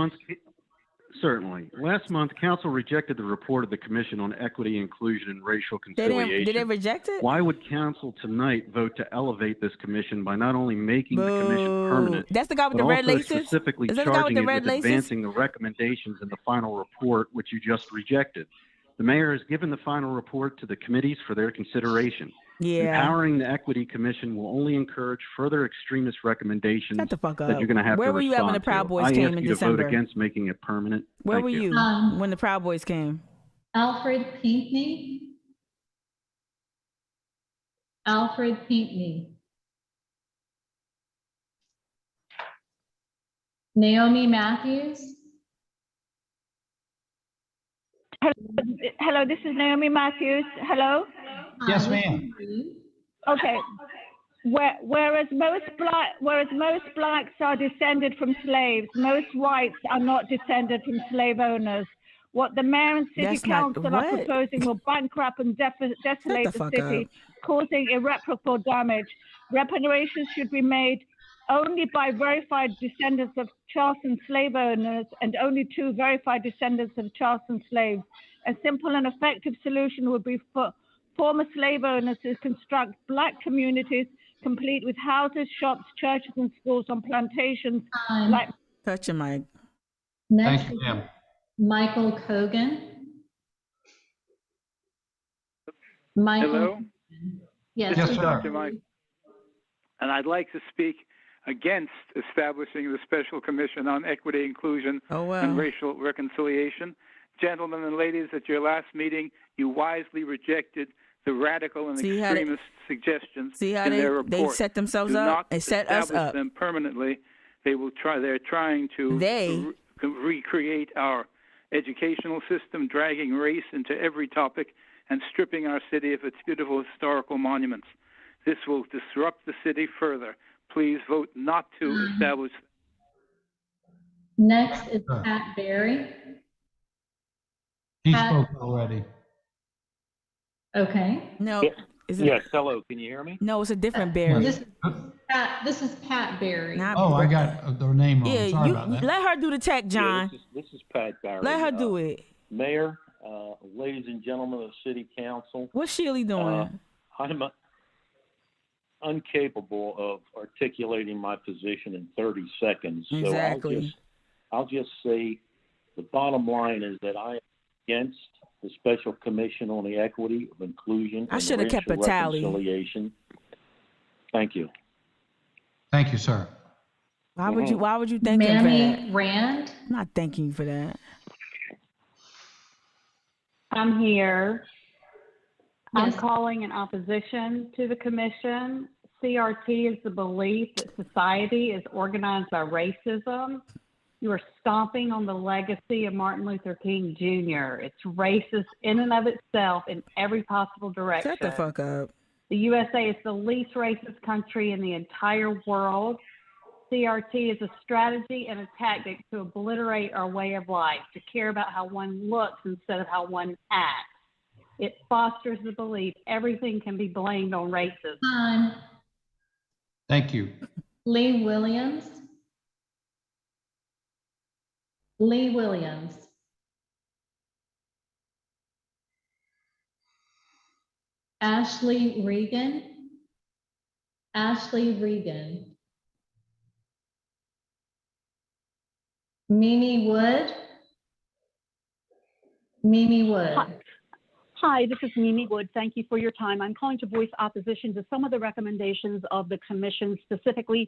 month, council rejected the report of the Commission on Equity, Inclusion, and Racial Conciliation. Did they reject it? Why would council tonight vote to elevate this commission by not only making the commission permanent, that's the guy with but the red also laces? specifically Is that the guy with charging the it red with laces? advancing the recommendations in the final report, which you just rejected? The mayor has given the final report to the committees for their consideration. Yeah. Empowering the Equity Commission will only encourage further extremist recommendations Shut the fuck that up. you're going to have Where to were you at when the respond Proud to. Boys I came ask in you to December? vote against making it permanent. Where Thank were you when the Proud Boys came? Alfred Pinkney. Alfred Pinkney. Naomi Matthews. Hello, this is Naomi Matthews. Hello? Yes, ma'am. Okay. Whereas most blacks are descended from slaves, most whites are not descended from slave owners. What the mayor and city council are proposing will bankrupt and desolate the city, causing irreparable damage. Reparations should be made only by verified descendants of Charleston slave owners and only 2 verified descendants of Charleston slaves. A simple and effective solution would be for former slave owners to construct black communities complete with houses, shops, churches, and schools on plantations. Touch your mic. Next, Thank you, ma'am. Michael Kogan. Michael? Hello? Yes, This is sir. Dr. Mike. And I'd like to speak against establishing the Special Commission on Equity, Inclusion, and Racial Reconciliation. Gentlemen and ladies, at your last meeting, you wisely rejected the radical and extremist suggestions in their report. They set themselves up and set us up. Them permanently. They're trying to recreate our educational system, dragging race into every topic and stripping our city of its beautiful historical monuments. This will disrupt the city further. Please vote not to establish. Next is Pat Berry. He spoke already. Okay. No. Yes, hello, can you hear me? No, it's a different Barry. This is Pat Berry. I got the name wrong. Sorry about that. Let her do the tech, John. Yeah, this is Pat Barry. Let her do it. Mayor, ladies and gentlemen of the City Council. What's Sheely doing? I'm incapable of articulating my position in 30 seconds. Exactly. So I'll just say the bottom line is that I am against the Special Commission on the Equity of Inclusion and should have kept a tally. Reconciliation. Thank you. Thank you, sir. Why would you thank him for that? Mammy Rand? I'm not thanking you for that. I'm here. I'm Yes. calling in opposition to the commission. CRT is the belief that society is organized by racism. You are stomping on the legacy of Martin Luther King Jr. It's racist in and of itself in every possible direction. Shut the fuck up. The USA is the least racist country in the entire world. CRT is a strategy and a tactic to obliterate our way of life, to care about how one looks instead of how one acts. It fosters the belief everything can be blamed on racism. Time. Thank you. Lee Williams. Lee Williams. Ashley Regan. Ashley Regan. Mimi Wood. Mimi Wood. Hi, this is Mimi Wood. Thank you for your time. I'm calling to voice opposition to some of the recommendations of the commission, specifically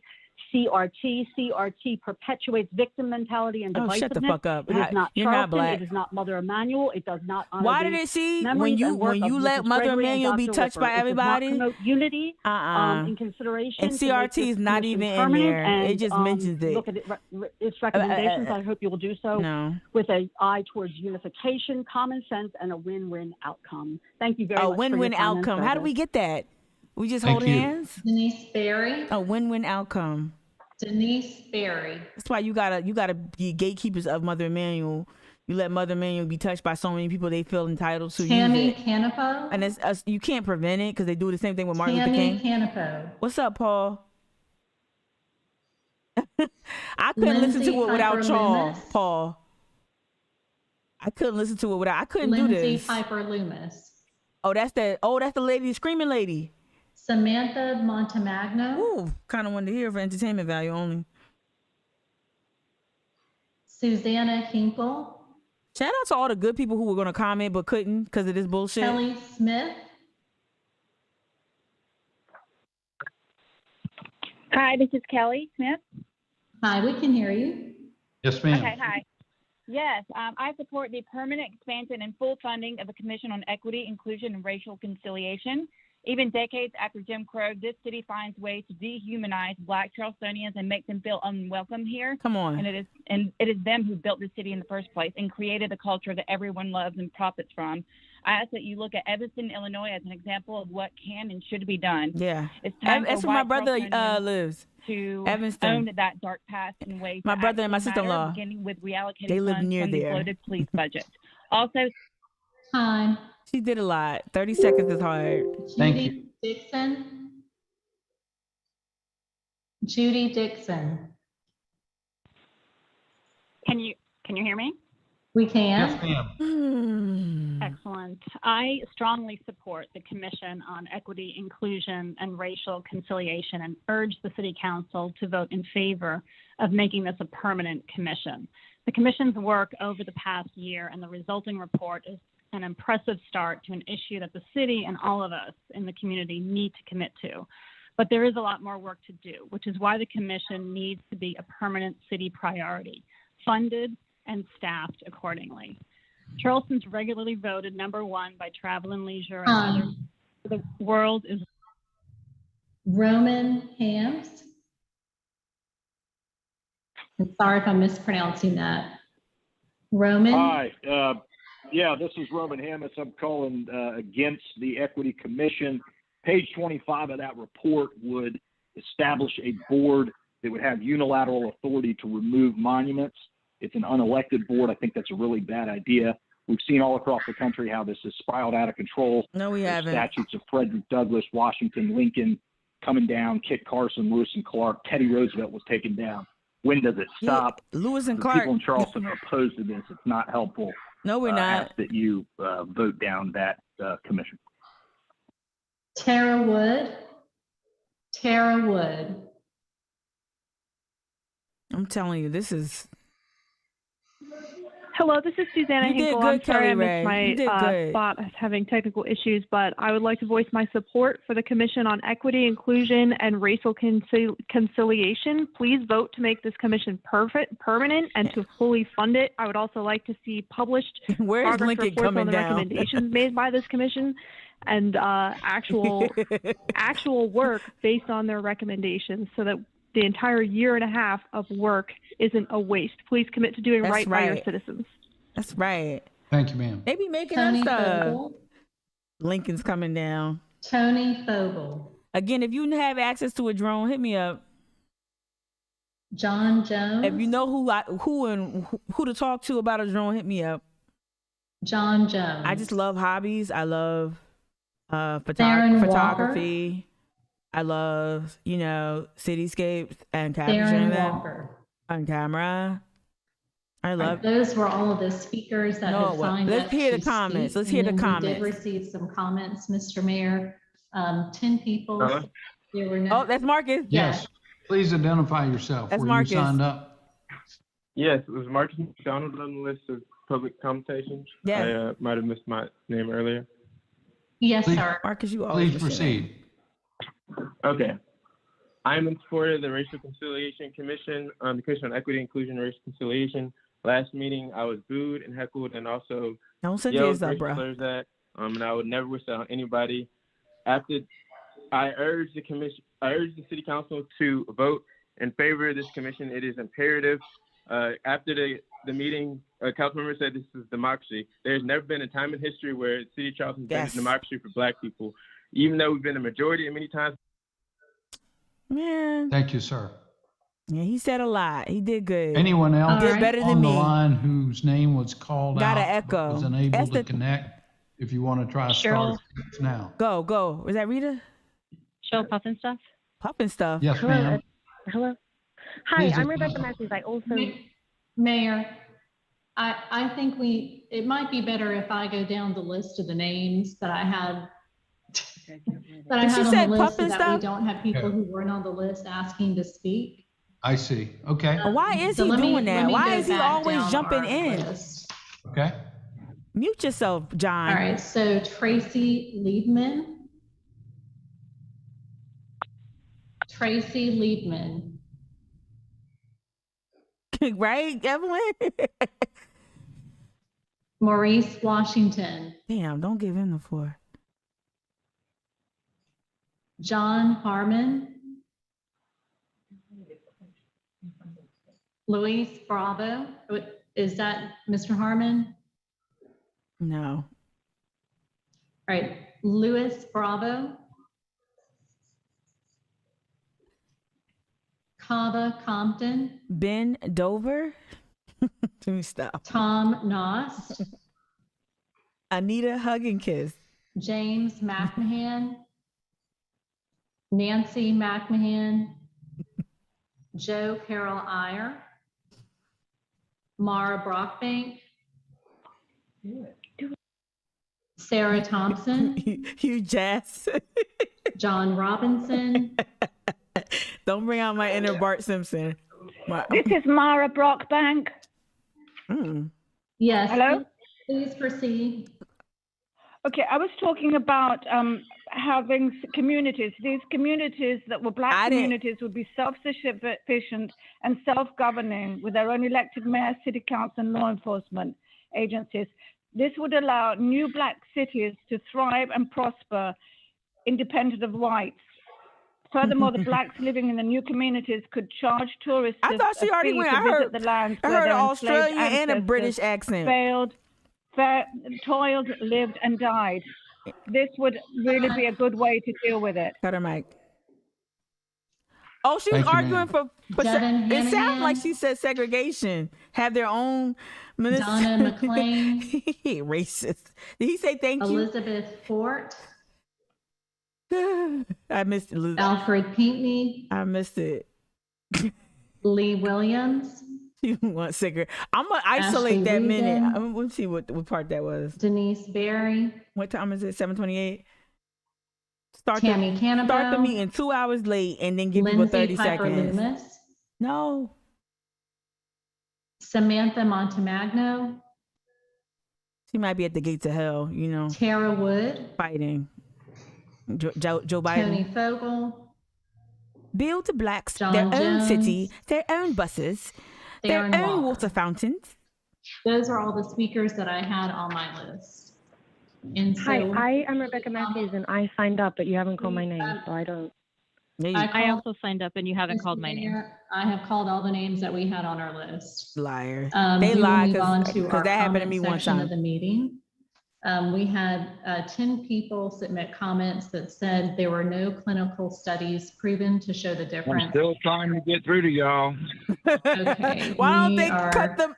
CRT. CRT perpetuates victim mentality and divisiveness. Oh, shut the fuck up. It is not You're not Charleston. Black. It is not Mother Emanuel. It does not honor Why the did it see memories and work when of you let Mrs. Mother Gregory and Emanuel be Dr. touched Whipper. by It does not everybody? promote unity in consideration. And to make CRT this is not commission even in permanent there. and, It just mentions it. Look at its recommendations. I hope you will do so with an eye towards unification, common sense, and a win-win outcome. Thank you very much. A win-win outcome. How do we get that? We just hold hands? Denise Berry. A win-win outcome. Denise Berry. That's why you gotta be gatekeepers of Mother Emanuel. You let Mother Emanuel be touched by so many people they feel entitled to. Tammy Canapo. And it's you can't prevent it because they do the same thing with Martin Luther King. Tammy Canapo. What's up, Paul? I couldn't listen to it without y'all, Paul. I couldn't listen to it without. I couldn't do this. Lindsay Piper Loomis. Oh, that's the lady, the screaming lady. Samantha Montemagno. Ooh, kind of wanted to hear for entertainment value only. Susanna Hinkle. Shout out to all the good people who were going to comment but couldn't because of this bullshit. Kelly Smith. Hi, this is Kelly Smith. Hi, we can hear you. Yes, ma'am. Okay, hi. Yes, I support the permanent expansion and full funding of the Commission on Equity, Inclusion, and Racial Conciliation. Even decades after Jim Crow, this city finds ways to dehumanize Black Charlestonians and make them feel unwelcome here. Come on. And it is them who built the city in the first place and created the culture that everyone loves and profits from. I ask that you look at Evanston, Illinois, as an example of what can and should be done. Yeah, it's time that's for where my white brother Charlestonians lives. To Evanston. own that dark past in ways my that brother and my actually matter, sister-in-law. beginning with reallocating They live funds near from the there. bloated police budget. Also, time. She did a lot. 30 seconds is hard. Judy Dixon. Judy Dixon. Can you hear me? We can. Yes, ma'am. Excellent. I strongly support the Commission on Equity, Inclusion, and Racial Conciliation and urge the City Council to vote in favor of making this a permanent commission. The Commission's work over the past year and the resulting report is an impressive start to an issue that the city and all of us in the community need to commit to. But there is a lot more work to do, which is why the commission needs to be a permanent city priority, funded and staffed accordingly. Charleston's regularly voted #1 by Travel and Leisure and others. The world is Roman Hams. I'm sorry if I'm mispronouncing that. Roman? Hi. Yeah, this is Roman Hammis. I'm calling against the Equity Commission. Page 25 of that report would establish a board that would have unilateral authority to remove monuments. It's an unelected board. I think that's a really bad idea. We've seen all across the country how this has spiraled out of control. No, we haven't. Statutes of Frederick Douglass, Washington, Lincoln coming down, Kit Carson, Lewis and Clark, Teddy Roosevelt was taken down. When does it stop? Yeah, Lewis and The Clark. people in Charleston are opposed to this. It's not helpful. No, we're not. Ask that you vote down that commission. Tara Wood. Tara Wood. I'm telling you, this is. Hello, this is Susanna You did Hinkle. good, I'm sorry I Kelly Ray. missed You did my good. spot. I was having technical issues, but I would like to voice my support for the Commission on Equity, Inclusion, and Racial Conciliation. Please vote to make this commission permanent and to fully fund it. I would also like to see published Where's progress Lincoln reports coming on the down? recommendations made by this commission and actual work based on their recommendations so that the entire year and a half of work isn't a waste. Please commit to doing That's right by your right. citizens. That's right. Thank you, ma'am. They be making Tony up stuff. Fogel. Lincoln's coming down. Tony Fogel. Again, if you have access to a drone, hit me up. John Jones. If you know who to talk to about a drone, hit me up. John Jones. I just love hobbies. I love Darren photography. I love, cityscapes and capturing Darren them Walker. on camera. I love. Those were all of the speakers that have signed Let's up hear to the comments. speak, Let's hear and the then comments. We did receive some comments, Mr. Mayor. 10 people. Uh-huh. There were no. Oh, that's Marcus. Yes. Please identify yourself. That's Were Marcus. you signed up? Yes, it was Marcus McDonald on the list of public commentations. Yeah. I might have missed my name earlier. Yes, Please- sir. Marcus, you always Please proceed. Okay. I am in support of the Racial Conciliation Commission, the Commission on Equity, Inclusion, and Racial Conciliation. Last meeting, I was booed and heckled and also Don't send yelled yours up, racial bro. slurs at, and I would never wish that on anybody. After I urge the City Council to vote in favor of this commission. It is imperative. After the meeting, a council member said this is democracy. There's never been a time in history where the City of Charleston has been a democracy for Black people, even though we've been a majority and many times. Man. Thank you, sir. Yeah, he said a lot. He did good. Anyone else Did better than on the me. line whose name was called Gotta out but echo. was unable That's to the- connect? If you want to try Cheryl. start now. Go. Was that Rita? Cheryl Puffin Stuff. Puffin Stuff. Yes, Hello. ma'am. Hello. Hi, Please I'm Rebecca explain. Matthews. I also. Mayor, I think it might be better if I go down the list of the names that I had. That I She had on said the list so Puffin that Stuff? we don't have people Okay. who weren't on the list asking to speak. I see. Okay. Why is So he let me- doing that? let me Why go is he back always down jumping our in? list. Okay. Mute yourself, John. All right, so Tracy Liebman. Tracy Liebman. Right, Evelyn? Maurice Washington. Damn, don't give him the floor. John Harmon. Luis Bravo. Is that Mr. Harmon? No. All right, Louis Bravo. Kava Compton. Ben Dover? Let me stop. Tom Noss. Anita Hug and Kiss. James McMahon. Nancy McMahon. Joe Carroll Iyer. Mara Brockbank. Sarah Thompson. Hugh Jass. John Robinson. Don't bring out my inner Bart Simpson. This is Mara Brockbank. Yes. Hello? Please proceed. Okay, I was talking about having communities. These communities that were Black communities would be self-sufficient and self-governing with their own elected mayor, city council, and law enforcement agencies. This would allow new Black cities to thrive and prosper independent of whites. Furthermore, the Blacks living in the new communities could charge tourists I thought she already went. to visit the lands I where heard their an Australian enslaved and a British accent. Toiled, lived, and died. This would really be a good way to deal with it. Cut her mic. Oh, she was arguing for it sounds like she said segregation. Have their own minister. Donna McClain. Racist. Did he say thank you? Elizabeth Fort. I missed it. Alfred Pinckney. I missed it. Lee Williams. You want cigarette? I'm gonna isolate Ashley that Regan. minute. I'm gonna see what part that was. Denise Berry. What time is it? 7:28. Tammy Cannabell. Start the meeting 2 hours late and then give people 30 seconds. Loomis. No. Samantha Montemagno. She might be at the gates of hell, you know. Tara Wood. Fighting. Joe Biden. Tony Fogel. Build to Blacks John their own Jones. city, their own buses, their Darren own Walker. water fountains. Those are all the speakers that I had on my list. And so, Hi, I am Rebecca Matthews, and I signed up, but you haven't called my name, so I don't. I also signed up, and you haven't called my name. I have called all the names that we had on our list. Liar. They lie move on to because our that happened to comment me one section time. of the meeting. We had 10 people submit comments that said there were no clinical studies proven to show the I'm difference. still trying to get through to y'all. Okay, Why don't we they are- cut them?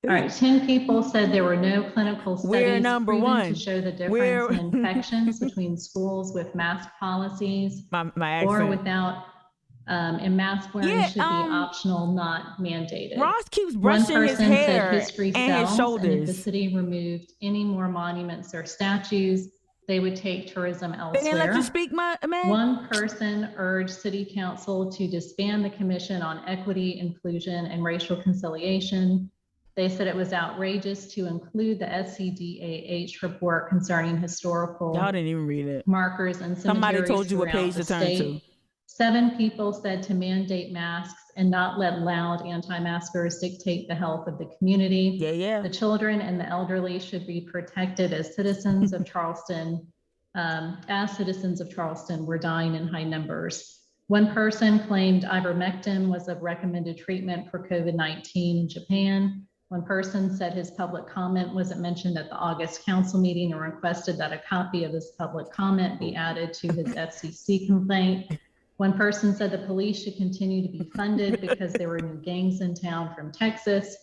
All right, 10 people said there were no clinical We're studies number proven one. to show the difference We're- in infections between schools with mask policies my or accent. without, and mask wearing Yeah, should be optional, not mandated. Ross keeps One brushing his person hair said history and his sells, and if the shoulders. city removed any more monuments or statues, they would take tourism They elsewhere. didn't let you speak, man. One person urged City Council to disband the Commission on Equity, Inclusion, and Racial Conciliation. They said it was outrageous to include the SCDAH report concerning historical Y'all didn't even read it. markers and Somebody cemeteries told you what throughout page the to turn state. to. 7 people said to mandate masks and not let loud anti-maskers dictate the health of the community. Yeah. The children and the elderly should be protected as citizens of Charleston. As citizens of Charleston, we're dying in high numbers. One person claimed ivermectin was a recommended treatment for COVID-19 in Japan. One person said his public comment wasn't mentioned at the August council meeting and requested that a copy of his public comment be added to his FCC complaint. One person said the police should continue to be funded because there were new gangs in town from Texas.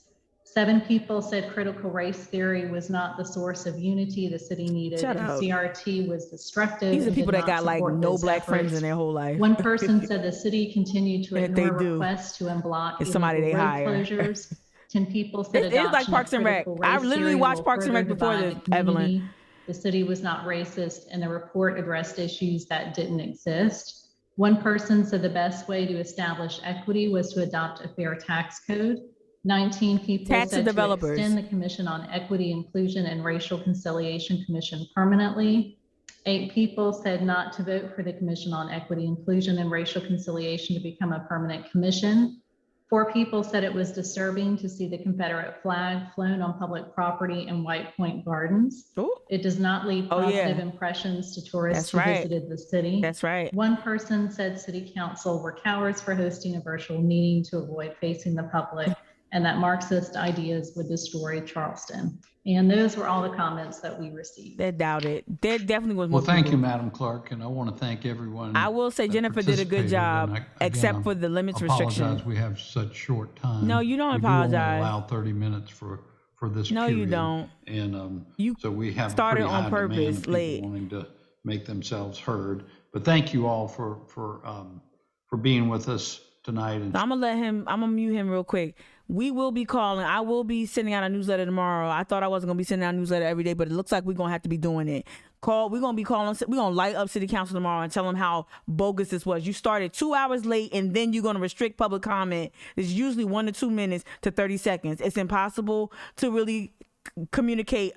7 people said critical race theory was not the source of unity the city needed, Shut and up. CRT was destructive. These are and people did that not got like support no those black friends efforts. in their whole life. One person said the city continued to And if they ignore do, requests to unblock it's somebody illegal they road hire. closures. 10 people said It is like adoption Parks of and Rec. critical I race literally theory watched will Parks and further Rec before divide this, the Evelyn. community. The city was not racist, and the report addressed issues that didn't exist. One person said the best way to establish equity was to adopt a fair tax code. 19 people Tax the said to developers. extend the Commission on Equity, Inclusion, and Racial Conciliation Commission permanently. 8 people said not to vote for the Commission on Equity, Inclusion, and Racial Conciliation to become a permanent commission. 4 people said it was disturbing to see the Confederate flag flown on public property in White Point Gardens. It does not leave Oh, yeah. positive impressions to tourists That's who right. visited the city. That's right. One person said City Council were cowards for hosting a virtual meeting to avoid facing the public, and that Marxist ideas would destroy Charleston. And those were all the comments that we received. They doubt it. There definitely was more Well, thank you, people. Madam Clerk, and I want to thank everyone. I will say that Jennifer did a good participated, job, and except again, for the limits apologize restriction. we have such short time. No, you don't We do apologize. only allow 30 minutes for this No, you period. don't. And You so we have a started pretty on high purpose, demand of people late. wanting to make themselves heard. But thank you all for being with us tonight. And So I'm gonna mute him real quick. We will be calling. I will be sending out a newsletter tomorrow. I thought I wasn't gonna be sending out a newsletter every day, but it looks like we're gonna have to be doing it. We're gonna light up city council tomorrow and tell them how bogus this was. You started 2 hours late, and then you're gonna restrict public comment. It's usually 1 to 2 minutes to 30 seconds. It's impossible to really communicate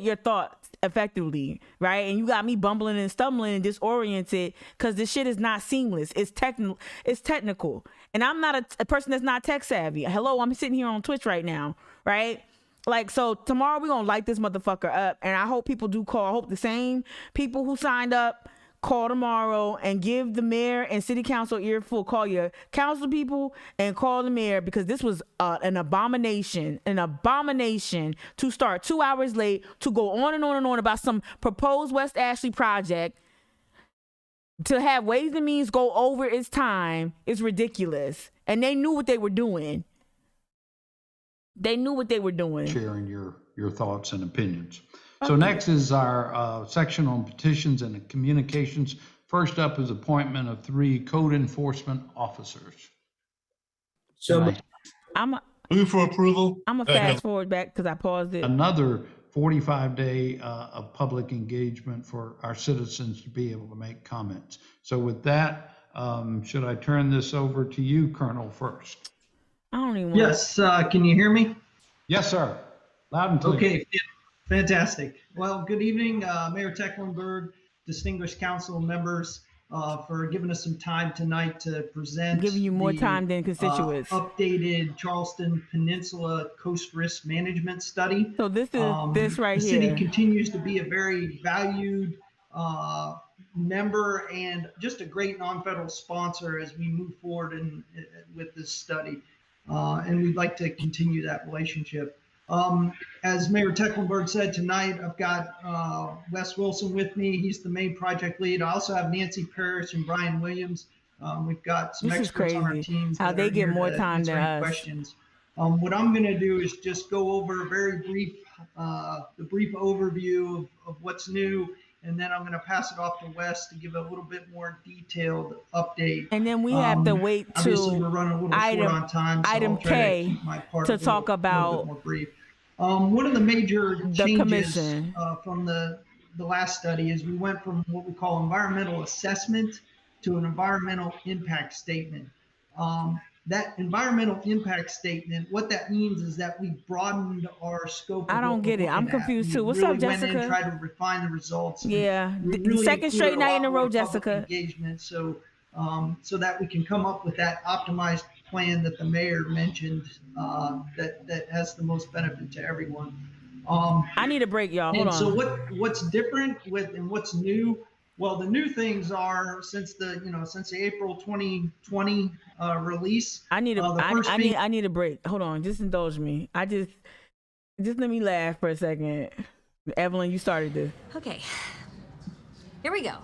your thoughts effectively, right? And you got me bumbling and stumbling and disoriented because this shit is not seamless. It's technical. And I'm not a person that's not tech savvy. Hello, I'm sitting here on Twitch right now, right? Like, so tomorrow we're gonna light this motherfucker up, and I hope people do call. I hope the same people who signed up call tomorrow and give the mayor and city council earful. Call your council people and call the mayor, because this was an abomination to start 2 hours late, to go on and on and on about some proposed West Ashley project, to have Ways and Means go over its time is ridiculous. And they knew what they were doing. Sharing your thoughts and opinions. So next is our section on petitions and communications. First up is appointment of 3 code enforcement officers. So move for approval. I'm gonna fast forward back because I paused it. Another 45-day of public engagement for our citizens to be able to make comments. So with that, should I turn this over to you, Colonel, first? I don't even. Yes, can you hear me? Yes, sir. Loud and clear. Okay, fantastic. Well, good evening, Mayor Tecklenburg, distinguished council members, for giving us some time tonight to present. Giving you more time than constituents. Updated Charleston Peninsula Coast Risk Management Study. So this is this right here. The city continues to be a very valued member and just a great non-federal sponsor as we move forward with this study. And we'd like to continue that relationship. As Mayor Tecklenburg said tonight, I've got Wes Wilson with me. He's the main project lead. I also have Nancy Parrish and Brian Williams. We've got some experts on our teams. How they get more time than us. Questions. What I'm going to do is just go over a very brief, the brief overview of what's new, and then I'm going to pass it off to Wes to give a little bit more detailed update. And then we have to wait obviously we're running a little short on time, so item I'll try K to keep my part to a talk little about bit more brief. One of the major changes commission. From the last study is we went from what we call environmental assessment to an environmental impact statement. That environmental impact statement, what that means is that we broadened our scope. I don't get it. I'm confused too. What's up, Jessica? Went in, tried to refine the results. Yeah, really second straight night in a row, Jessica. Engagement, so that we can come up with that optimized plan that the mayor mentioned, that has the most benefit to everyone. I need a break, y'all. Hold on. So what's different and what's new? Well, the new things are since the April 2020 release. I need a break. Hold on, just indulge me. Just let me laugh for a second. Evelyn, you started this. Okay, here we go.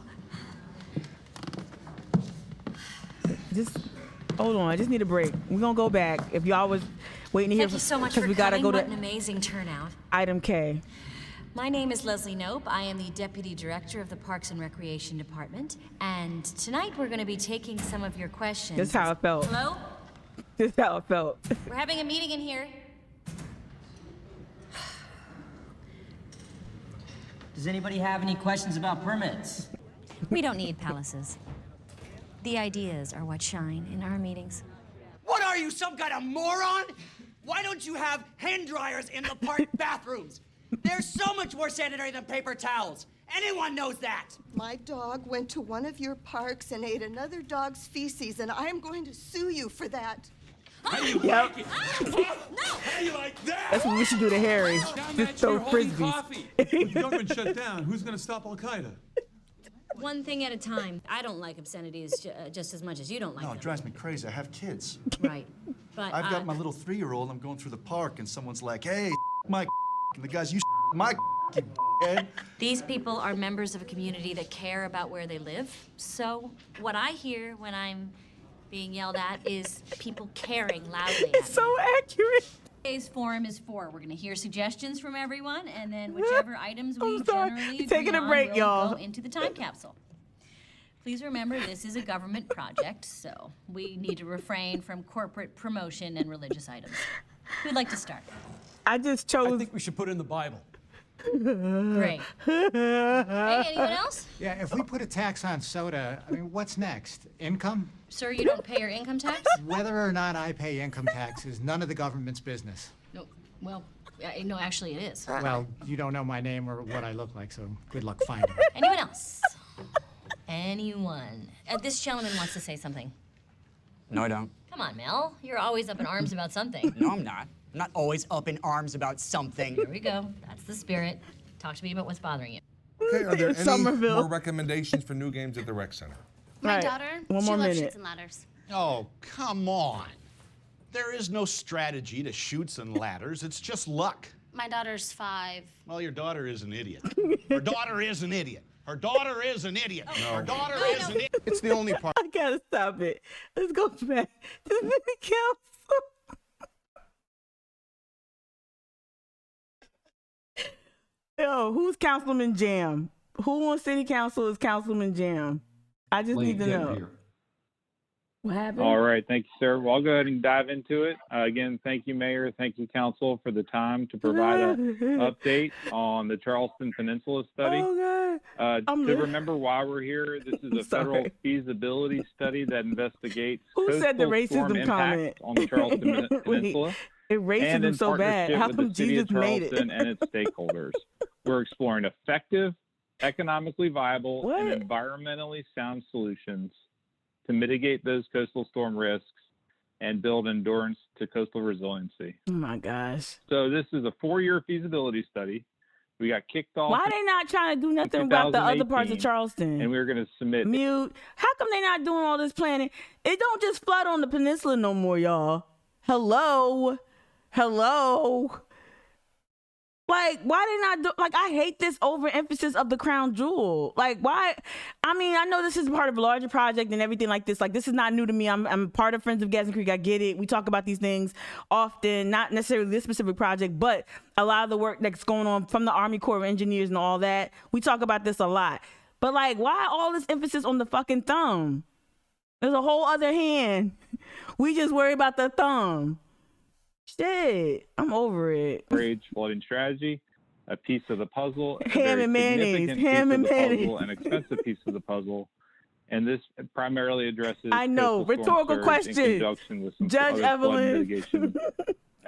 Just hold on. I just need a break. We're gonna go back. If y'all was waiting to hear, Thank you so much for we gotta coming. go What to an amazing turnout. item K. My name is Leslie Nope. I am the Deputy Director of the Parks and Recreation Department. And tonight we're going to be taking some of your questions. This is how it felt. Hello? This is how it felt. We're having a meeting in here. Does anybody have any questions about permits? We don't need palaces. The ideas are what shine in our meetings. What are you, some kind of moron? Why don't you have hand dryers in the park bathrooms? They're so much more sanitary than paper towels. Anyone knows that. My dog went to one of your parks and ate another dog's feces, and I'm going to sue you for that. How do you like it? How do you like that? That's what we should do to Harry. Just throw frisbees. With the government shut down, who's going to stop Al Qaeda? One thing at a time. I don't like obscenities just as much as you don't like No, them. it drives me crazy. I have kids. Right. But I've got my little 3-year-old. I'm going through the park, and someone's like, "Hey, my," and the guy's, "You my," you head. These people are members of a community that care about where they live. So what I hear when I'm being yelled at is people caring loudly. It's so accurate. Today's forum is for. We're going to hear suggestions from everyone, and then whichever items we generally agree taking a on, break, we'll y'all. go into the time capsule. Please remember, this is a government project, so we need to refrain from corporate promotion and religious items. Who'd like to start? I just chose. I think we should put in the Bible. Great. Hey, anyone else? Yeah, if we put a tax on soda, I mean, what's next? Income? Sir, you don't pay your income tax? Whether or not I pay income tax is none of the government's business. No, well, no, actually it is. Well, you don't know my name or what I look like, so good luck finding me. Anyone else? Anyone? This gentleman wants to say something. No, I don't. Come on, Mel. You're always up in arms about something. No, I'm not. I'm not always up in arms about something. Here we go. That's the spirit. Talk to me about what's bothering you. Okay, are there any more recommendations for new games at the rec center? My daughter, One she more loves minute. Chutes and Ladders. Oh, come on. There is no strategy to Chutes and Ladders. It's just luck. My daughter's 5. Well, your daughter is an idiot. Her daughter is an idiot. Her daughter is an idiot. Her daughter is an idiot. It's the only part. I gotta stop it. Let's go back to the council. Yo, who's Councilman Jam? Who on City Council is Councilman Jam? I just need to know. What happened? All right, thank you, sir. Well, I'll go ahead and dive into it. Again, thank you, Mayor. Thank you, Council, for the time to provide an update on the Charleston Peninsula study. Oh, God. To remember why we're here, this is a federal feasibility study that investigates Who said the coastal storm racism impacts comment? on the Charleston Peninsula. It racism and in so bad. partnership How with come the city Jesus of made it? Charleston and its stakeholders. We're exploring effective, economically viable, and environmentally sound solutions to mitigate those coastal storm risks and build endurance to coastal resiliency. Oh my gosh. So this is a 4-year feasibility study. We got kicked off. Why they not trying to do nothing about the other parts of 2018, Charleston? And we were going to submit. Mute. How come they not doing all this planning? It don't just flood on the peninsula no more, y'all. Hello. Like, why they not do, like, I hate this overemphasis of the crown jewel. Like, why? I mean, I know this is part of a larger project and everything like this. Like, this is not new to me. I'm part of Friends of Gadsden Creek. I get it. We talk about these things often, not necessarily this specific project, but a lot of the work that's going on from the Army Corps of Engineers and all that. We talk about this a lot. But, like, why all this emphasis on the fucking thumb? There's a whole other hand. We just worry about the thumb. Shit, I'm over it. Rage flooding strategy, a piece of the puzzle, a Ham very and mayonnaise, significant ham piece and of the mayonnaise. puzzle, an expensive piece of the puzzle, and this primarily addresses. I know, coastal storm rhetorical surge question. In conjunction with some Judge other flood Evelyn. mitigation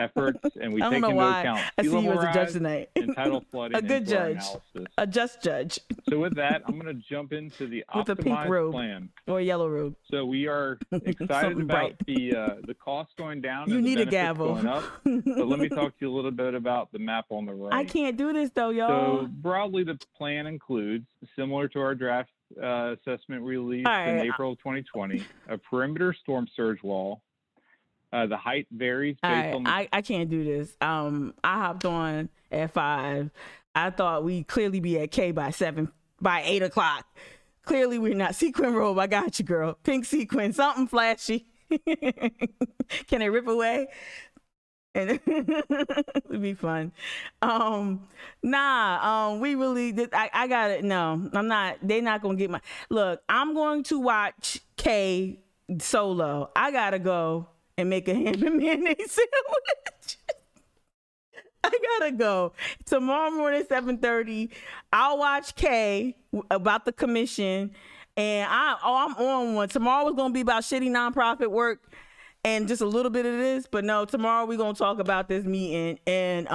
efforts, and we I don't take know into why account I sea see you level as a judge rise tonight. and tidal flooding. A good into our judge, analysis. a just judge. So with that, I'm going to jump into the With a pink optimized robe plan. or a yellow robe. So we are excited Something about bright. the cost going down. You and the need a benefits gavel. Going up. But let me talk to you a little bit about the map on the right. I can't do this though, y'all. So broadly, the plan includes, similar to our draft assessment released All right. in April of 2020, a perimeter storm surge wall. The height varies All based right, on. I can't do this. I hopped on at 5. I thought we'd clearly be at K by 8 o'clock. Clearly we're not. Sequin robe, I got you, girl. Pink sequin, something flashy. Can it rip away? And it'd be fun. We really did. I got it. No, I'm not. They're not gonna get my look. I'm going to watch K solo. I gotta go and make a ham and mayonnaise sandwich. I gotta go tomorrow morning 7:30. I'll watch K about the commission, and I'm on one. Tomorrow was gonna be about shitty nonprofit work and just a little bit of this, but no, tomorrow we're gonna talk about this meeting, and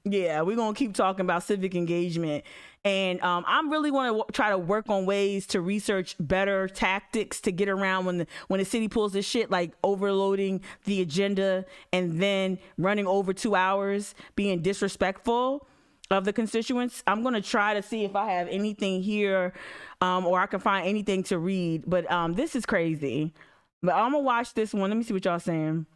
yeah, we're gonna keep talking about civic engagement. And I'm really want to try to work on ways to research better tactics to get around when the city pulls this shit, like overloading the agenda and then running over 2 hours, being disrespectful of the constituents. I'm going to try to see if I have anything here or I can find anything to read. But this is crazy. But I'm going to watch this one. Let me see what y'all saying.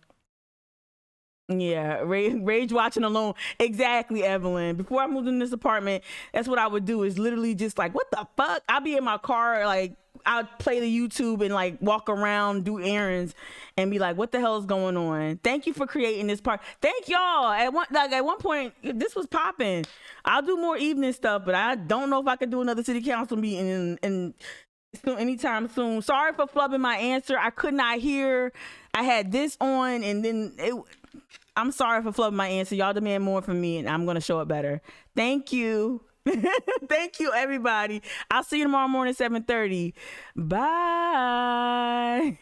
Yeah, rage watching alone. Exactly, Evelyn. Before I moved in this apartment, that's what I would do, is literally just like, what the fuck? I'll be in my car, like, I'll play the YouTube and like walk around, do errands, and be like, what the hell is going on? Thank you for creating this part. Thank y'all. At one point, this was popping. I'll do more evening stuff, but I don't know if I could do another city council meeting and anytime soon. Sorry for flubbing my answer. I could not hear. I had this on, and then I'm sorry for flubbing my answer. Y'all demand more from me, and I'm going to show it better. Thank you. Thank you, everybody. I'll see you tomorrow morning, 7:30. Bye.